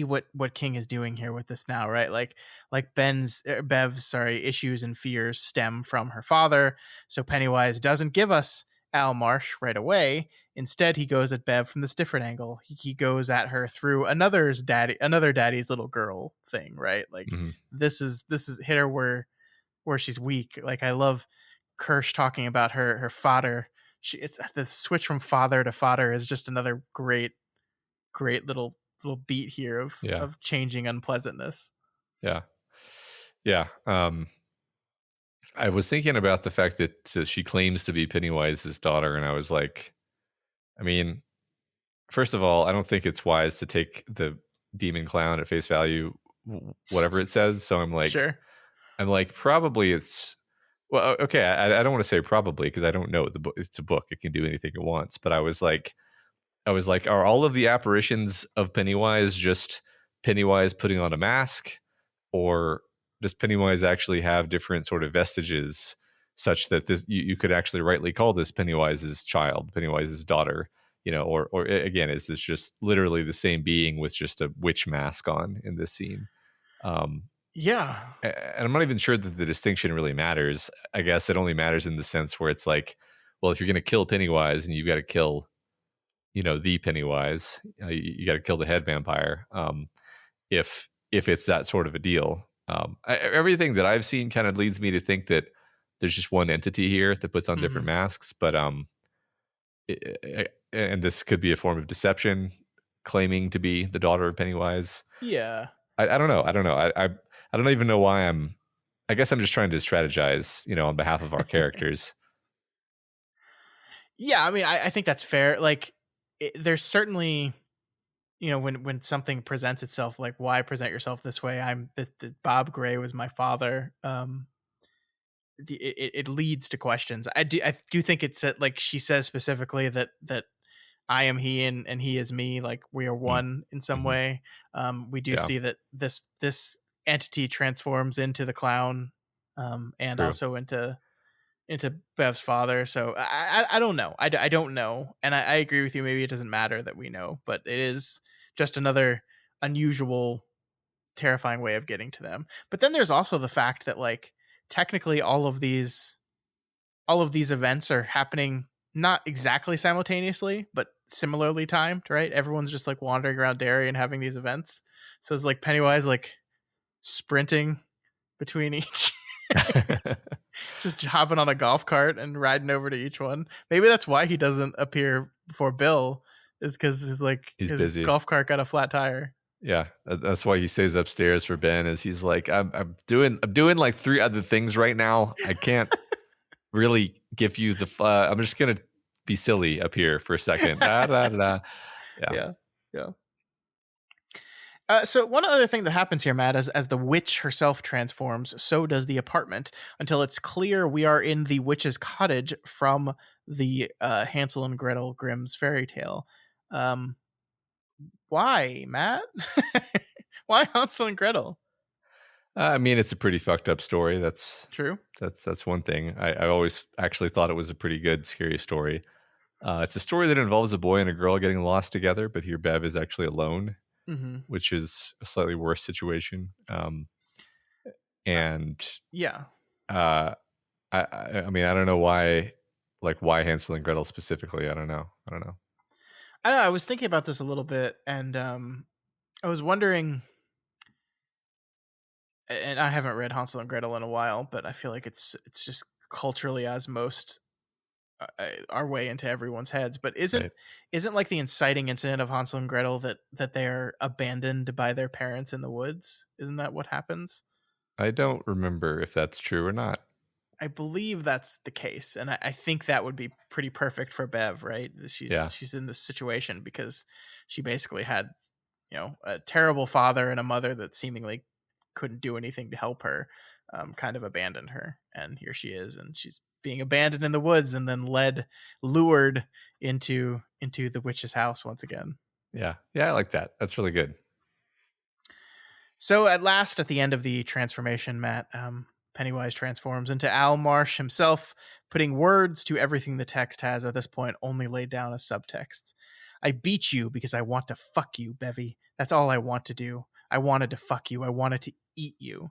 what King is doing here with this now, right? Like Bev's issues and fears stem from her father. So Pennywise doesn't give us Al Marsh right away. Instead, he goes at Bev from this different angle. He goes at her through another daddy's little girl thing, right? Like, this is hit her where where she's weak. Like I love Kirsch talking about her fodder. It's the switch from father to fodder is just another great little beat here of changing unpleasantness. Yeah. Yeah. I was thinking about the fact that she claims to be Pennywise's daughter, and I was like, I mean, first of all, I don't think it's wise to take the demon clown at face value, whatever it says. So I'm like, sure. Probably it's well, okay. I don't want to say probably because I don't know the book. It's a book; it can do anything it wants. But I was like, are all of the apparitions of Pennywise just Pennywise putting on a mask, or does Pennywise actually have different sort of vestiges such that this you could actually rightly call this Pennywise's child, Pennywise's daughter, or again, is this just literally the same being with just a witch mask on in this scene? Yeah. And I'm not even sure that the distinction really matters. I guess it only matters in the sense where it's like, well, if you're going to kill Pennywise and you've got to kill, the Pennywise, you got to kill the head vampire. If it's that sort of a deal. Everything that I've seen kind of leads me to think that there's just one entity here that puts on different masks, but and this could be a form of deception, claiming to be the daughter of Pennywise. Yeah. I don't know. I don't even know why I guess I'm just trying to strategize, on behalf of our characters. Yeah, I mean, I think that's fair. Like, there's certainly, when something presents itself, like, why present yourself this way? The Bob Gray was my father. It leads to questions. I do think it's like she says specifically that I am he and he is me. Like we are one in some way. We do see that this entity transforms into the clown, and also into Bev's father. So I don't know. I don't know. And I agree with you. Maybe it doesn't matter that we know, but it is just another unusual, terrifying way of getting to them. But then there's also the fact that like technically all of these events are happening not exactly simultaneously, but similarly timed, right? Everyone's just like wandering around Derry and having these events. So it's like Pennywise like sprinting between each. Just hopping on a golf cart and riding over to each one. Maybe that's why he doesn't appear before Bill, is because his busy. Golf cart got a flat tire. Yeah, that's why he stays upstairs for Ben. Is he's like, I'm doing like 3 other things right now. I can't really give you the. I'm just gonna be silly up here for a second. Yeah. So one other thing that happens here, Matt, as the witch herself transforms, so does the apartment, until it's clear we are in the witch's cottage from the Hansel and Gretel Grimm's fairy tale. Why, Matt? Why Hansel and Gretel? I mean, it's a pretty fucked up story. That's true. That's one thing. I always actually thought it was a pretty good, scary story. It's a story that involves a boy and a girl getting lost together, but here Bev is actually alone. Which is a slightly worse situation. And yeah, I mean, I don't know why Hansel and Gretel specifically. I don't know. I was thinking about this a little bit, and I was wondering, and I haven't read Hansel and Gretel in a while, but I feel like it's just culturally osmosed our way into everyone's heads. But isn't like the inciting incident of Hansel and Gretel that they are abandoned by their parents in the woods? Isn't that what happens? I don't remember if that's true or not. I believe that's the case, and I think that would be pretty perfect for Bev, right? She's in this situation because she basically had, a terrible father and a mother that seemingly couldn't do anything to help her, kind of abandoned her, and here she is, and she's being abandoned in the woods and then lured into the witch's house once again. Yeah, I like that. That's really good. So at last, at the end of the transformation, Matt, Pennywise transforms into Al Marsh himself, putting words to everything the text has at this point only laid down as subtext. I beat you because I want to fuck you, Bevy. That's all I want to do. I wanted to fuck you. I wanted to eat you.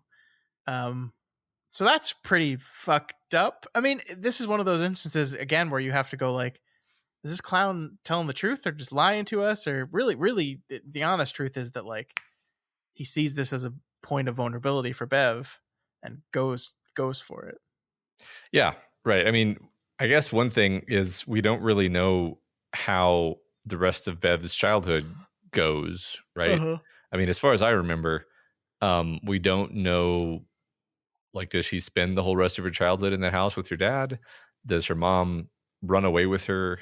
So that's pretty fucked up. I mean, this is one of those instances, again, where you have to go like, is this clown telling the truth or just lying to us? Or really, the honest truth is that like he sees this as a point of vulnerability for Bev and goes goes for it. Yeah, right. I mean, I guess one thing is we don't really know how the rest of Bev's childhood goes, right? I mean, as far as I remember, we don't know, like, does she spend the whole rest of her childhood in the house with her dad? Does her mom run away with her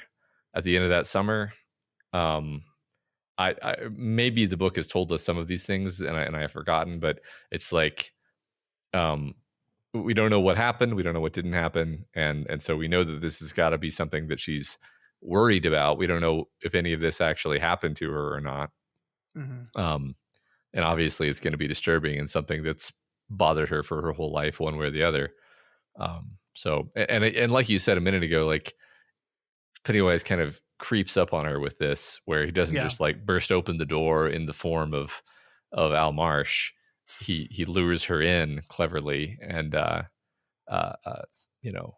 at the end of that summer? I maybe the book has told us some of these things and I have forgotten, but it's like, we don't know what happened. We don't know what didn't happen. And so we know that this has got to be something that she's worried about. We don't know if any of this actually happened to her or not. And obviously it's going to be disturbing and something that's bothered her for her whole life, one way or the other. So, and like you said a minute ago, like Pennywise kind of creeps up on her with this, where he doesn't just like burst open the door in the form of Al Marsh. He lures her in cleverly and you know,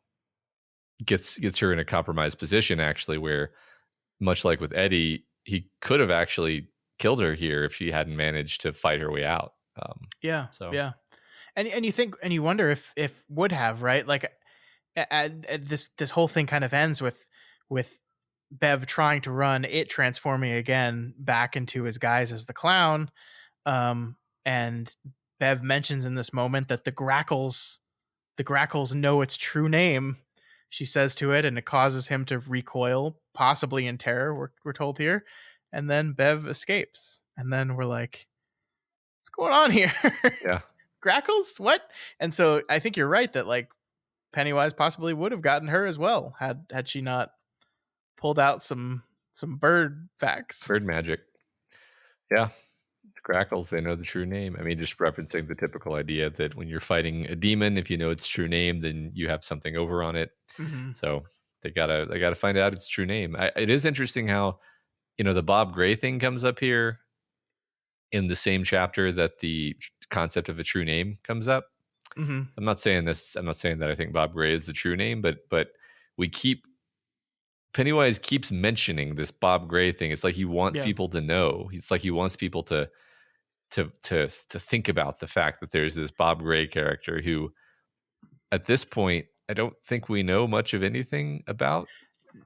gets her in a compromised position, actually, where much like with Eddie, he could have actually killed her here if she hadn't managed to fight her way out. And you think, and you wonder if would have, right? Like this whole thing kind of ends with Bev trying to run, it transforming again back into his guise as the clown. And Bev mentions in this moment that the grackles know its true name. She says to it, and it causes him to recoil, possibly in terror, we're told here. And then Bev escapes. And then we're like, what's going on here? Yeah. Grackles? What? And so I think you're right that like Pennywise possibly would have gotten her as well had she not pulled out some bird facts. Bird magic. Yeah. Grackles, they know the true name. I mean, just referencing the typical idea that when you're fighting a demon, if you know its true name, then you have something over on it. So they gotta find out its true name. It is interesting how, you know, the Bob Gray thing comes up here in the same chapter that the concept of a true name comes up. I'm not saying that I think Bob Gray is the true name, but Pennywise keeps mentioning this Bob Gray thing. It's like he wants people to know. It's like he wants people to think about the fact that there's this Bob Gray character who, at this point, I don't think we know much of anything about.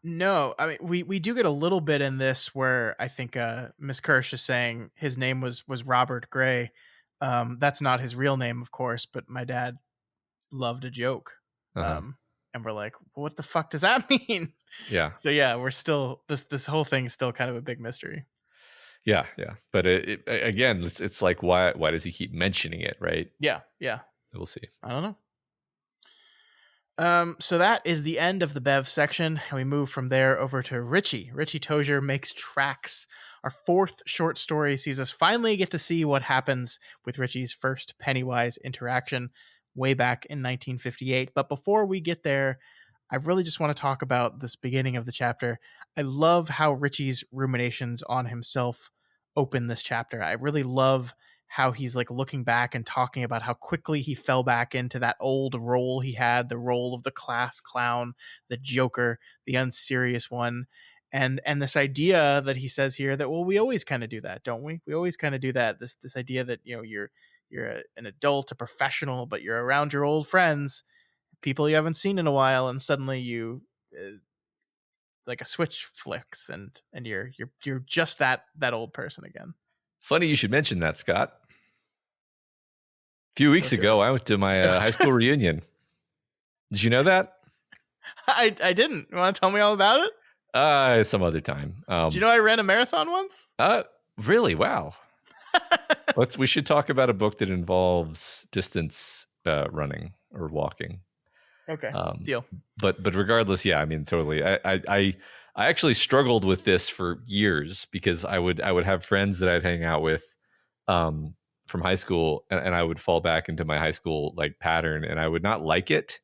No, I mean we do get a little bit in this where I think Miss Kirsch is saying his name was Robert Gray. That's not his real name, of course, but my dad loved a joke. And we're like, what the fuck does that mean? Yeah. So yeah, we're still this whole thing is still kind of a big mystery. Yeah. But again, it's like, why does he keep mentioning it, right? Yeah. We'll see. I don't know. So that is the end of the Bev section, and we move from there over to Richie. Richie Tozier makes tracks. Our fourth short story sees us finally get to see what happens with Richie's first Pennywise interaction way back in 1958. But before we get there, I really just want to talk about this beginning of the chapter. I love how Richie's ruminations on himself open this chapter. I really love how he's like looking back and talking about how quickly he fell back into that old role he had, the role of the class clown, the joker, the unserious one. And this idea that he says here that, well, we always kind of do that, don't we? We always kind of do that. This idea that, you know, you're an adult, a professional, but you're around your old friends, people you haven't seen in a while, and suddenly you like a switch flicks and you're just that old person again. Funny you should mention that, Scott. A few weeks ago, I went to my high school reunion. Did you know that? I didn't. You want to tell me all about it? Some other time. Do you know I ran a marathon once? Really? Wow. We should talk about a book that involves distance running or walking. Okay. Deal. But regardless, yeah, I mean, totally. I actually struggled with this for years because I would have friends that I'd hang out with from high school, and I would fall back into my high school like pattern, and I would not like it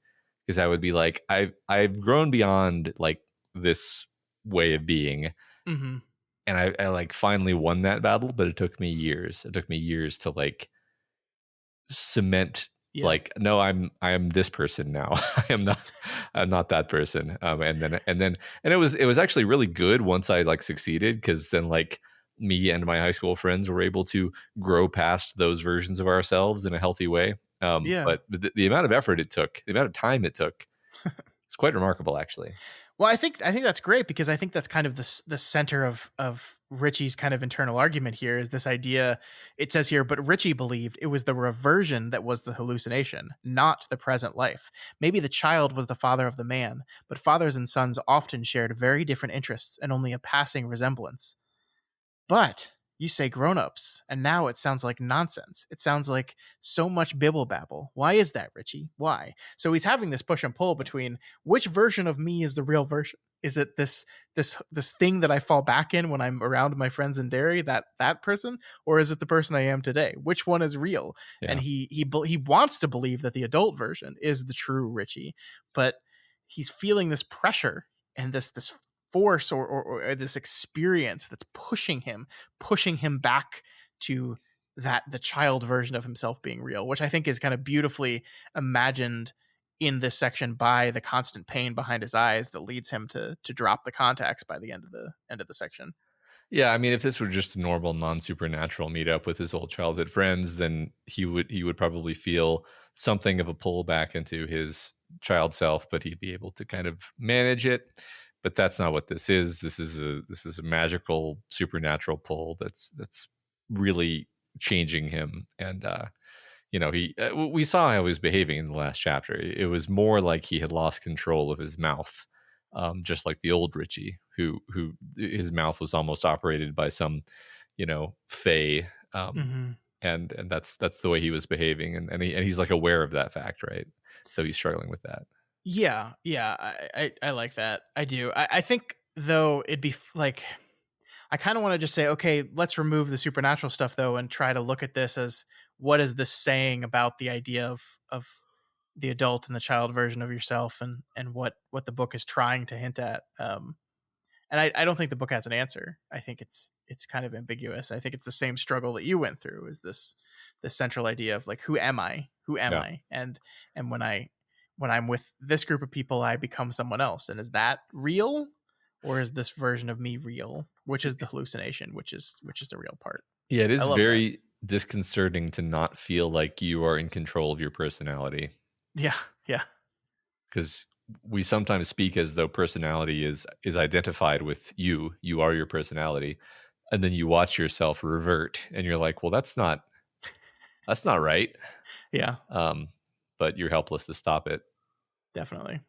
because I would be like, I've grown beyond like this way of being, and I like finally won that battle, but it took me years. It took me years to like cement. Yeah. Like, no, I am this person now. I'm not that person. And it was actually really good once I like succeeded, because then like me and my high school friends were able to grow past those versions of ourselves in a healthy way. Yeah. But the amount of effort it took, the amount of time it took, it's quite remarkable, actually. Well, I think that's great, because I think that's kind of the center of Richie's kind of internal argument here, is this idea. It says here, but Richie believed it was the reversion that was the hallucination, not the present life. Maybe the child was the father of the man, but fathers and sons often shared very different interests and only a passing resemblance. But you say grown-ups, and now it sounds like nonsense. It sounds like so much bibble babble. Why is that, Richie? Why? So he's having this push and pull between, which version of me is the real version? Is it this thing that I fall back in when I'm around my friends in Derry, that person, or is it the person I am today? Which one is real? Yeah. And he wants to believe that the adult version is the true Richie, but he's feeling this pressure and this force, or this experience that's pushing him back to the child version of himself being real, which I think is kind of beautifully imagined in this section by the constant pain behind his eyes that leads him to drop the contacts by the end of the section. Yeah, I mean, if this were just a normal non-supernatural meetup with his old childhood friends, then he would probably feel something of a pull back into his child self, but he'd be able to kind of manage it. But that's not what this is. This is a magical supernatural pull that's really changing him. And we saw how he was behaving in the last chapter. It was more like he had lost control of his mouth, just like the old Richie, who his mouth was almost operated by some, fae, and that's the way he was behaving, and he's like aware of that fact, right? So he's struggling with that. Yeah, I like that. I do. I think, though, it'd be like, I kind of want to just say, okay, let's remove the supernatural stuff, though, and try to look at this as, what is this saying about the idea of the adult and the child version of yourself, and what the book is trying to hint at. And I don't think the book has an answer. I think it's kind of ambiguous. I think it's the same struggle that you went through, is this central idea of like, who am I? And when I'm with this group of people, I become someone else. And is that real? Or is this version of me real? Which is the hallucination, which is the real part. Yeah, it is very disconcerting to not feel like you are in control of your personality. Yeah. Because we sometimes speak as though personality is identified with you. You are your personality. And then you watch yourself revert and you're like, well, that's not right. Yeah. But you're helpless to stop it. Definitely.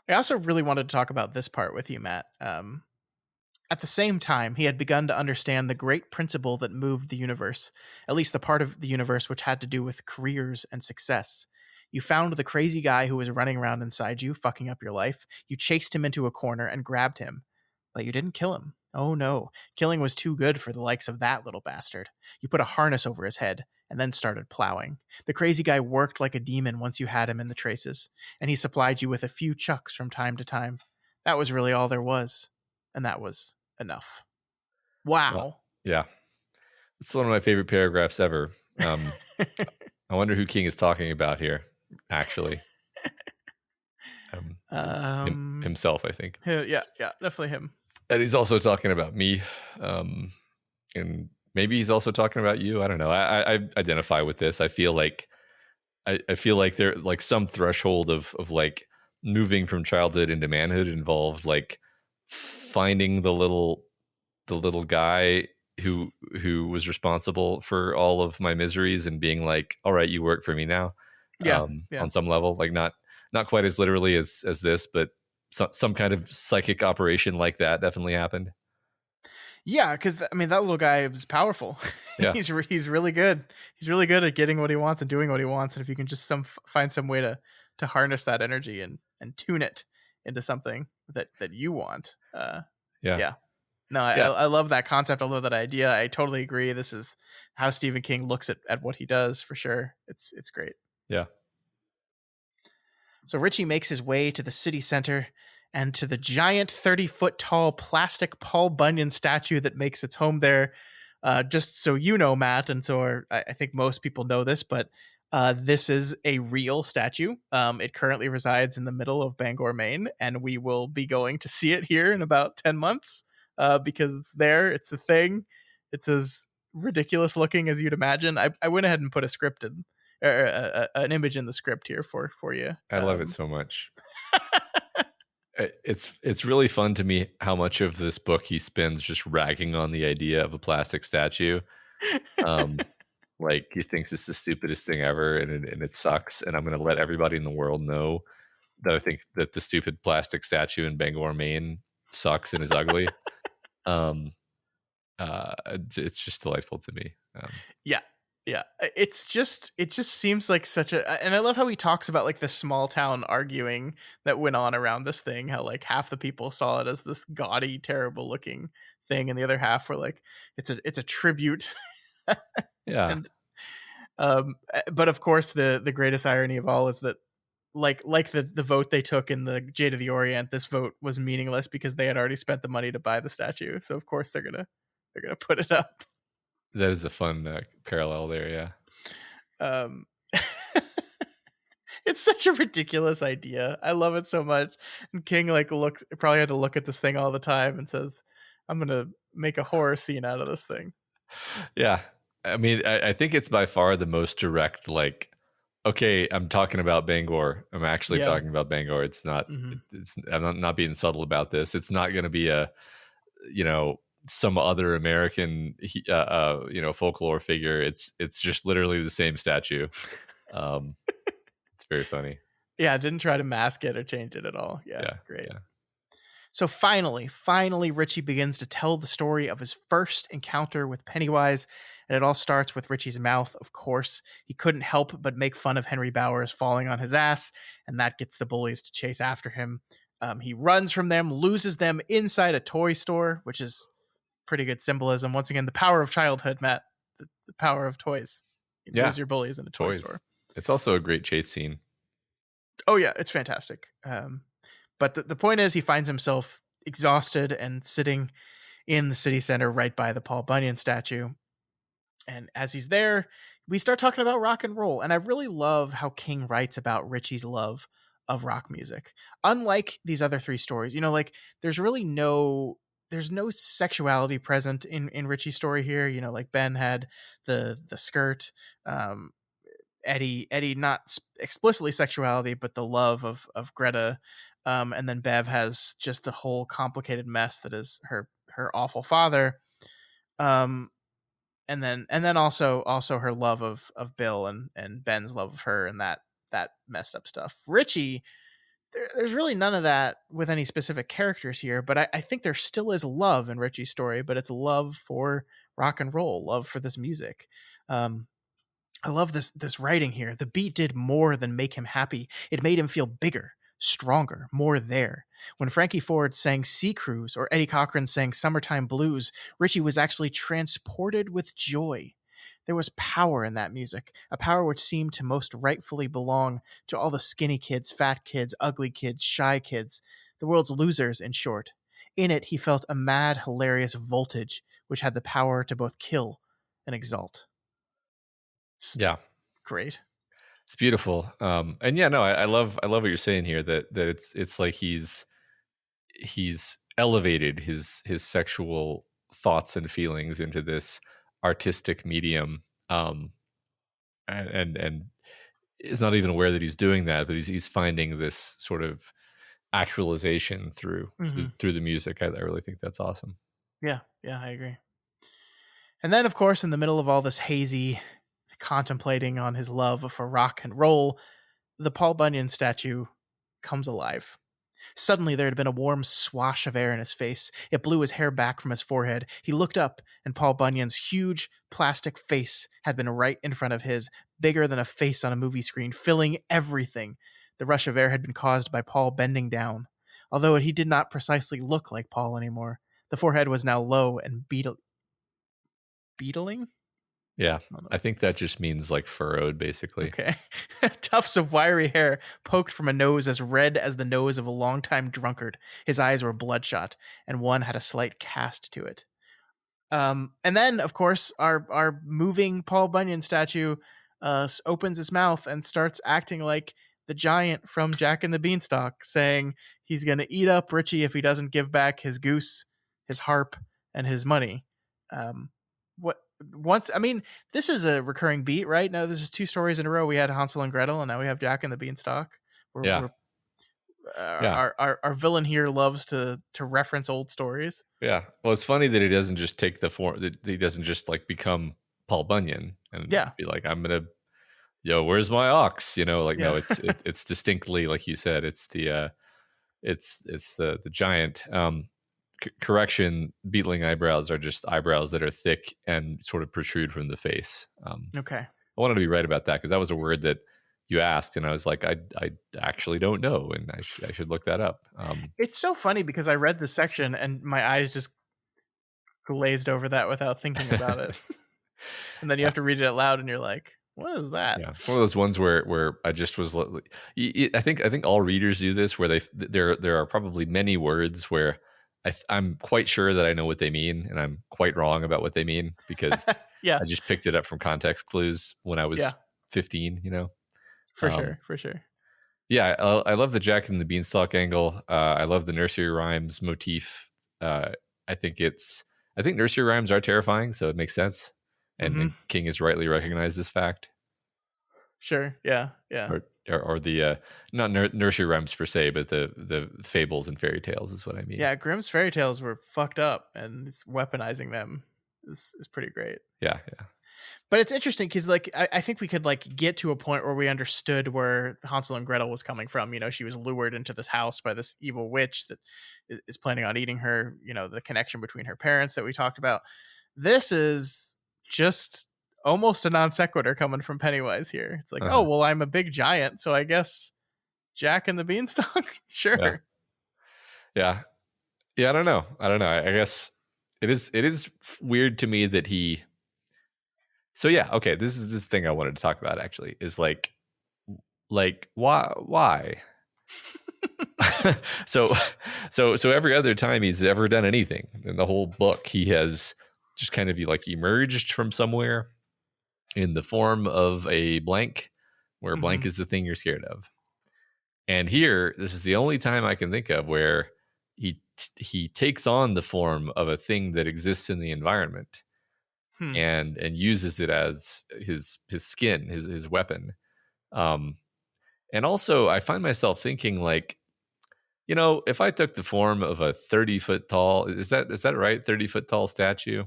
I also really wanted to talk about this part with you, Matt. At the same time, he had begun to understand the great principle that moved the universe, at least the part of the universe which had to do with careers and success. You found the crazy guy who was running around inside you, fucking up your life. You chased him into a corner and grabbed him. But you didn't kill him. Oh no, killing was too good for the likes of that little bastard. You put a harness over his head and then started plowing. The crazy guy worked like a demon once you had him in the traces, and he supplied you with a few chucks from time to time. That was really all there was, and that was enough. Wow. Well, yeah. It's one of my favorite paragraphs ever. I wonder who King is talking about here, actually. Himself, I think. Yeah, definitely him. And he's also talking about me. And maybe he's also talking about you. I don't know. I identify with this. I feel like there's like some threshold of like moving from childhood into manhood involved like finding the little guy who was responsible for all of my miseries and being like, all right, you work for me now. Yeah. On some level, like not quite as literally as this, but some kind of psychic operation like that definitely happened. Yeah, because I mean, that little guy is powerful. Yeah. he's really good. He's really good at getting what he wants and doing what he wants. And if you can just find some way to harness that energy and tune it into something that you want. Yeah. No, I love that concept. I love that idea. I totally agree. This is how Stephen King looks at what he does, for sure. It's great. Yeah. So Richie makes his way to the city center and to the giant 30-foot tall plastic Paul Bunyan statue that makes its home there. Just so you know, Matt, and so I think most people know this, but this is a real statue. It currently resides in the middle of Bangor, Maine, and we will be going to see it here in about 10 months because it's there. It's a thing. It's as ridiculous looking as you'd imagine. I went ahead and put a script an image in the script here for you. I love it so much. It's really fun to me how much of this book he spends just ragging on the idea of a plastic statue. Like he thinks it's the stupidest thing ever, and it sucks. And I'm going to let everybody in the world know that I think that the stupid plastic statue in Bangor, Maine, sucks and is ugly. It's just delightful to me. Yeah, it just seems like such a, and I love how he talks about like the small town arguing that went on around this thing, how like half the people saw it as this gaudy, terrible looking thing, and the other half were like, it's a tribute. Yeah. And but of course the greatest irony of all is that like the vote they took in the Jade of the Orient, this vote was meaningless because they had already spent the money to buy the statue. So of course they're gonna put it up. That is a fun parallel there, yeah. It's such a ridiculous idea. I love it so much. And King like probably had to look at this thing all the time and says, I'm gonna make a horror scene out of this thing. Yeah. I mean, I think it's by far the most direct, like, okay, I'm talking about Bangor. I'm actually talking about Bangor. It's not, I'm not being subtle about this. It's not going to be some other American, folklore figure. It's just literally the same statue. It's very funny. Yeah, didn't try to mask it or change it at all. Yeah, great. Yeah. So finally, Richie begins to tell the story of his first encounter with Pennywise, and it all starts with Richie's mouth, of course. He couldn't help but make fun of Henry Bowers falling on his ass, and that gets the bullies to chase after him. He runs from them, loses them inside a toy store, which is pretty good symbolism. Once again, the power of childhood, Matt. The power of toys. You lose your bullies in a toy store. It's also a great chase scene. Oh, yeah, it's fantastic. But the point is, he finds himself exhausted and sitting in the city center right by the Paul Bunyan statue. And as he's there, we start talking about rock and roll. And I really love how King writes about Richie's love of rock music. Unlike these other three stories, like there's no sexuality present in Richie's story here. Like Ben had the skirt, Eddie not explicitly sexuality, but the love of Greta. And then Bev has just the whole complicated mess that is her awful father. And then also her love of Bill and Ben's love of her and that messed up stuff. Richie, there's really none of that with any specific characters here, but I think there still is love in Richie's story, but it's love for rock and roll, love for this music. I love this writing here. The beat did more than make him happy. It made him feel bigger, stronger, more there. When Frankie Ford sang Sea Cruise or Eddie Cochran sang Summertime Blues, Richie was actually transported with joy. There was power in that music, a power which seemed to most rightfully belong to all the skinny kids, fat kids, ugly kids, shy kids, the world's losers, in short. In it, he felt a mad, hilarious voltage which had the power to both kill and exalt. Yeah. Great. It's beautiful. And yeah, no, I love what you're saying here, that it's like he's elevated his sexual thoughts and feelings into this artistic medium. And is not even aware that he's doing that, but he's finding this sort of actualization through the music. I really think that's awesome. Yeah, I agree. And then, of course, in the middle of all this hazy contemplating on his love for rock and roll, the Paul Bunyan statue comes alive. Suddenly, there had been a warm swash of air in his face. It blew his hair back from his forehead. He looked up, and Paul Bunyan's huge plastic face had been right in front of his, bigger than a face on a movie screen, filling everything. The rush of air had been caused by Paul bending down. Although he did not precisely look like Paul anymore, the forehead was now low and beetling? Yeah, I think that just means like furrowed, basically. Okay. Tufts of wiry hair poked from a nose as red as the nose of a longtime drunkard. His eyes were bloodshot, and one had a slight cast to it. And then, of course, our moving Paul Bunyan statue opens his mouth and starts acting like the giant from Jack and the Beanstalk, saying he's going to eat up Richie if he doesn't give back his goose, his harp, and his money. I mean, this is a recurring beat, right? Now this is 2 stories in a row. We had Hansel and Gretel, and now we have Jack and the Beanstalk. Yeah. We're Yeah. our villain here loves to reference old stories. Yeah. Well, it's funny that he doesn't just take the form, that he doesn't just like become Paul Bunyan and Yeah. be like, I'm gonna, where's my ox? Like, Yeah. no, it's distinctly, like you said, it's the the giant. Correction, beetling eyebrows are just eyebrows that are thick and sort of protrude from the face. Okay. I wanted to be right about that because that was a word that you asked, and I was like, I actually don't know, and I should look that up. It's so funny because I read this section and my eyes just glazed over that without thinking about it. And then you have to read it out loud and you're like, what is that? Yeah, one of those ones where I just was. I think all readers do this, where there are probably many words where I'm quite sure that I know what they mean, and I'm quite wrong about what they mean because yeah, I just picked it up from context clues when I was 15. For sure. Yeah, I love the Jack and the Beanstalk angle. I love the nursery rhymes motif. I think nursery rhymes are terrifying, so it makes sense. And King has rightly recognized this fact. Sure. Yeah. Or the not nursery rhymes per se, but the fables and fairy tales is what I mean. Yeah, Grimm's fairy tales were fucked up, and it's weaponizing them is pretty great. Yeah. But it's interesting because, like, I think we could like get to a point where we understood where Hansel and Gretel was coming from. She was lured into this house by this evil witch that is planning on eating her. The connection between her parents that we talked about. This is just almost a non sequitur coming from Pennywise here. It's like, oh, well, I'm a big giant, so I guess Jack and the Beanstalk? Sure. Yeah. I don't know. I guess it is weird to me that he. So yeah, okay. This is this thing I wanted to talk about actually is like why? so every other time he's ever done anything in the whole book, he has just kind of like emerged from somewhere in the form of a blank, where blank is the thing you're scared of. And here, this is the only time I can think of where he takes on the form of a thing that exists in the environment and uses it as his skin, his weapon. And also, I find myself thinking like, if I took the form of a 30-foot tall, is that right? 30-foot tall statue.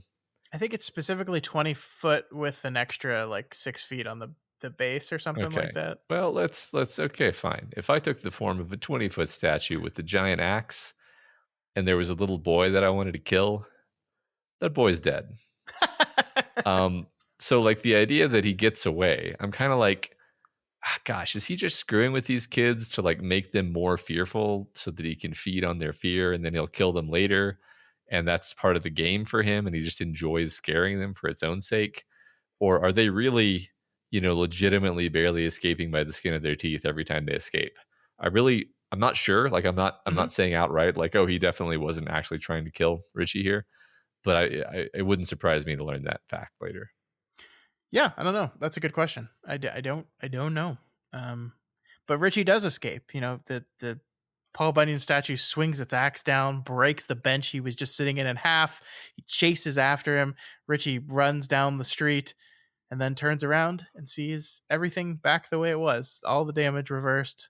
I think it's specifically 20 foot with an extra like 6 feet on the base or something like that. Well, let's okay, fine. If I took the form of a 20-foot statue with the giant axe, and there was a little boy that I wanted to kill, that boy's dead. So like the idea that he gets away, I'm kind of like, gosh, is he just screwing with these kids to like make them more fearful so that he can feed on their fear and then he'll kill them later? And that's part of the game for him, and he just enjoys scaring them for its own sake? Or are they really, legitimately barely escaping by the skin of their teeth every time they escape? I'm not sure. Like, I'm not saying outright like, oh, he definitely wasn't actually trying to kill Richie here, but it wouldn't surprise me to learn that fact later. Yeah, I don't know. That's a good question. I don't know. But Richie does escape. The Paul Bunyan statue swings its axe down, breaks the bench he was just sitting in half. He chases after him. Richie runs down the street and then turns around and sees everything back the way it was. All the damage reversed.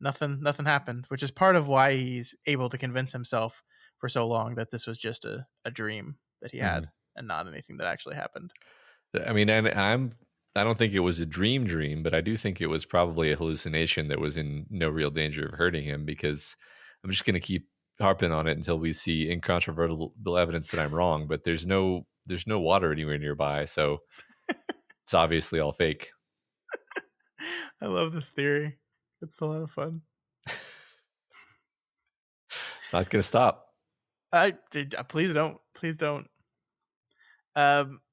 Nothing happened, which is part of why he's able to convince himself for so long that this was just a dream that he had and not anything that actually happened. I mean, and I don't think it was a dream, but I do think it was probably a hallucination that was in no real danger of hurting him, because I'm just going to keep harping on it until we see incontrovertible evidence that I'm wrong. But there's no water anywhere nearby, so it's obviously all fake. I love this theory. It's a lot of fun. Not going to stop. Please don't.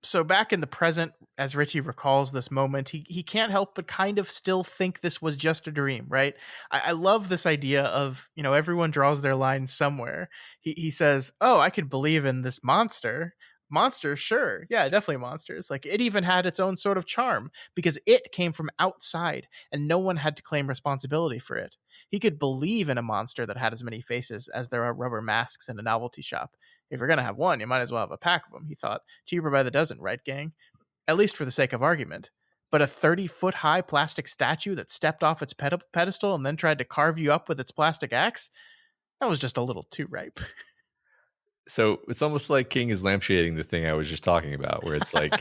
So back in the present, as Richie recalls this moment, he can't help but kind of still think this was just a dream, right? I love this idea of, everyone draws their line somewhere. He says, oh, I could believe in this monster. Monsters, sure. Yeah, definitely monsters. Like, it even had its own sort of charm because it came from outside and no one had to claim responsibility for it. He could believe in a monster that had as many faces as there are rubber masks in a novelty shop. If you're going to have one, you might as well have a pack of them, he thought. Cheaper by the dozen, right, gang? At least for the sake of argument. But a 30-foot high plastic statue that stepped off its pedestal and then tried to carve you up with its plastic axe? That was just a little too ripe. So it's almost like King is lampshading the thing I was just talking about, where it's like,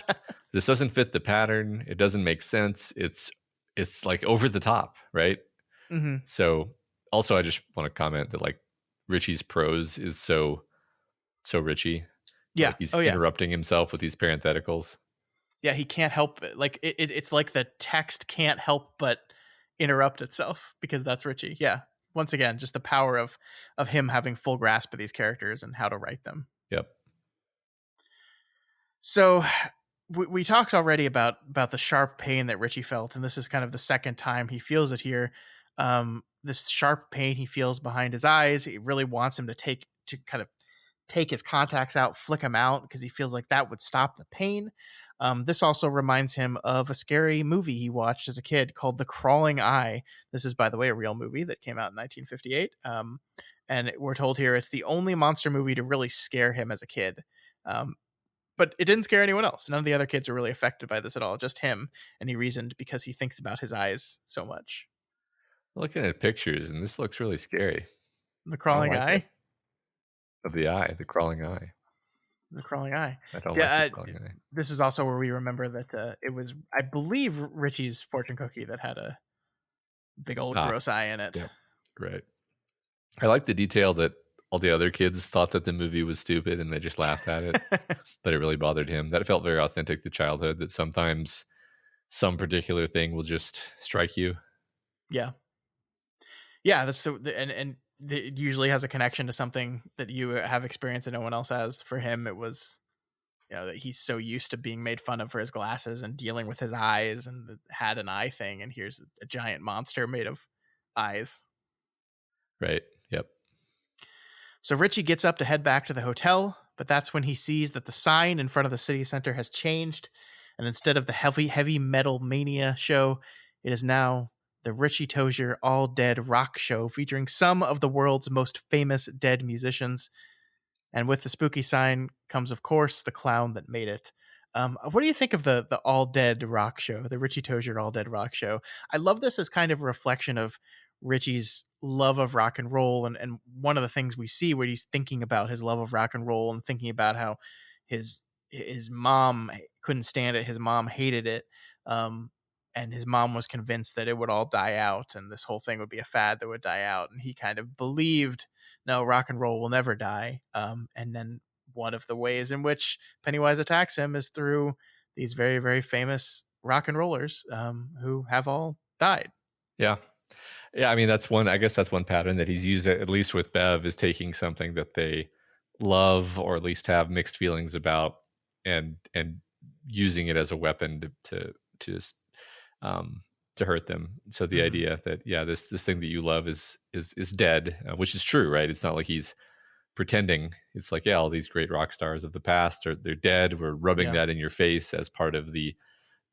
this doesn't fit the pattern. It doesn't make sense. It's like over the top, right? Mm-hmm. So also, I just want to comment that like Richie's prose is so Richie. Yeah. Like he's interrupting himself with these parentheticals. Yeah, he can't help it. Like it's like the text can't help but interrupt itself because that's Richie. Yeah. Once again, just the power of him having full grasp of these characters and how to write them. Yep. So we talked already about the sharp pain that Richie felt, and this is kind of the second time he feels it here. This sharp pain he feels behind his eyes. He really wants him to kind of take his contacts out, flick them out, because he feels like that would stop the pain. This also reminds him of a scary movie he watched as a kid called The Crawling Eye. This is, by the way, a real movie that came out in 1958. And we're told here it's the only monster movie to really scare him as a kid. But it didn't scare anyone else. None of the other kids were really affected by this at all, just him. And he reasoned because he thinks about his eyes so much. Looking at pictures, and this looks really scary. The Crawling Eye? Of the eye, the crawling eye. The Crawling Eye. I don't like the crawling eye. This is also where we remember that it was, I believe, Richie's fortune cookie that had a big old gross eye in it. Yeah, right. I like the detail that all the other kids thought that the movie was stupid and they just laughed at it, but it really bothered him. That felt very authentic to childhood, that sometimes some particular thing will just strike you. Yeah. Yeah, that's and it usually has a connection to something that you have experienced and no one else has. For him, it was, that he's so used to being made fun of for his glasses and dealing with his eyes and had an eye thing. And here's a giant monster made of eyes. Right. Yep. So Richie gets up to head back to the hotel, but that's when he sees that the sign in front of the city center has changed. And instead of the heavy metal mania show, it is now the Richie Tozier All Dead Rock Show, featuring some of the world's most famous dead musicians. And with the spooky sign comes, of course, the clown that made it. What do you think of the All Dead Rock Show, the Richie Tozier All Dead Rock Show? I love this as kind of a reflection of Richie's love of rock and roll. And one of the things we see where he's thinking about his love of rock and roll and thinking about how his mom couldn't stand it. His mom hated it. And his mom was convinced that it would all die out and this whole thing would be a fad that would die out. And he kind of believed, no, rock and roll will never die. And then one of the ways in which Pennywise attacks him is through these very, very famous rock and rollers who have all died. Yeah. Yeah. I mean, I guess that's one pattern that he's used, at least with Bev, is taking something that they love or at least have mixed feelings about and using it as a weapon to hurt them. So the idea that, this thing that you love is dead, which is true, right? It's not like he's pretending. It's like, all these great rock stars of the past they're dead. We're rubbing that in your face as part of the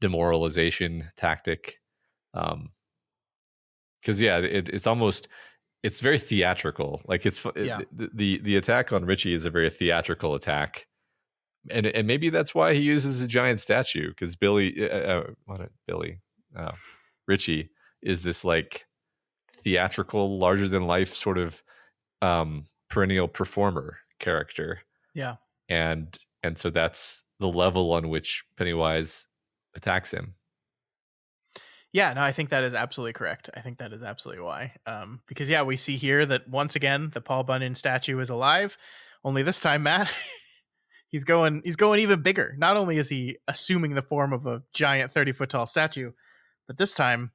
demoralization tactic. Because it's almost, it's very theatrical. Like the attack on Richie is a very theatrical attack. And maybe that's why he uses a giant statue, because Richie is this like theatrical, larger than life sort of perennial performer character. Yeah. And so that's the level on which Pennywise attacks him. Yeah, no, I think that is absolutely correct. I think that is absolutely why. Because we see here that once again the Paul Bunyan statue is alive. Only this time, Matt, he's going even bigger. Not only is he assuming the form of a giant 30-foot tall statue, but this time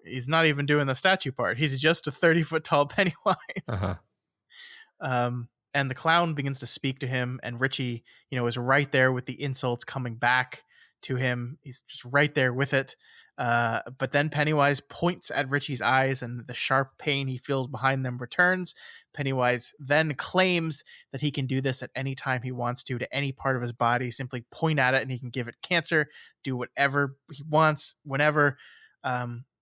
he's not even doing the statue part. He's just a 30-foot tall Pennywise. And the clown begins to speak to him, and Richie, is right there with the insults coming back to him. He's just right there with it. But then Pennywise points at Richie's eyes, and the sharp pain he feels behind them returns. Pennywise then claims that he can do this at any time he wants to any part of his body. Simply point at it and he can give it cancer, do whatever he wants, whenever.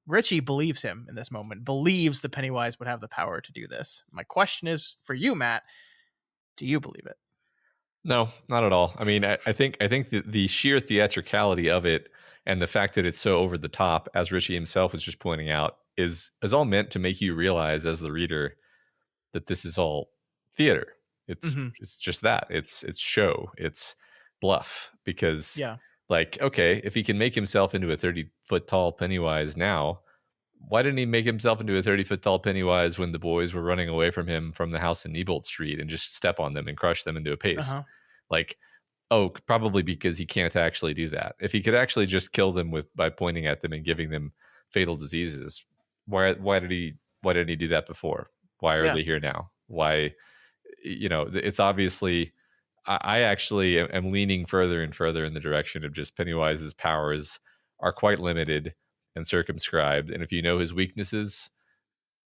Richie believes him in this moment, believes that Pennywise would have the power to do this. My question is for you, Matt, do you believe it? No, not at all. I mean, I think the sheer theatricality of it and the fact that it's so over the top, as Richie himself was just pointing out, is all meant to make you realize as the reader that this is all theater. It's just that. It's show. It's bluff. Because like, okay, if he can make himself into a 30-foot tall Pennywise now, why didn't he make himself into a 30-foot tall Pennywise when the boys were running away from him from the house in Neibolt Street and just step on them and crush them into a paste? Like, oh, probably because he can't actually do that. If he could actually just kill them by pointing at them and giving them fatal diseases, why didn't he do that before? Why are they here now? Why, it's obviously, I actually am leaning further and further in the direction of just Pennywise's powers are quite limited and circumscribed, and if you know his weaknesses,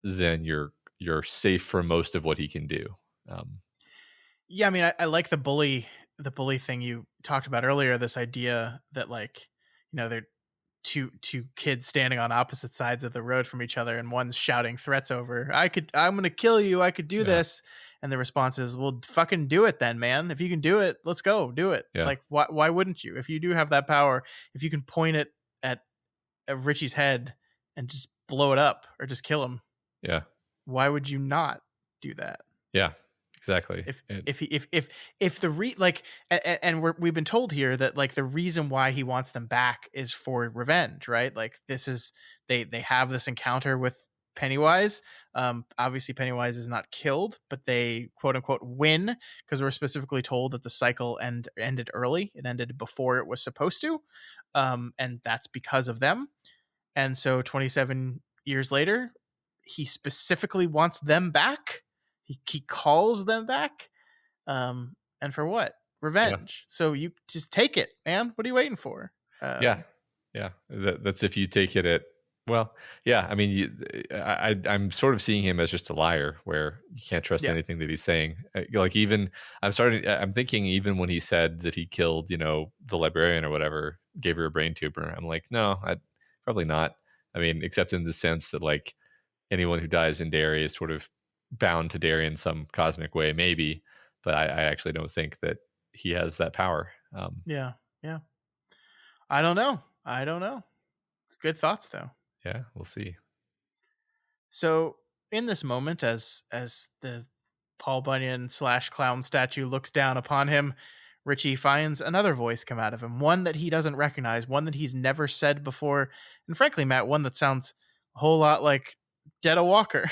then you're safe for most of what he can do. Yeah, I mean, I like the bully thing you talked about earlier. This idea that, like, they're two kids standing on opposite sides of the road from each other, and one's shouting threats over, I'm gonna kill you, I could do this, and the response is, well, fucking do it then, man. If you can do it, let's go do it. Like, why wouldn't you? If you do have that power, if you can point it at Richie's head and just blow it up or just kill him, why would you not do that? Exactly. We've been told here that, like, the reason why he wants them back is for revenge, right? Like, this is they have this encounter with Pennywise. Obviously Pennywise is not killed, but they quote unquote win, because we're specifically told that the cycle ended early. It ended before it was supposed to, and that's because of them. And so 27 years later, he specifically wants them back. He calls them back, and for what? Revenge. So you just take it, man. What are you waiting for? That's if you take it at, well, I mean, I'm sort of seeing him as just a liar, where you can't trust anything that he's saying. Like, even I'm thinking, even when he said that he killed, the librarian or whatever, gave her a brain tumor, I'm like, no, I'd probably not. I mean, except in the sense that, like, anyone who dies in Derry is sort of bound to Derry in some cosmic way, maybe, but I actually don't think that he has that power. I don't know. It's good thoughts, though. Yeah, we'll see. So in this moment, as the Paul Bunyan / clown statue looks down upon him, Richie finds another voice come out of him, one that he doesn't recognize, one that he's never said before, and frankly, Matt, one that sounds a whole lot like Dead Walker.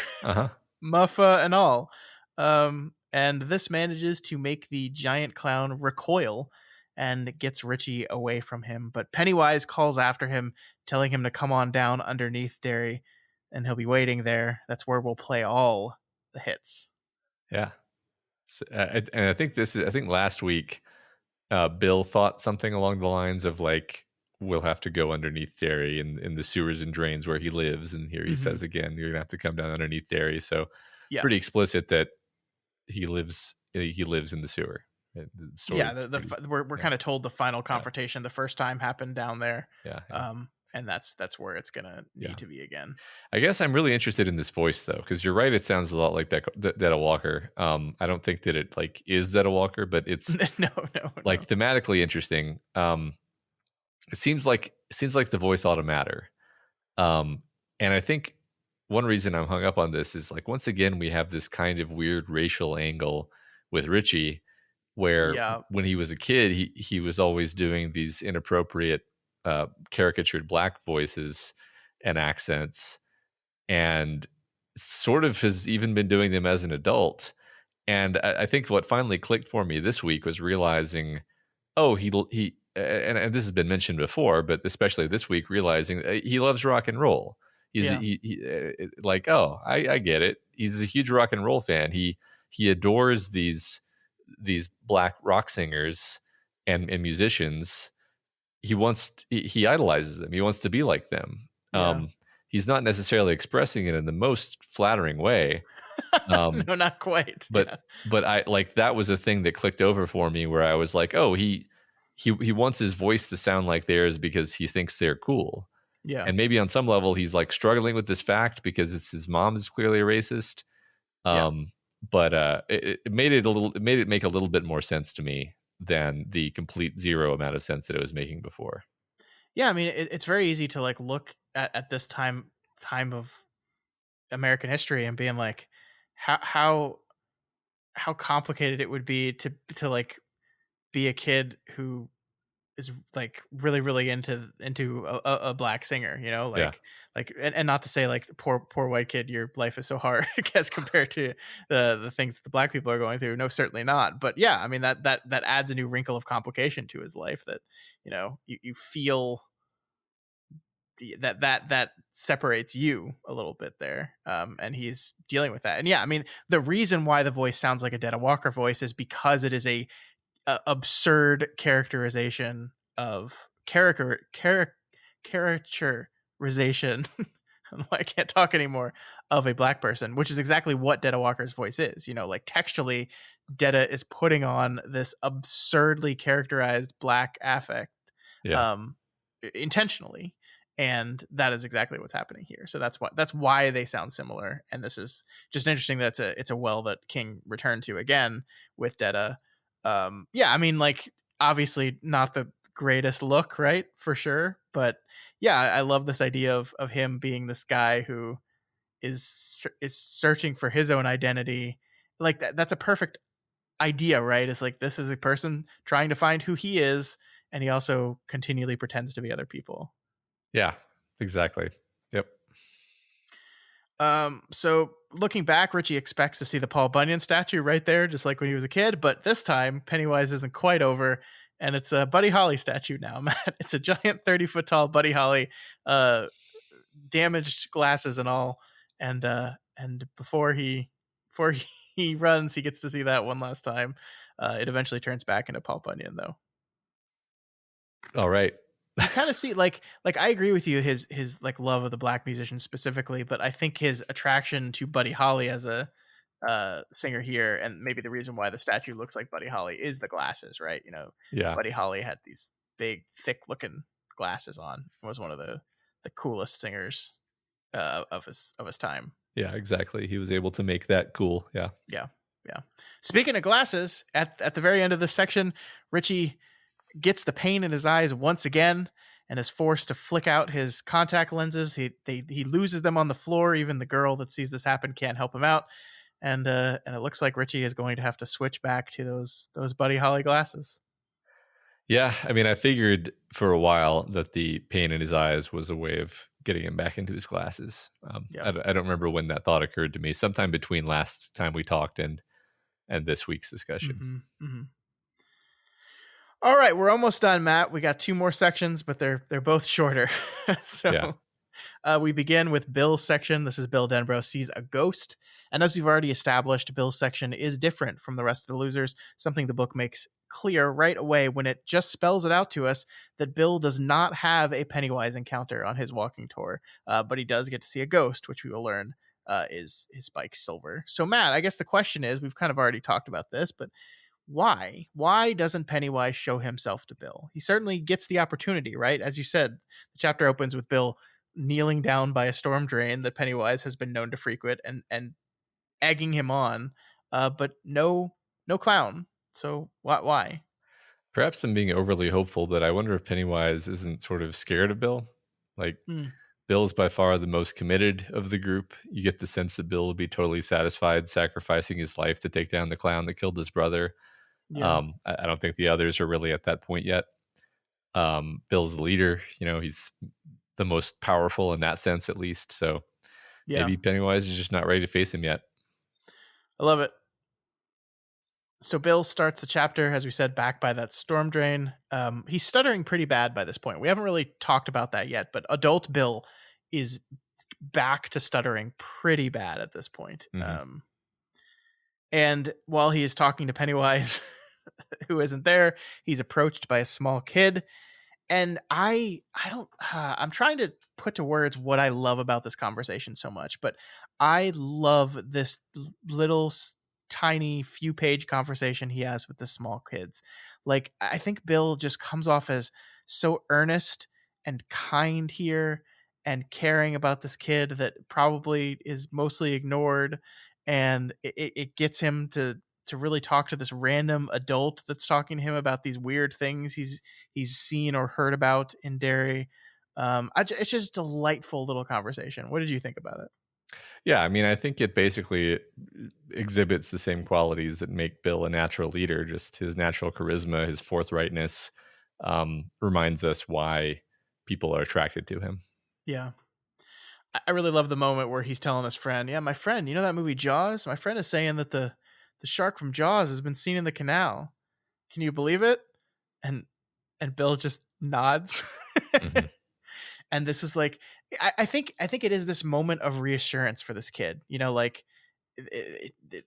Muffa and all. And this manages to make the giant clown recoil and gets Richie away from him. But Pennywise calls after him, telling him to come on down underneath Derry, and he'll be waiting there. That's where we'll play all the hits. Yeah. So, and I think last week, Bill thought something along the lines of, like, we'll have to go underneath Derry in the sewers and drains where he lives. And here he says again, you're gonna have to come down underneath Derry. So pretty explicit that he lives in the sewer. We're kind of told the final confrontation the first time happened down there. And that's where it's gonna need to be again. I guess I'm really interested in this voice, though, because you're right, it sounds a lot like Dead Walker. I don't think that it, like, is Dead Walker, but it's no, thematically interesting. It seems like the voice ought to matter. And I think one reason I'm hung up on this is, like, once again, we have this kind of weird racial angle with Richie, where when he was a kid, he was always doing these inappropriate caricatured black voices and accents, and sort of has even been doing them as an adult. And I think what finally clicked for me this week was realizing, and this has been mentioned before, but especially this week, realizing he loves rock and roll. I get it. He's a huge rock and roll fan. He adores these black rock singers and musicians. He idolizes them. He wants to be like them. He's not necessarily expressing it in the most flattering way. No, not quite. But I, like, that was a thing that clicked over for me, where I was like, oh, he wants his voice to sound like theirs because he thinks they're cool. Yeah. And maybe on some level he's, like, struggling with this fact because his mom is clearly a racist. but it made it make a little bit more sense to me than the complete zero amount of sense that it was making before. Yeah, I mean, it's very easy to like look at this time of American history and being like, how complicated it would be to like be a kid who is like really into a black singer, you know, Yeah. and not to say like the poor white kid, your life is so hard as compared to the things that the black people are going through. No, certainly not. But yeah, I mean that adds a new wrinkle of complication to his life that, you know, you feel that separates you a little bit there, and he's dealing with that. And yeah, I mean, the reason why the voice sounds like a Detta Walker voice is because it is a absurd characterization of caricaturization. I can't talk anymore, of a black person, which is exactly what Detta Walker's voice is. You know, like textually, Detta is putting on this absurdly characterized black affect, Yeah. um, intentionally, and that is exactly what's happening here. So that's why they sound similar. And this is just interesting that it's a well that King returned to again with Detta. Yeah, I mean, like, obviously not the greatest look, right? For sure. But yeah, I love this idea of him being this guy who is searching for his own identity. Like that's a perfect idea, right? It's like this is a person trying to find who he is, and he also continually pretends to be other people. Yeah, exactly. Yep. So looking back, Richie expects to see the Paul Bunyan statue right there, just like when he was a kid. But this time, Pennywise isn't quite over, and it's a Buddy Holly statue now, Matt. It's a giant 30-foot tall Buddy Holly, damaged glasses and all. And before he runs, he gets to see that one last time. It eventually turns back into Paul Bunyan, though. All right. You kind of see like I agree with you, his like love of the black musician specifically, but I think his attraction to Buddy Holly as a singer here, and maybe the reason why the statue looks like Buddy Holly, is the glasses, right? You know, Yeah. Buddy Holly had these big, thick looking glasses on. He was one of the coolest singers of his time. Yeah, exactly. He was able to make that cool. Yeah. Yeah. Speaking of glasses, at the very end of this section, Richie gets the pain in his eyes once again and is forced to flick out his contact lenses. He loses them on the floor. Even the girl that sees this happen can't help him out. And it looks like Richie is going to have to switch back to those Buddy Holly glasses. Yeah, I mean, I figured for a while that the pain in his eyes was a way of getting him back into his glasses. I don't remember when that thought occurred to me. Sometime between last time we talked and this week's discussion. All right, we're almost done, Matt. We got 2 more sections, but they're both shorter. So we begin with Bill's section. This is Bill Denbrough sees a ghost. And as we've already established, Bill's section is different from the rest of the losers, something the book makes clear right away when it just spells it out to us that Bill does not have a Pennywise encounter on his walking tour, but he does get to see a ghost, which we will learn is his Spike Silver. So, Matt, I guess the question is, we've kind of already talked about this, but why? Why doesn't Pennywise show himself to Bill? He certainly gets the opportunity, right? As you said, the chapter opens with Bill kneeling down by a storm drain that Pennywise has been known to frequent and egging him on, but no clown. So why? Perhaps I'm being overly hopeful, but I wonder if Pennywise isn't sort of scared of Bill. Like, Bill's by far the most committed of the group. You get the sense that Bill would be totally satisfied sacrificing his life to take down the clown that killed his brother. Yeah. I don't think the others are really at that point yet. Bill's the leader. You know, he's the most powerful in that sense, at least. So maybe Pennywise is just not ready to face him yet. I love it. So Bill starts the chapter, as we said, back by that storm drain. He's stuttering pretty bad by this point. We haven't really talked about that yet, but adult Bill is back to stuttering pretty bad at this point. And while he is talking to Pennywise, who isn't there, he's approached by a small kid. And I'm trying to put to words what I love about this conversation so much, but I love this little tiny few page conversation he has with the small kids. Like, I think Bill just comes off as so earnest and kind here and caring about this kid that probably is mostly ignored. and it gets him to really talk to this random adult that's talking to him about these weird things he's seen or heard about in Derry. It's just a delightful little conversation. What did you think about it? Yeah, I mean, I think it basically exhibits the same qualities that make Bill a natural leader. Just his natural charisma, his forthrightness, reminds us why people are attracted to him. Yeah. I really love the moment where he's telling his friend, "Yeah, my friend, you know that movie Jaws? My friend is saying that the shark from Jaws has been seen in the canal. Can you believe it?" And Bill just nods. Mhm. And this is like, I think it is this moment of reassurance for this kid. You know, like, it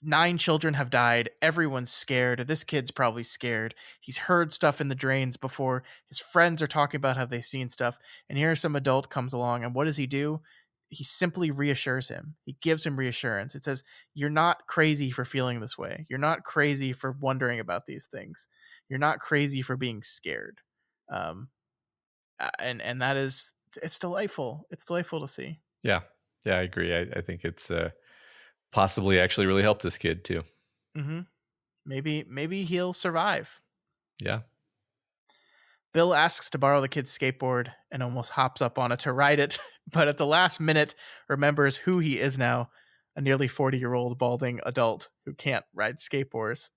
9 children have died. Everyone's scared. This kid's probably scared. He's heard stuff in the drains before. His friends are talking about how they've seen stuff. And here some adult comes along, and what does he do? He simply reassures him. He gives him reassurance. It says, "You're not crazy for feeling this way. You're not crazy for wondering about these things. You're not crazy for being scared." Um, and that is, it's delightful. It's delightful to see. Yeah, yeah, I agree. I think it's possibly actually really helped this kid too. Hmm. Maybe he'll survive. Yeah. Bill asks to borrow the kid's skateboard and almost hops up on it to ride it, but at the last minute remembers who he is now, a nearly 40-year-old balding adult who can't ride skateboards.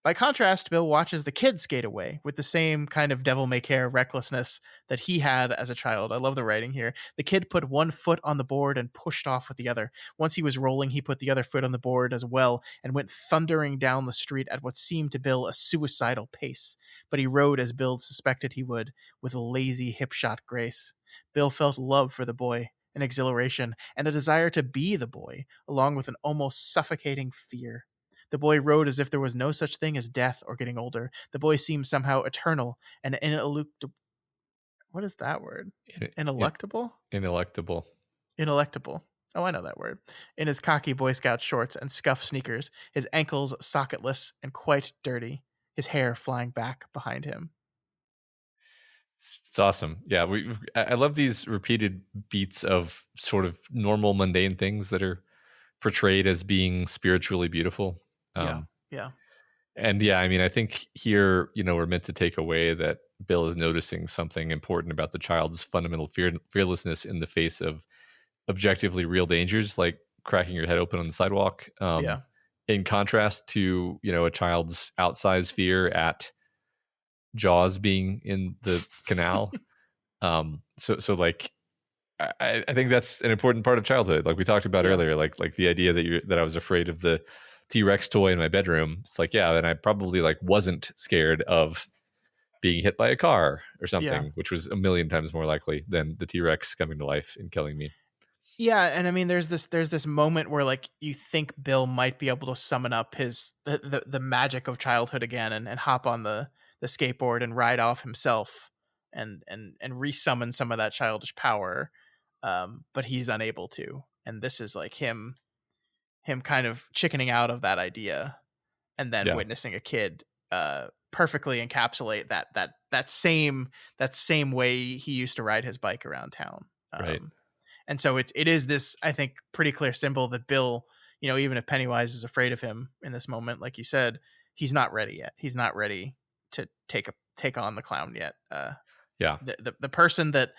By contrast, Bill watches the kid skate away with the same kind of devil-may-care recklessness that he had as a child. I love the writing here. The kid put one foot on the board and pushed off with the other. Once he was rolling, he put the other foot on the board as well and went thundering down the street at what seemed to Bill a suicidal pace. But he rode as Bill suspected he would, with a lazy hip-shot grace. Bill felt love for the boy, an exhilaration, and a desire to be the boy, along with an almost suffocating fear. The boy rode as if there was no such thing as death or getting older. The boy seemed somehow eternal and ineluctable. What is that word? In, in, Ineluctable? ineluctable. Ineluctable. Oh, I know that word. In his cocky Boy Scout shorts and scuffed sneakers, his ankles socketless and quite dirty, his hair flying back behind him. It's awesome. Yeah, I love these repeated beats of sort of normal mundane things that are portrayed as being spiritually beautiful. Yeah. Yeah. And yeah, I mean, I think here, we're meant to take away that Bill is noticing something important about the child's fundamental fearlessness in the face of objectively real dangers, like cracking your head open on the sidewalk. Yeah. In contrast to, a child's outsized fear at Jaws being in the canal. So like, I think that's an important part of childhood. Like we talked about earlier, like the idea that I was afraid of the T-Rex toy in my bedroom. It's like, yeah, then I probably like wasn't scared of being hit by a car or something, which was a million times more likely than the T-Rex coming to life and killing me. Yeah, and I mean, there's this moment where like you think Bill might be able to summon up the magic of childhood again and hop on the skateboard and ride off himself and resummon some of that childish power, but he's unable to. And this is like him kind of chickening out of that idea, and then witnessing a kid perfectly encapsulate that same way he used to ride his bike around town. Right. And so it is this, I think, pretty clear symbol that Bill, even if Pennywise is afraid of him in this moment, like you said, he's not ready yet. He's not ready to take on the clown yet. The person that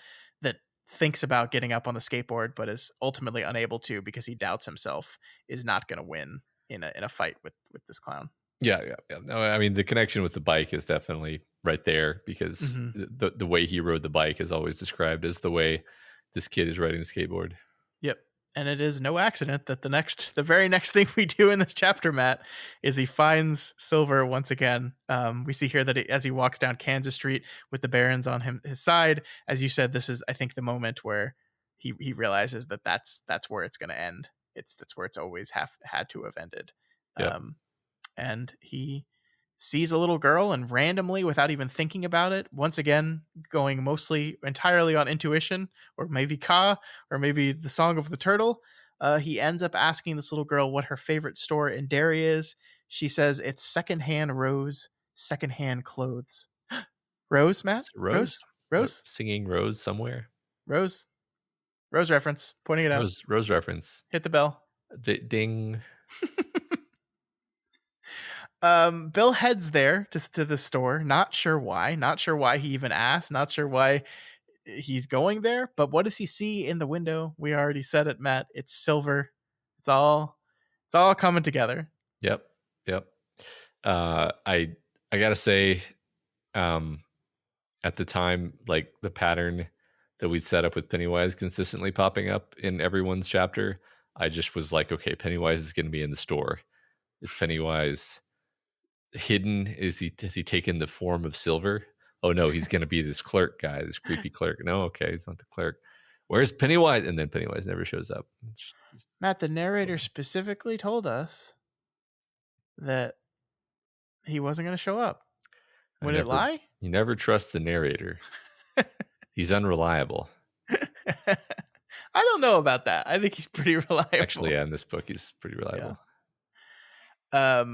thinks about getting up on the skateboard but is ultimately unable to because he doubts himself is not going to win in a fight with this clown. Yeah. No, I mean, the connection with the bike is definitely right there because the way he rode the bike is always described as the way this kid is riding the skateboard. Yep. And it is no accident that the very next thing we do in this chapter, Matt, is he finds Silver once again. We see here that as he walks down Kansas Street with the Barons on his side, as you said, this is, I think, the moment where he realizes that that's where it's going to end. That's where it's always had to have ended. Yep. And he sees a little girl and randomly, without even thinking about it, once again, going mostly entirely on intuition, or maybe Ka, or maybe the Song of the Turtle, he ends up asking this little girl what her favorite store in Derry is. She says it's secondhand Rose, secondhand clothes. Rose, Matt? Rose? Rose? Singing Rose somewhere? Rose reference. Pointing it out. Rose reference. Hit the bell. Ding. Bill heads there just to the store. Not sure why. Not sure why he even asked. Not sure why he's going there. But what does he see in the window? We already said it, Matt. It's silver. It's all coming together. Yep. I gotta say, at the time, like the pattern that we'd set up with Pennywise consistently popping up in everyone's chapter, I just was like, okay, Pennywise is going to be in the store. Is Pennywise hidden? Has he taken the form of Silver? Oh no, he's going to be this clerk guy, this creepy clerk. No, okay, he's not the clerk. Where's Pennywise? And then Pennywise never shows up. Matt, the narrator specifically told us that he wasn't going to show up. Would it lie? You never trust the narrator. He's unreliable. I don't know about that. I think he's pretty reliable. Actually, yeah, in this book, he's pretty reliable. Yeah.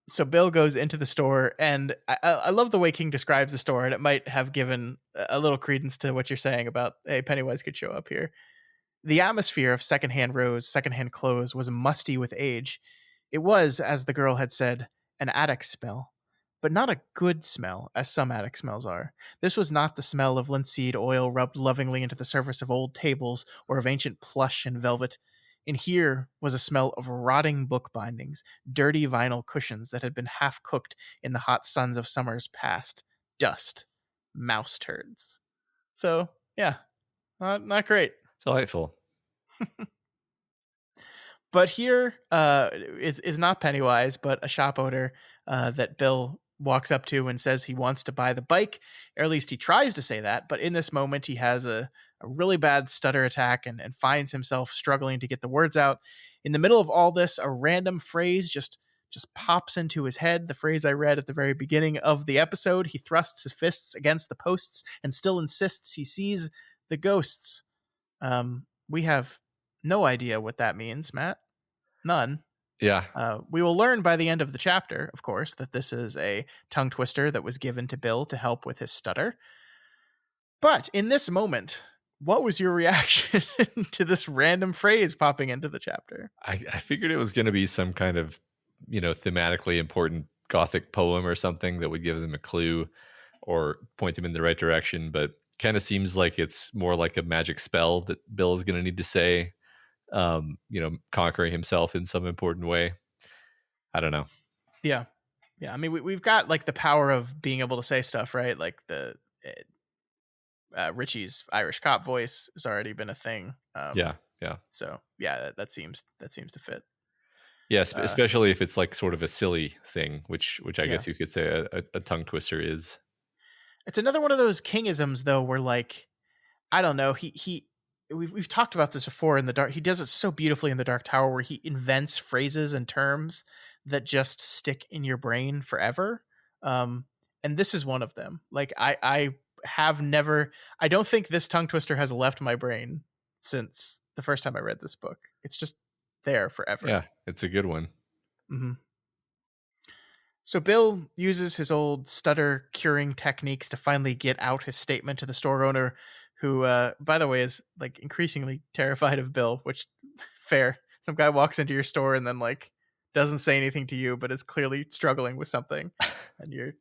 So Bill goes into the store, and I love the way King describes the store, and it might have given a little credence to what you're saying about, hey, Pennywise could show up here. The atmosphere of secondhand rose, secondhand clothes was musty with age. It was, as the girl had said, an attic smell, but not a good smell, as some attic smells are. This was not the smell of linseed oil rubbed lovingly into the surface of old tables or of ancient plush and velvet. In here was a smell of rotting book bindings, dirty vinyl cushions that had been half cooked in the hot suns of summers past, dust, mouse turds. So, yeah, not great. Delightful. But here is not Pennywise, but a shop owner that Bill walks up to and says he wants to buy the bike, or at least he tries to say that. But in this moment, he has a really bad stutter attack and finds himself struggling to get the words out. In the middle of all this, a random phrase just pops into his head. The phrase I read at the very beginning of the episode. He thrusts his fists against the posts and still insists he sees the ghosts. We have no idea what that means, Matt. None. Yeah. We will learn by the end of the chapter, of course, that this is a tongue twister that was given to Bill to help with his stutter. But in this moment, what was your reaction to this random phrase popping into the chapter? I figured it was going to be some kind of, thematically important Gothic poem or something that would give them a clue or point them in the right direction. But kind of seems like it's more like a magic spell that Bill is going to need to say. Conquering himself in some important way. I don't know. Yeah. I mean, we've got like the power of being able to say stuff, right? Like the Richie's Irish cop voice has already been a thing. Yeah. So yeah, that seems to fit. Yes, especially if it's like sort of a silly thing, which I guess you could say a tongue twister is. It's another one of those Kingisms, though, where like, I don't know, we've talked about this before in the dark. He does it so beautifully in the Dark Tower, where he invents phrases and terms that just stick in your brain forever. And this is one of them. Like I don't think this tongue twister has left my brain since the first time I read this book. It's just there forever. Yeah, it's a good one. Mm-hmm. So Bill uses his old stutter curing techniques to finally get out his statement to the store owner, who, by the way, is like increasingly terrified of Bill, which fair. Some guy walks into your store and then like doesn't say anything to you, but is clearly struggling with something, and you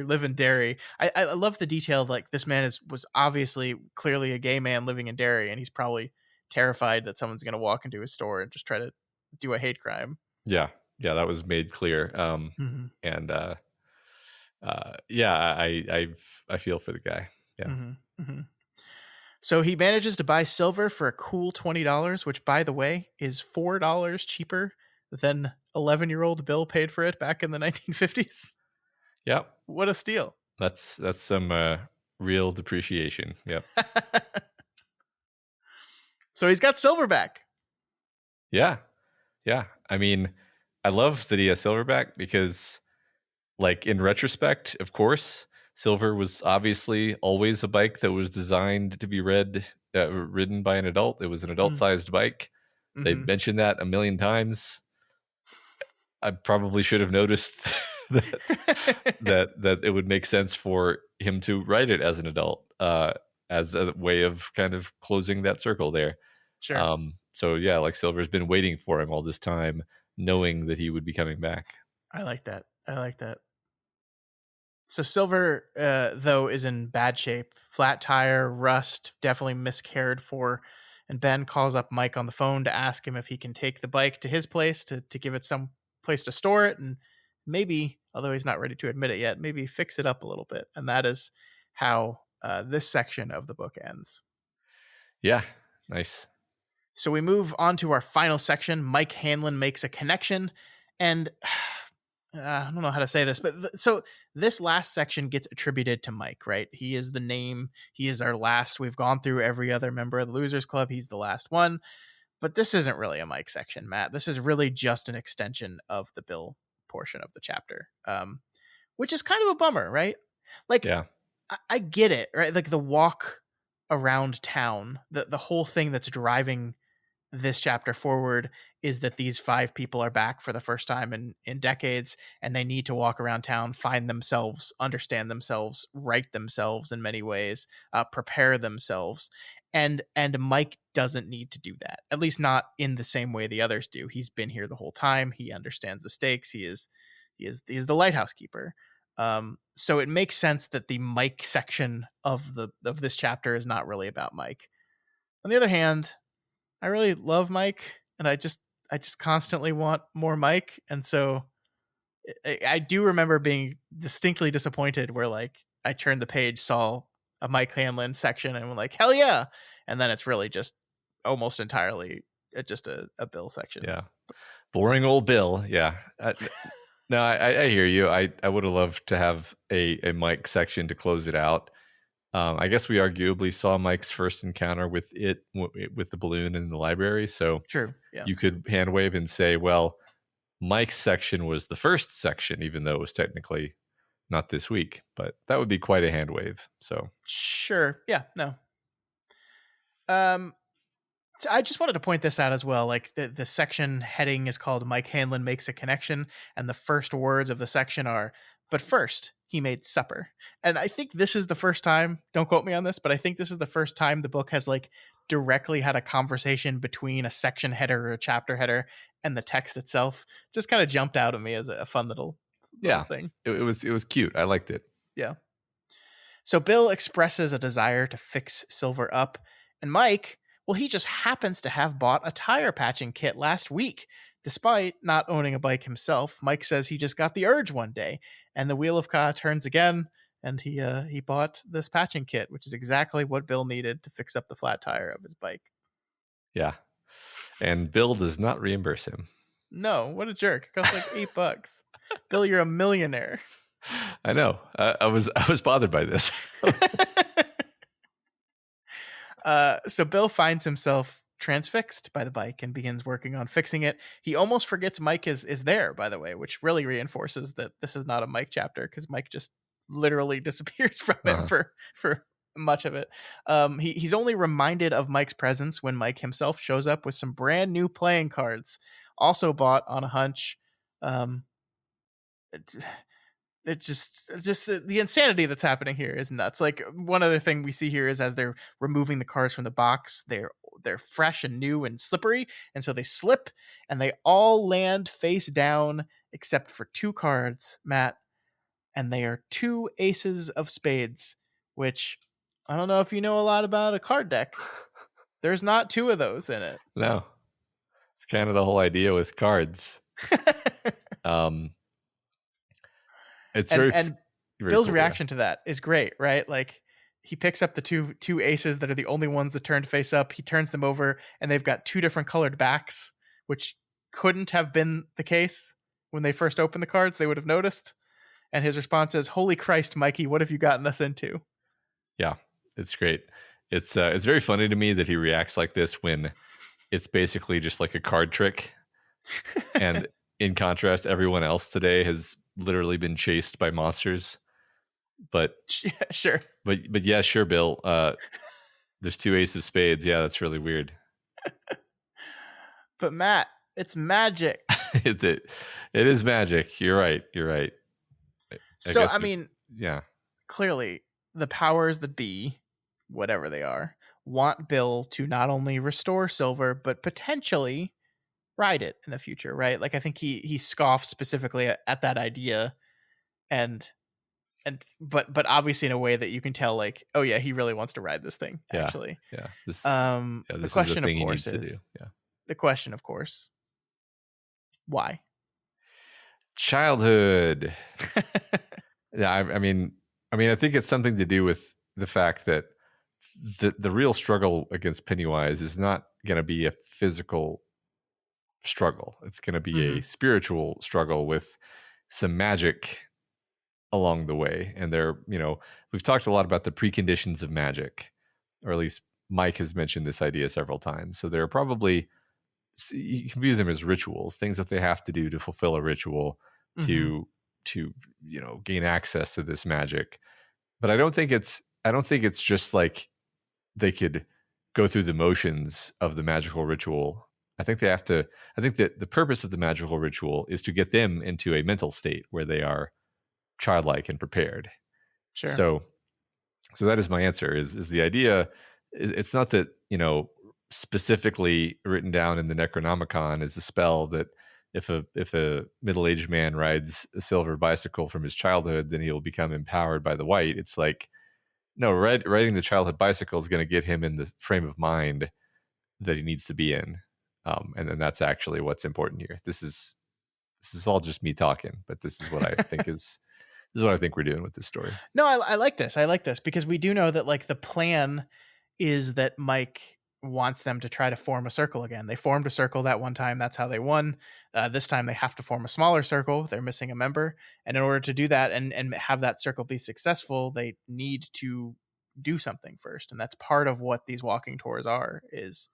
live in Derry. I love the detail of like this man was obviously clearly a gay man living in Derry, and he's probably terrified that someone's going to walk into his store and just try to do a hate crime. Yeah, that was made clear. And I feel for the guy. Yeah. Mm-hmm. So he manages to buy silver for a cool $20, which, by the way, is $4 cheaper than 11-year-old Bill paid for it back in the 1950s. Yep. What a steal. That's some real depreciation. Yep. So he's got silver back. Yeah. I mean, I love that he has silver back because, like, in retrospect, of course, silver was obviously always a bike that was designed to be ridden by an adult. It was an adult-sized bike. Mm-hmm. They mentioned that a million times. I probably should have noticed that it would make sense for him to ride it as an adult, as a way of kind of closing that circle there. Sure. so yeah, like Silver's been waiting for him all this time, knowing that he would be coming back. I like that. So Silver, though, is in bad shape. Flat tire, rust, definitely miscared for. And Ben calls up Mike on the phone to ask him if he can take the bike to his place to give it some place to store it, and maybe, although he's not ready to admit it yet, maybe fix it up a little bit. And that is how this section of the book ends. Yeah, nice. So we move on to our final section. Mike Hanlon makes a connection, and I don't know how to say this, but so this last section gets attributed to Mike, right? He is the name. He is our last. We've gone through every other member of the Losers Club. He's the last one. But this isn't really a Mike section, Matt. This is really just an extension of the Bill portion of the chapter, which is kind of a bummer, right? Like, yeah. I get it, right? Like the walk around town, the whole thing that's driving this chapter forward is that these 5 people are back for the first time in decades, and they need to walk around town, find themselves, understand themselves, right themselves in many ways, prepare themselves. And Mike doesn't need to do that, at least not in the same way the others do. He's been here the whole time. He understands the stakes. He is the lighthouse keeper. So it makes sense that the Mike section of this chapter is not really about Mike. On the other hand, I really love Mike, and I just constantly want more Mike. And so I do remember being distinctly disappointed where like I turned the page, saw a Mike Hanlon section, and was like, hell yeah. And then it's really just almost entirely just a Bill section. Yeah. Boring old Bill. Yeah. No, I hear you. I would have loved to have a Mike section to close it out. I guess we arguably saw Mike's first encounter with the balloon in the library. So true. Yeah. You could hand wave and say, well, Mike's section was the first section, even though it was technically not this week, but that would be quite a hand wave. So sure. Yeah, no. I just wanted to point this out as well. Like the section heading is called Mike Hanlon Makes a Connection. And the first words of the section are, but first he made supper. And I think this is the first time, don't quote me on this, but I think this is the first time the book has like directly had a conversation between a section header or a chapter header and the text itself. Just kind of jumped out at me as a fun little thing. It was cute. I liked it. Yeah. So Bill expresses a desire to fix Silver up, and Mike, well, he just happens to have bought a tire patching kit last week. Despite not owning a bike himself, Mike says he just got the urge one day, and the wheel of Ka turns again, and he bought this patching kit, which is exactly what Bill needed to fix up the flat tire of his bike. Yeah. And Bill does not reimburse him. No, what a jerk. It costs like $8. Bill, you're a millionaire. I know. I was bothered by this. So Bill finds himself transfixed by the bike and begins working on fixing it. He almost forgets Mike is there, by the way, which really reinforces that this is not a Mike chapter, because Mike just literally disappears from it for much of it. He's only reminded of Mike's presence when Mike himself shows up with some brand new playing cards, also bought on a hunch. It just the insanity that's happening here is nuts. Like, one other thing we see here is as they're removing the cards from the box, they're fresh and new and slippery, and so they slip and they all land face down except for 2 cards, Matt, and they are 2 aces of spades, which I don't know if you know a lot about a card deck. There's not 2 of those in it. No. It's kind of the whole idea with cards. It's and Bill's cool, reaction to that is great, right? Like, he picks up the two aces that are the only ones that turned face up. He turns them over, and they've got 2 different colored backs, which couldn't have been the case when they first opened the cards. They would have noticed. And his response is, "Holy Christ, Mikey, what have you gotten us into?" Yeah, it's great. It's very funny to me that he reacts like this when it's basically just like a card trick. And in contrast, everyone else today has literally been chased by monsters. But sure. But yeah, sure, Bill. There's 2 aces of spades. Yeah, that's really weird. But Matt, it's magic. It is magic. You're right. I mean, yeah. Clearly, the powers that be, whatever they are, want Bill to not only restore Silver, but potentially ride it in the future, right? Like I think he scoffed specifically at that idea, and but obviously in a way that you can tell, like, oh yeah, he really wants to ride this thing, Yeah. actually. Yeah. The This is the question, of thing he course, needs to do. is Yeah. the question, of course, why? Childhood. Yeah, I think it's something to do with the fact that the real struggle against Pennywise is not going to be a physical struggle. It's going to be a spiritual struggle with some magic along the way. And we've talked a lot about the preconditions of magic, or at least Mike has mentioned this idea several times. So there are probably, you can view them as rituals, things that they have to do to fulfill a ritual to gain access to this magic. But I don't think it's just like they could go through the motions of the magical ritual. I think that the purpose of the magical ritual is to get them into a mental state where they are childlike and prepared. Sure. So that is my answer, is the idea. It's not that, specifically written down in the Necronomicon is a spell that if a middle-aged man rides a silver bicycle from his childhood, then he'll become empowered by the white. It's like, no, riding the childhood bicycle is going to get him in the frame of mind that he needs to be in. And then that's actually what's important here. This is all just me talking, but this is what I think this is what I think we're doing with this story. No, I like this. I like this because we do know that, like, the plan is that Mike wants them to try to form a circle again. They formed a circle that one time. That's how they won. This time they have to form a smaller circle. They're missing a member. And in order to do that and have that circle be successful, they need to do something first. And that's part of what these walking tours are, is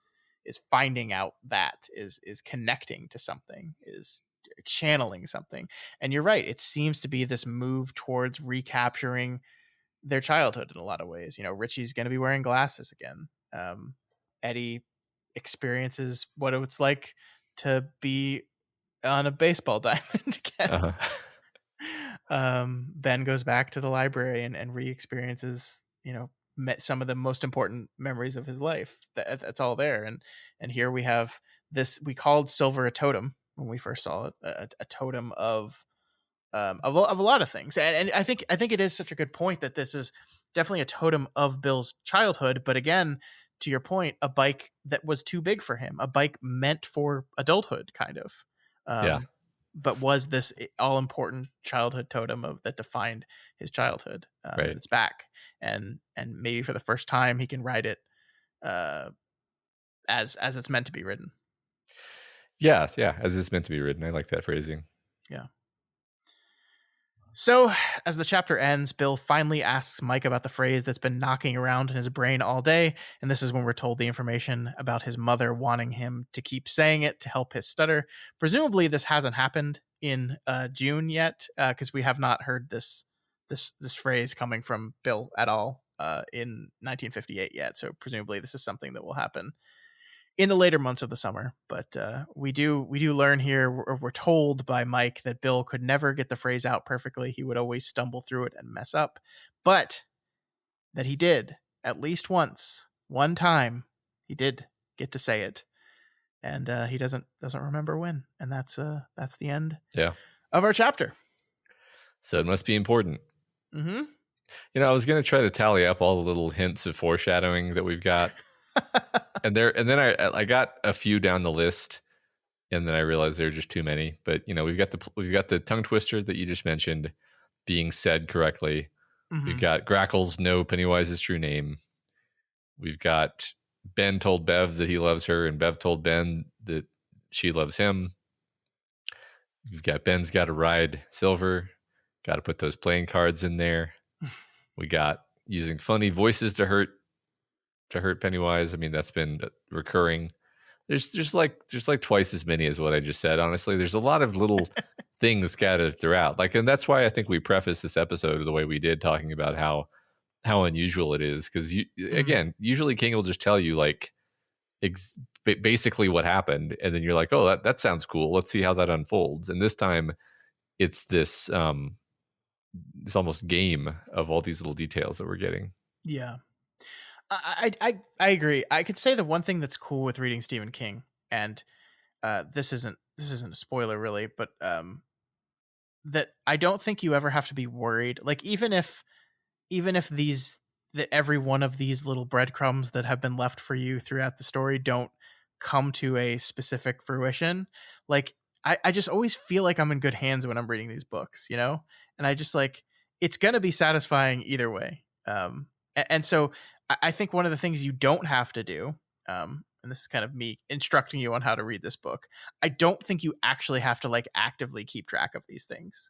finding out, that is connecting to something, is channeling something. And you're right. It seems to be this move towards recapturing their childhood in a lot of ways. Richie's going to be wearing glasses again. Eddie experiences what it's like to be on a baseball diamond again. Ben goes back to the library and re-experiences, some of the most important memories of his life. That's all there. And here we have this, we called Silver a totem when we first saw it, a totem of a lot of things. And I think it is such a good point that this is definitely a totem of Bill's childhood. But again, to your point, a bike that was too big for him, a bike meant for adulthood, kind of. But was this all important childhood totem that defined his childhood? Right. It's back, and maybe for the first time he can ride it as it's meant to be ridden. Yeah, as it's meant to be ridden. I like that phrasing. Yeah. So, as the chapter ends, Bill finally asks Mike about the phrase that's been knocking around in his brain all day, and this is when we're told the information about his mother wanting him to keep saying it to help his stutter. Presumably, this hasn't happened in June yet, because we have not heard this phrase coming from Bill at all in 1958 yet. So, presumably, this is something that will happen in the later months of the summer. But we do learn here, we're told by Mike, that Bill could never get the phrase out perfectly. He would always stumble through it and mess up, but that he did at least one time he did get to say it, and he doesn't remember when. And that's the end of our chapter. So it must be important. I was going to try to tally up all the little hints of foreshadowing that we've got. and then I got a few down the list, and then I realized there are just too many. But we've got the tongue twister that you just mentioned being said correctly. We've got Grackles know Pennywise's true name. We've got Ben told Bev that he loves her, and Bev told Ben that she loves him. We've got Ben's got to ride Silver. Got to put those playing cards in there. We got using funny voices to hurt Pennywise. I mean, that's been recurring. There's like twice as many as what I just said. Honestly, there's a lot of little things scattered throughout. And that's why I think we preface this episode the way we did, talking about how unusual it is. Because again, usually King will just tell you like basically what happened, and then you're like, oh, that sounds cool. Let's see how that unfolds. And this time, it's this almost game of all these little details that we're getting. Yeah. I agree. I could say the one thing that's cool with reading Stephen King, and this isn't a spoiler really, but that I don't think you ever have to be worried. Like even if that every one of these little breadcrumbs that have been left for you throughout the story don't come to a specific fruition, like I just always feel like I'm in good hands when I'm reading these books, you know? And I just like it's gonna be satisfying either way. And so I think one of the things you don't have to do, and this is kind of me instructing you on how to read this book, I don't think you actually have to like actively keep track of these things.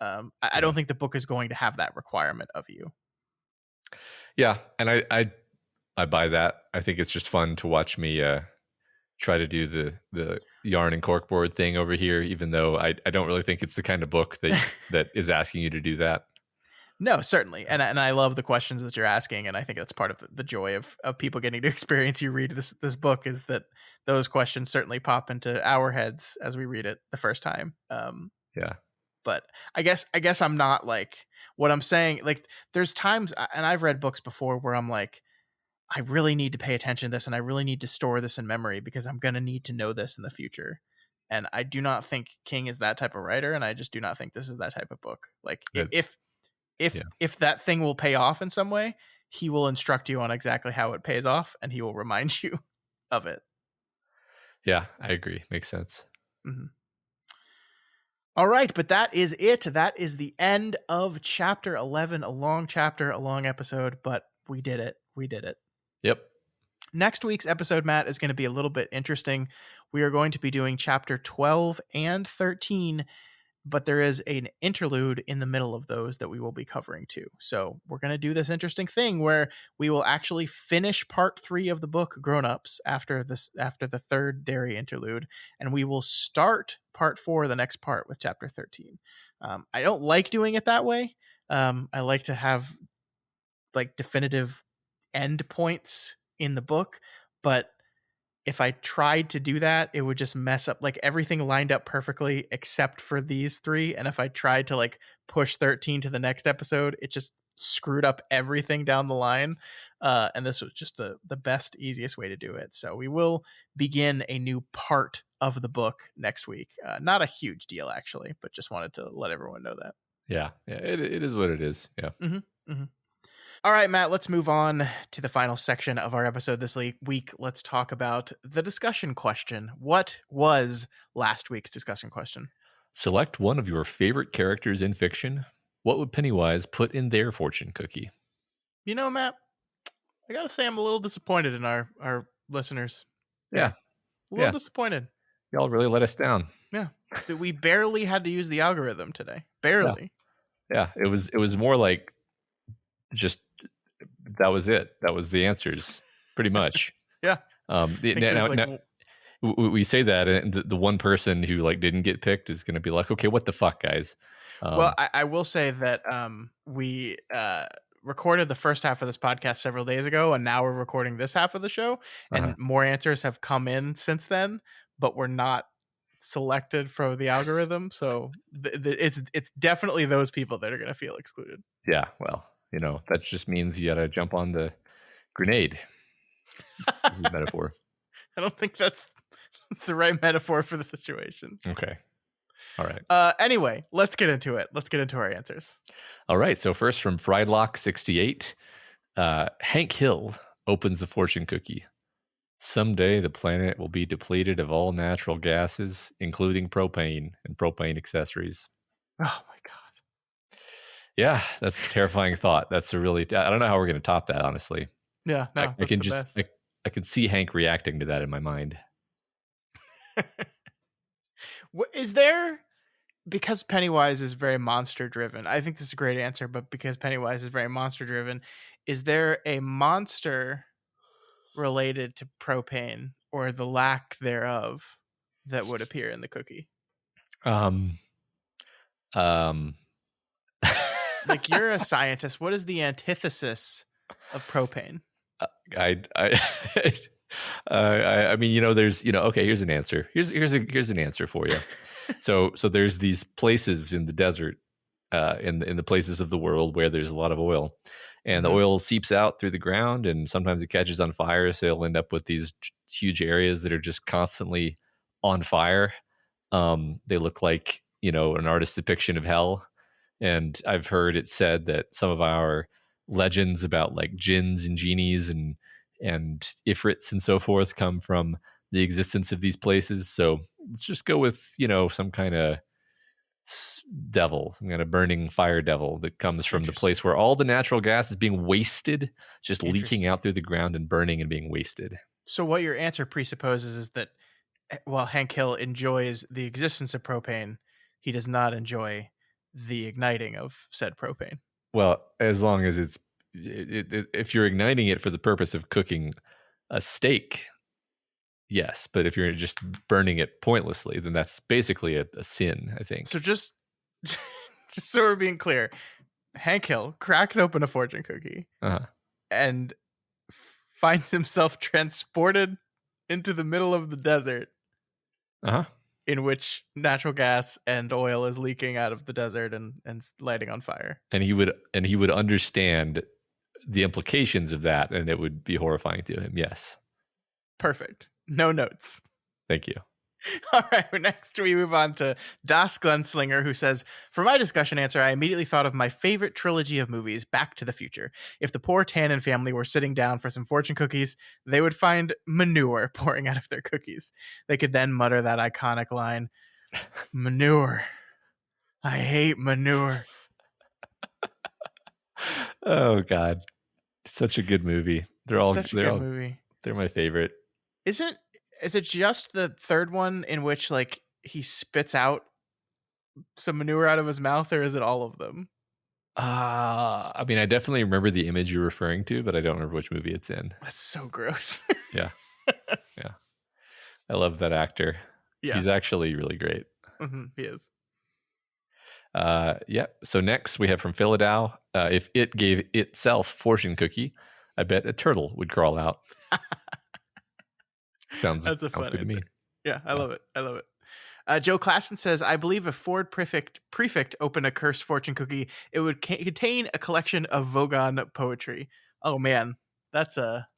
I don't think the book is going to have that requirement of you. Yeah, and I buy that. I think it's just fun to watch me try to do the yarn and corkboard thing over here, even though I don't really think it's the kind of book that is asking you to do that. No, certainly, and I love the questions that you're asking, and I think that's part of the joy of people getting to experience you read this book is that those questions certainly pop into our heads as we read it the first time. Yeah. But I guess I'm not like what I'm saying. Like there's times, and I've read books before where I'm like, I really need to pay attention to this, and I really need to store this in memory because I'm gonna need to know this in the future. And I do not think King is that type of writer, and I just do not think this is that type of book. Like if that thing will pay off in some way, he will instruct you on exactly how it pays off, and he will remind you of it. Yeah, I agree. Makes sense. Mm-hmm. All right, but that is it. That is the end of chapter 11. A long chapter, a long episode, but we did it. We did it. Yep. Next week's episode, Matt, is going to be a little bit interesting. We are going to be doing chapter 12 and 13, but there is an interlude in the middle of those that we will be covering too. So we're going to do this interesting thing where we will actually finish part 3 of the book, Grown Ups, after the third Derry interlude, and we will start part 4, the next part, with chapter 13. I don't like doing it that way. I like to have like definitive end points in the book, but if I tried to do that, it would just mess up, like everything lined up perfectly except for these 3. And if I tried to like push 13 to the next episode, it just screwed up everything down the line. And this was just the best, easiest way to do it. So we will begin a new part of the book next week. Not a huge deal actually, but just wanted to let everyone know that. Yeah. It is what it is. Yeah. Mm-hmm. Mm-hmm. All right, Matt, let's move on to the final section of our episode this week. Let's talk about the discussion question. What was last week's discussion question? Select one of your favorite characters in fiction. What would Pennywise put in their fortune cookie? You know, Matt, I got to say I'm a little disappointed in our listeners. Yeah. A little disappointed. Y'all really let us down. Yeah. We barely had to use the algorithm today. Barely. Yeah. It was more like just that was it. That was the answers, pretty much. Yeah. Now, we say that, and the one person who like didn't get picked is going to be like, okay, what the fuck, guys? Well, I will say that we recorded the first half of this podcast several days ago, and now we're recording this half of the show, and more answers have come in since then, but we're not selected for the algorithm, so it's definitely those people that are going to feel excluded. Yeah, well, that just means you got to jump on the grenade. This is a metaphor. I don't think that's the right metaphor for the situation. Okay. All right. Anyway, let's get into it. Let's get into our answers. All right. So first from Friedlock68, Hank Hill opens the fortune cookie. Someday the planet will be depleted of all natural gases, including propane and propane accessories. Oh my God. Yeah, that's a terrifying thought. That's I don't know how we're going to top that, honestly. Yeah, no, I can just, I can see Hank reacting to that in my mind. Is there, because Pennywise is very monster driven, I think this is a great answer, but because Pennywise is very monster driven, is there a monster related to propane or the lack thereof that would appear in the cookie? Like, you're a scientist. What is the antithesis of propane? I mean, there's, okay, here's an answer. Here's an answer for you. So there's these places in the desert, in the places of the world where there's a lot of oil, and the oil seeps out through the ground, and sometimes it catches on fire. So you'll end up with these huge areas that are just constantly on fire. They look like, you know, an artist's depiction of hell. And I've heard it said that some of our legends about like jinns and genies and ifrits and so forth come from the existence of these places. So let's just go with, you know, some kind of devil, some kind of burning fire devil that comes from the place where all the natural gas is being wasted, just leaking out through the ground and burning and being wasted. So what your answer presupposes is that while Hank Hill enjoys the existence of propane, he does not enjoy the igniting of said propane. Well, as long as if you're igniting it for the purpose of cooking a steak, yes. But if you're just burning it pointlessly, then that's basically a sin, I think. So just so we're being clear, Hank Hill cracks open a fortune cookie and finds himself transported into the middle of the desert, in which natural gas and oil is leaking out of the desert and lighting on fire. And he would understand the implications of that, and it would be horrifying to him. Yes. Perfect. No notes. Thank you. All right, next we move on to Das Gunslinger, who says, for my discussion answer, I immediately thought of my favorite trilogy of movies, Back to the Future. If the poor Tannen family were sitting down for some fortune cookies, they would find manure pouring out of their cookies. They could then mutter that iconic line, manure. I hate manure. Oh, God. Such a good movie. They're all movie. They're my favorite. Is it just the third one in which like he spits out some manure out of his mouth, or is it all of them? I mean, I definitely remember the image you're referring to, but I don't remember which movie it's in. That's so gross. Yeah. Yeah. I love that actor. Yeah. He's actually really great. He is. Yeah. So next we have from Philadow. If it gave itself fortune cookie, I bet a turtle would crawl out. Sounds good to me. Yeah, I love it. I love it. Joe Klassen says, I believe if Ford Prefect opened a cursed fortune cookie, it would contain a collection of Vogon poetry. Oh man, it's a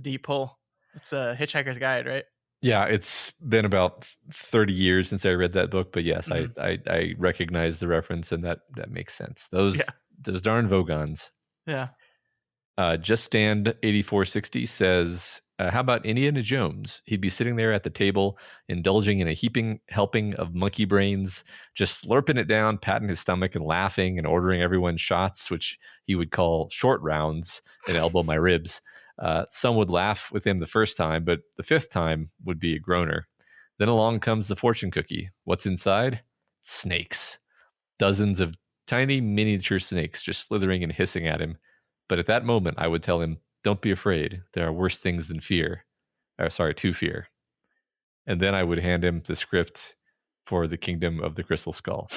deep pull. It's a Hitchhiker's Guide, right? Yeah, it's been about 30 years since I read that book, but yes, I recognize the reference, and that makes sense. Those darn Vogons. Yeah. Just Stand 8460 says, how about Indiana Jones? He'd be sitting there at the table, indulging in a heaping helping of monkey brains, just slurping it down, patting his stomach and laughing and ordering everyone shots, which he would call short rounds, and elbow my ribs. Some would laugh with him the first time, but the fifth time would be a groaner. Then along comes the fortune cookie. What's inside? Snakes. Dozens of tiny miniature snakes just slithering and hissing at him. But at that moment, I would tell him, don't be afraid. There are worse things than fear. To fear. And then I would hand him the script for the Kingdom of the Crystal Skull.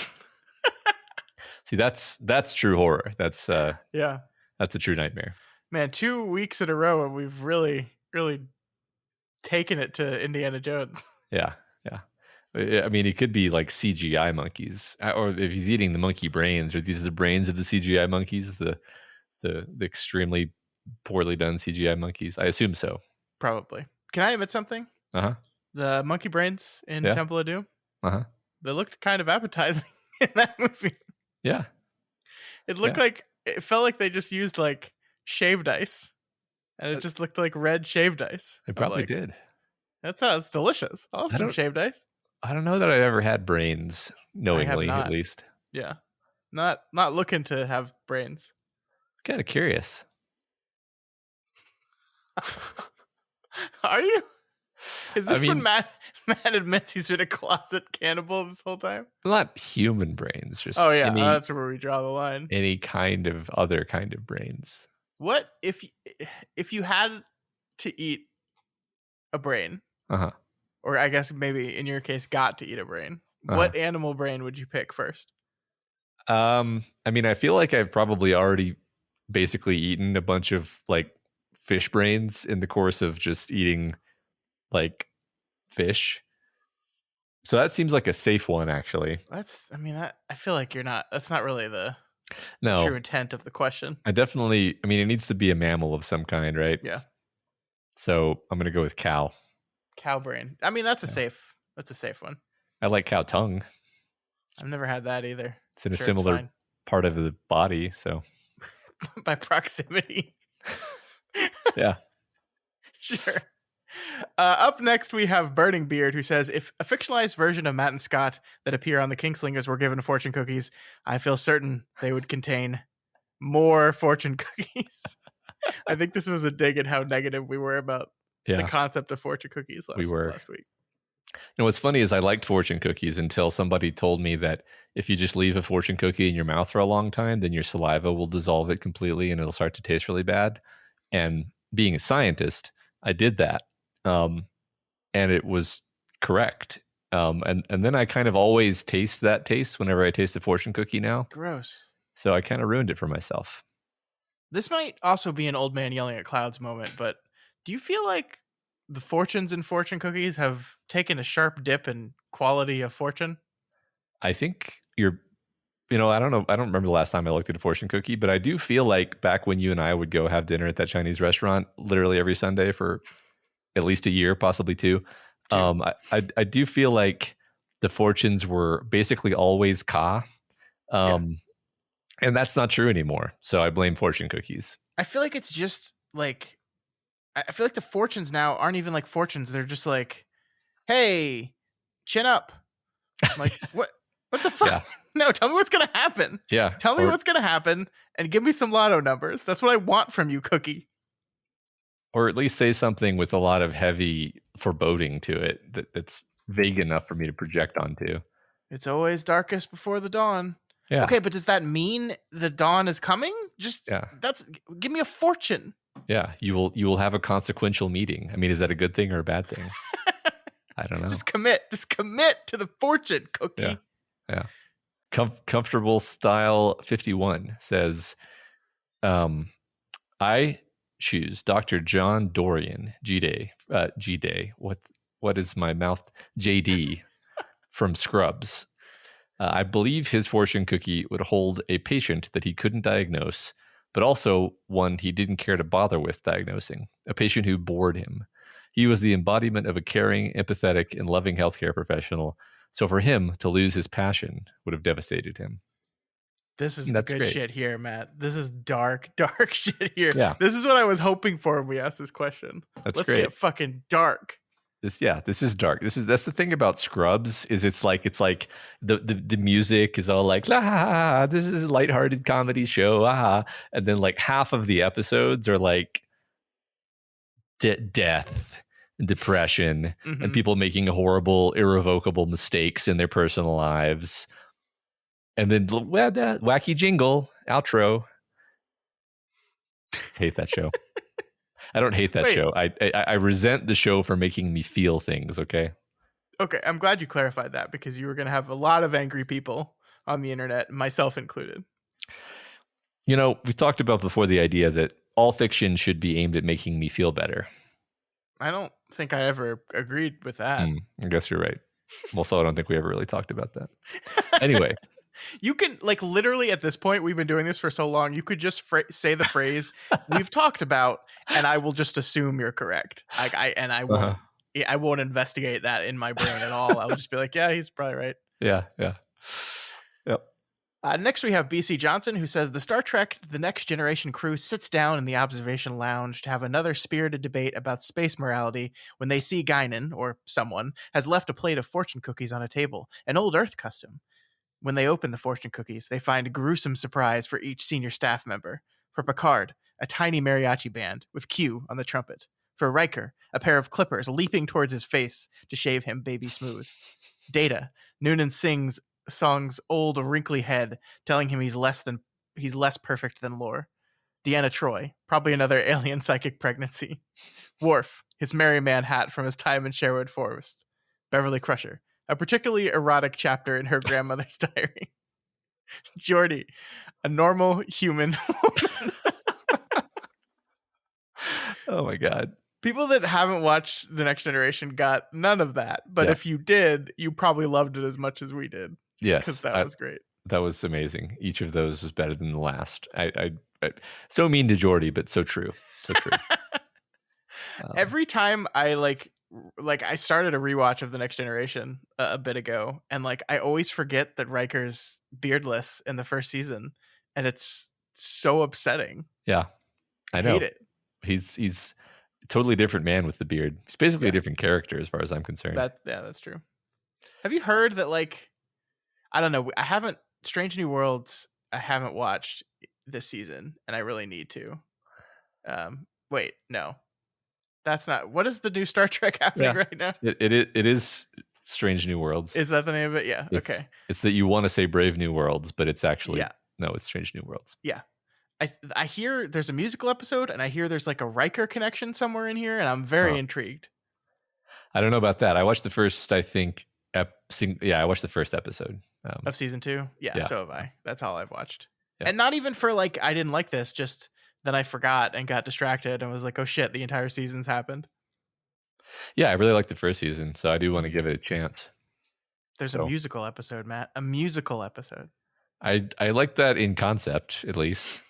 See, that's true horror. That's a true nightmare. Man, 2 weeks in a row, and we've really, really taken it to Indiana Jones. Yeah. I mean, it could be like CGI monkeys, or if he's eating the monkey brains, or these are the brains of the CGI monkeys, the extremely poorly done CGI monkeys. I assume so. Probably. Can I admit something? The monkey brains in Temple of Doom. They looked kind of appetizing in that movie. Yeah. It looked like it felt like they just used like shaved ice, and it just looked like red shaved ice. It probably did. That sounds delicious. I'll have some shaved ice. I don't know that I've ever had brains knowingly, at least. Yeah. Not looking to have brains. Kind of curious. Are you? Is this when Matt admits he's been a closet cannibal this whole time? Not human brains, just that's where we draw the line. Any kind of other kind of brains. What if you had to eat a brain? Or I guess maybe in your case got to eat a brain. What animal brain would you pick first? I mean, I feel like I've probably already basically eaten a bunch of like fish brains in the course of just eating like fish. So that seems like a safe one, actually. I feel like that's not really the No. True intent of the question. I mean, it needs to be a mammal of some kind, right? Yeah. So I'm going to go with cow. Cow brain. I mean, that's a safe one. I like cow tongue. I've never had that either. It's in a similar part of the body, so. By proximity. Yeah. Sure. Up next, we have Burning Beard, who says, if a fictionalized version of Matt and Scott that appear on the Kingslingers were given fortune cookies, I feel certain they would contain more fortune cookies. I think this was a dig at how negative we were about the concept of fortune cookies last week. You know, what's funny is I liked fortune cookies until somebody told me that if you just leave a fortune cookie in your mouth for a long time, then your saliva will dissolve it completely and it'll start to taste really bad. And being a scientist, I did that. And it was correct. And then I kind of always taste that taste whenever I taste a fortune cookie now. Gross. So I kind of ruined it for myself. This might also be an old man yelling at clouds moment, but do you feel like the fortunes in fortune cookies have taken a sharp dip in quality of fortune? I think I don't know. I don't remember the last time I looked at a fortune cookie, but I do feel like back when you and I would go have dinner at that Chinese restaurant literally every Sunday for at least a year, possibly two. I do feel like the fortunes were basically always ka. And that's not true anymore. So I blame fortune cookies. I feel like it's just like, I feel like the fortunes now aren't even like fortunes. They're just like, hey, chin up. I'm like, what the fuck? Yeah. No, tell me what's going to happen. Yeah. Tell me what's going to happen and give me some lotto numbers. That's what I want from you, cookie. Or at least say something with a lot of heavy foreboding to it that's vague enough for me to project onto. It's always darkest before the dawn. Yeah. Okay, but does that mean the dawn is coming? Give me a fortune. Yeah, you will have a consequential meeting. I mean, is that a good thing or a bad thing? I don't know. Just commit to the fortune, cookie. Yeah. Comfortable Style 51 says, I choose Dr. John Dorian G-Day. What is my mouth? JD from Scrubs. I believe his fortune cookie would hold a patient that he couldn't diagnose, but also one he didn't care to bother with diagnosing, a patient who bored him. He was the embodiment of a caring, empathetic, and loving healthcare professional. So for him to lose his passion would have devastated him. This is the good shit here, Matt. This is dark shit here. Yeah. This is what I was hoping for when we asked this question. Let's great. Get fucking dark. This is dark. That's the thing about Scrubs is it's like the music is all like la, this is a lighthearted comedy show, and then like half of the episodes are like death and depression and people making horrible, irrevocable mistakes in their personal lives, and then that wacky jingle outro. Hate that show. I don't hate that show. I resent the show for making me feel things, okay? Okay, I'm glad you clarified that because you were going to have a lot of angry people on the internet, myself included. You know, we talked about before the idea that all fiction should be aimed at making me feel better. I don't think I ever agreed with that. I guess you're right. Also, I don't think we ever really talked about that. Anyway. You can, like, literally at this point, we've been doing this for so long, you could just say the phrase we've talked about, and I will just assume you're correct. I won't investigate that in my brain at all. I'll just be like, yeah, he's probably right. Yeah. Yep. Next, we have BC Johnson, who says the Star Trek The Next Generation crew sits down in the observation lounge to have another spirited debate about space morality when they see Guinan, or someone, has left a plate of fortune cookies on a table, an old Earth custom. When they open the fortune cookies, they find a gruesome surprise for each senior staff member. For Picard, a tiny mariachi band with Q on the trumpet. For Riker, a pair of clippers leaping towards his face to shave him baby smooth. Data, Noonan sings song's old wrinkly head, telling him he's less perfect than Lore. Deanna Troi, probably another alien psychic pregnancy. Worf, his Merry Man hat from his time in Sherwood Forest. Beverly Crusher, a particularly erotic chapter in her grandmother's diary. Geordi, a normal human woman. Oh my God. People that haven't watched The Next Generation got none of that. But if you did, you probably loved it as much as we did. Yes. Because that was great. That was amazing. Each of those was better than the last. I so mean to Jordy, but so true. So true. Every time I like I started a rewatch of The Next Generation a bit ago, and like I always forget that Riker's beardless in the first season, and it's so upsetting. Yeah, I know. Hate it. He's a totally different man with the beard. He's basically a different character as far as I'm concerned. That's true. Have you heard that, like, I don't know, I haven't Strange New Worlds I haven't watched this season, and I really need to. Wait, no. That's not. What is the new Star Trek happening right now? It is Strange New Worlds. Is that the name of it? Yeah. Okay. It's that you want to say Brave New Worlds, but it's actually no, it's Strange New Worlds. Yeah. I hear there's a musical episode, and I hear there's like a Riker connection somewhere in here, and I'm very intrigued. I don't know about that. I watched the first, I think, I watched the first episode of season 2. Yeah, so have I. That's all I've watched, yeah. And not even for like I didn't like this, just that I forgot and got distracted and was like, oh shit, the entire season's happened. Yeah, I really liked the first season, so I do want to give it a chance. There's a musical episode, Matt. A musical episode. I like that in concept, at least.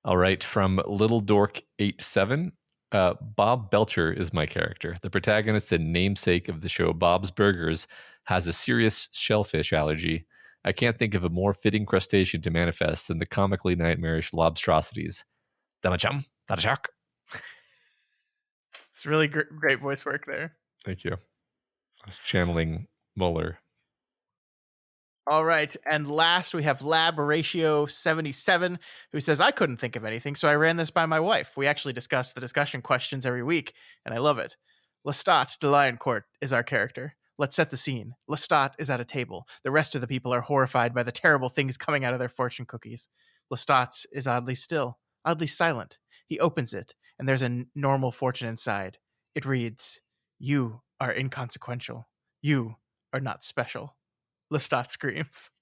All right, from Little Dork 87. Bob Belcher is my character. The protagonist and namesake of the show Bob's Burgers has a serious shellfish allergy. I can't think of a more fitting crustacean to manifest than the comically nightmarish lobstrosities. Damacham, Dadashak. It's really great voice work there. Thank you. I was channeling Mueller. All right. And last, we have Lab Ratio 77, who says, I couldn't think of anything, so I ran this by my wife. We actually discuss the discussion questions every week, and I love it. Lestat de Lioncourt is our character. Let's set the scene. Lestat is at a table. The rest of the people are horrified by the terrible things coming out of their fortune cookies. Lestat is oddly still, oddly silent. He opens it, and there's a normal fortune inside. It reads, you are inconsequential. You are not special. Lestat screams.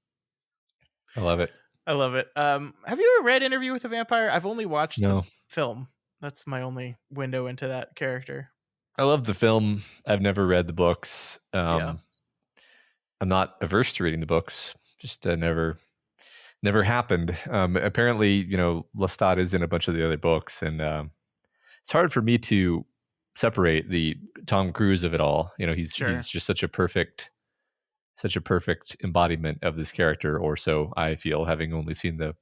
I love it. I love it. Have you ever read Interview with a Vampire? I've only watched the film. That's my only window into that character. I love the film. I've never read the books. I'm not averse to reading the books. Just never happened. Apparently, Lestat is in a bunch of the other books, and it's hard for me to separate the Tom Cruise of it all. He's just such a perfect embodiment of this character, or so I feel, having only seen the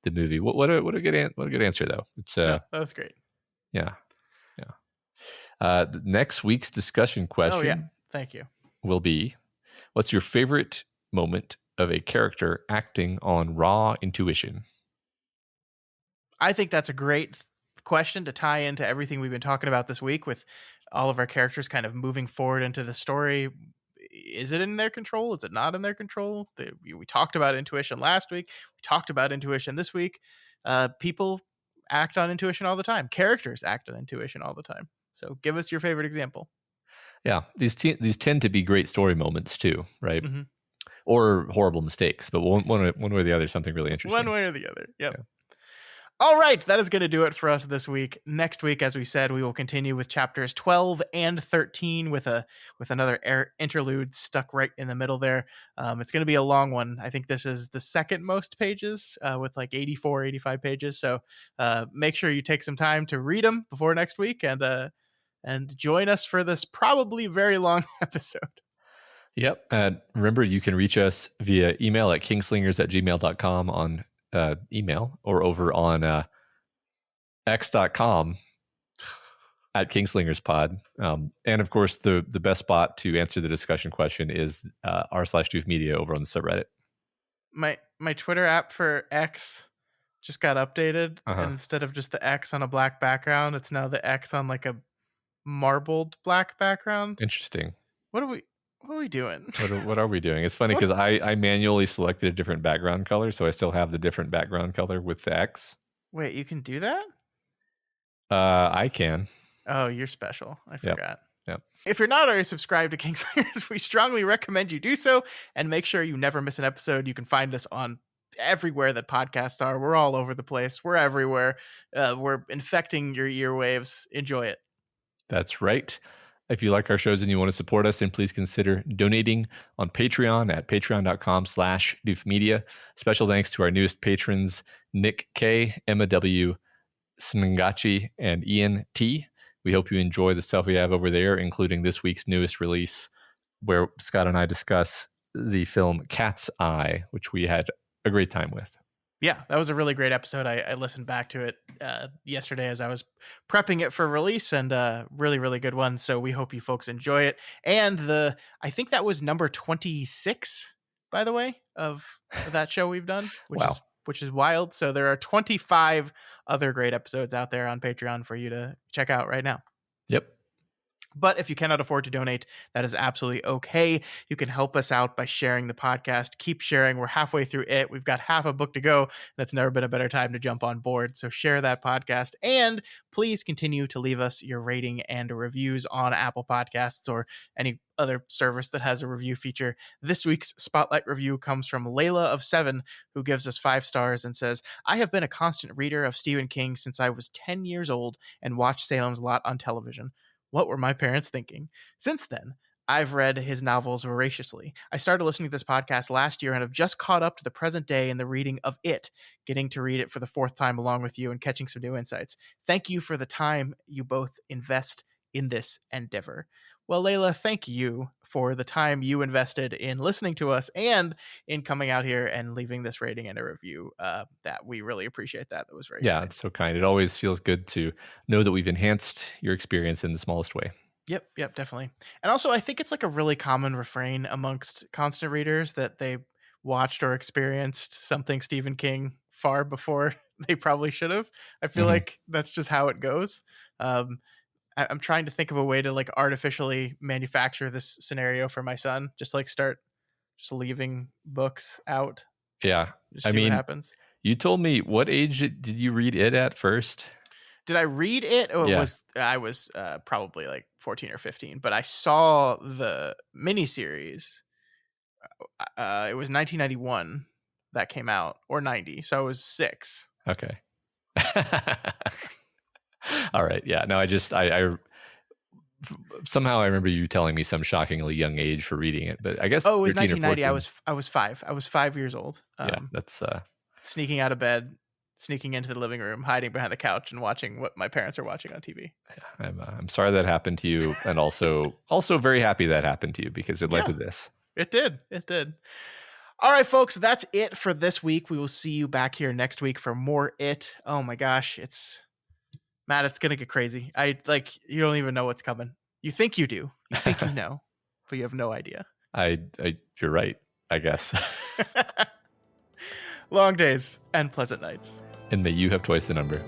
movie. What a good answer though. It's that was great. Yeah. Next week's discussion question. Thank you. Will be, what's your favorite moment of a character acting on raw intuition? I think that's a great question to tie into everything we've been talking about this week, with all of our characters kind of moving forward into the story. Is it in their control? Is it not in their control? We talked about intuition last week. We talked about intuition this week. People act on intuition all the time. Characters act on intuition all the time. So give us your favorite example. Yeah, these tend to be great story moments too, right? Mm-hmm. Or horrible mistakes, but one way or the other, something really interesting. One way or the other. Yep. Yeah. All right, that is going to do it for us this week. Next week, as we said, we will continue with chapters 12 and 13 with another interlude stuck right in the middle there. It's going to be a long one. I think this is the second most pages with like 84, 85 pages. So make sure you take some time to read them before next week and join us for this probably very long episode. Yep. Remember, you can reach us via email at kingslingers@gmail.com on email, or over on x.com at kingslingerspod. And of course, the best spot to answer the discussion question is r/Doof Media over on the subreddit. My Twitter app for X just got updated, and instead of just the X on a black background, it's now the X on like a marbled black background. Interesting. What are we doing? What are we doing? It's funny because I manually selected a different background color, so I still have the different background color with the X. Wait, you can do that? I can. Oh, you're special. I forgot. Yep. If you're not already subscribed to Kingslingers, we strongly recommend you do so, and make sure you never miss an episode. You can find us on everywhere that podcasts are. We're all over the place. We're everywhere. We're infecting your earwaves. Enjoy it. That's right. If you like our shows and you want to support us, then please consider donating on Patreon at patreon.com/doofmedia. Special thanks to our newest patrons, Nick K, Emma W, Snangachi, and Ian T. We hope you enjoy the stuff we have over there, including this week's newest release, where Scott and I discuss the film Cat's Eye, which we had a great time with. Yeah, that was a really great episode. I listened back to it yesterday as I was prepping it for release, and really, really good one. So we hope you folks enjoy it. And I think that was number 26, by the way, of that show we've done, which is wild. So there are 25 other great episodes out there on Patreon for you to check out right now. Yep. But if you cannot afford to donate, that is absolutely okay. You can help us out by sharing the podcast. Keep sharing. We're halfway through it. We've got half a book to go. That's never been a better time to jump on board. So share that podcast. And please continue to leave us your rating and reviews on Apple Podcasts or any other service that has a review feature. This week's Spotlight review comes from Layla of 7, who gives us 5 stars and says, I have been a constant reader of Stephen King since I was 10 years old and watched Salem's Lot on television. What were my parents thinking? Since then, I've read his novels voraciously. I started listening to this podcast last year and have just caught up to the present day in the reading of it, getting to read it for the 4th time along with you and catching some new insights. Thank you for the time you both invest in this endeavor. Well, Layla, thank you for the time you invested in listening to us and in coming out here and leaving this rating and a review. That we really appreciate that. It was very kind. It's so kind. It always feels good to know that we've enhanced your experience in the smallest way. Yep, definitely. And also, I think it's like a really common refrain amongst constant readers that they watched or experienced something Stephen King far before they probably should have. I feel like that's just how it goes. I'm trying to think of a way to like artificially manufacture this scenario for my son. Just like start just leaving books out. Yeah. Just see what happens. You told me, what age did you read it at first? Did I read it? Oh, yeah. I was probably like 14 or 15, but I saw the miniseries. It was 1991 that came out, or 90. So I was 6. Okay. All right. Yeah. No, I somehow I remember you telling me some shockingly young age for reading it, but I guess. Oh, it was 1990. I was 5. I was 5 years old. That's sneaking out of bed, sneaking into the living room, hiding behind the couch, and watching what my parents are watching on TV. I'm sorry that happened to you, and also very happy that happened to you because it led to this. It did. All right, folks, that's it for this week. We will see you back here next week for more It. Oh my gosh, Matt, it's gonna get crazy. You don't even know what's coming. You think you do. You think you know, but you have no idea. You're right, I guess. Long days and pleasant nights. And may you have twice the number.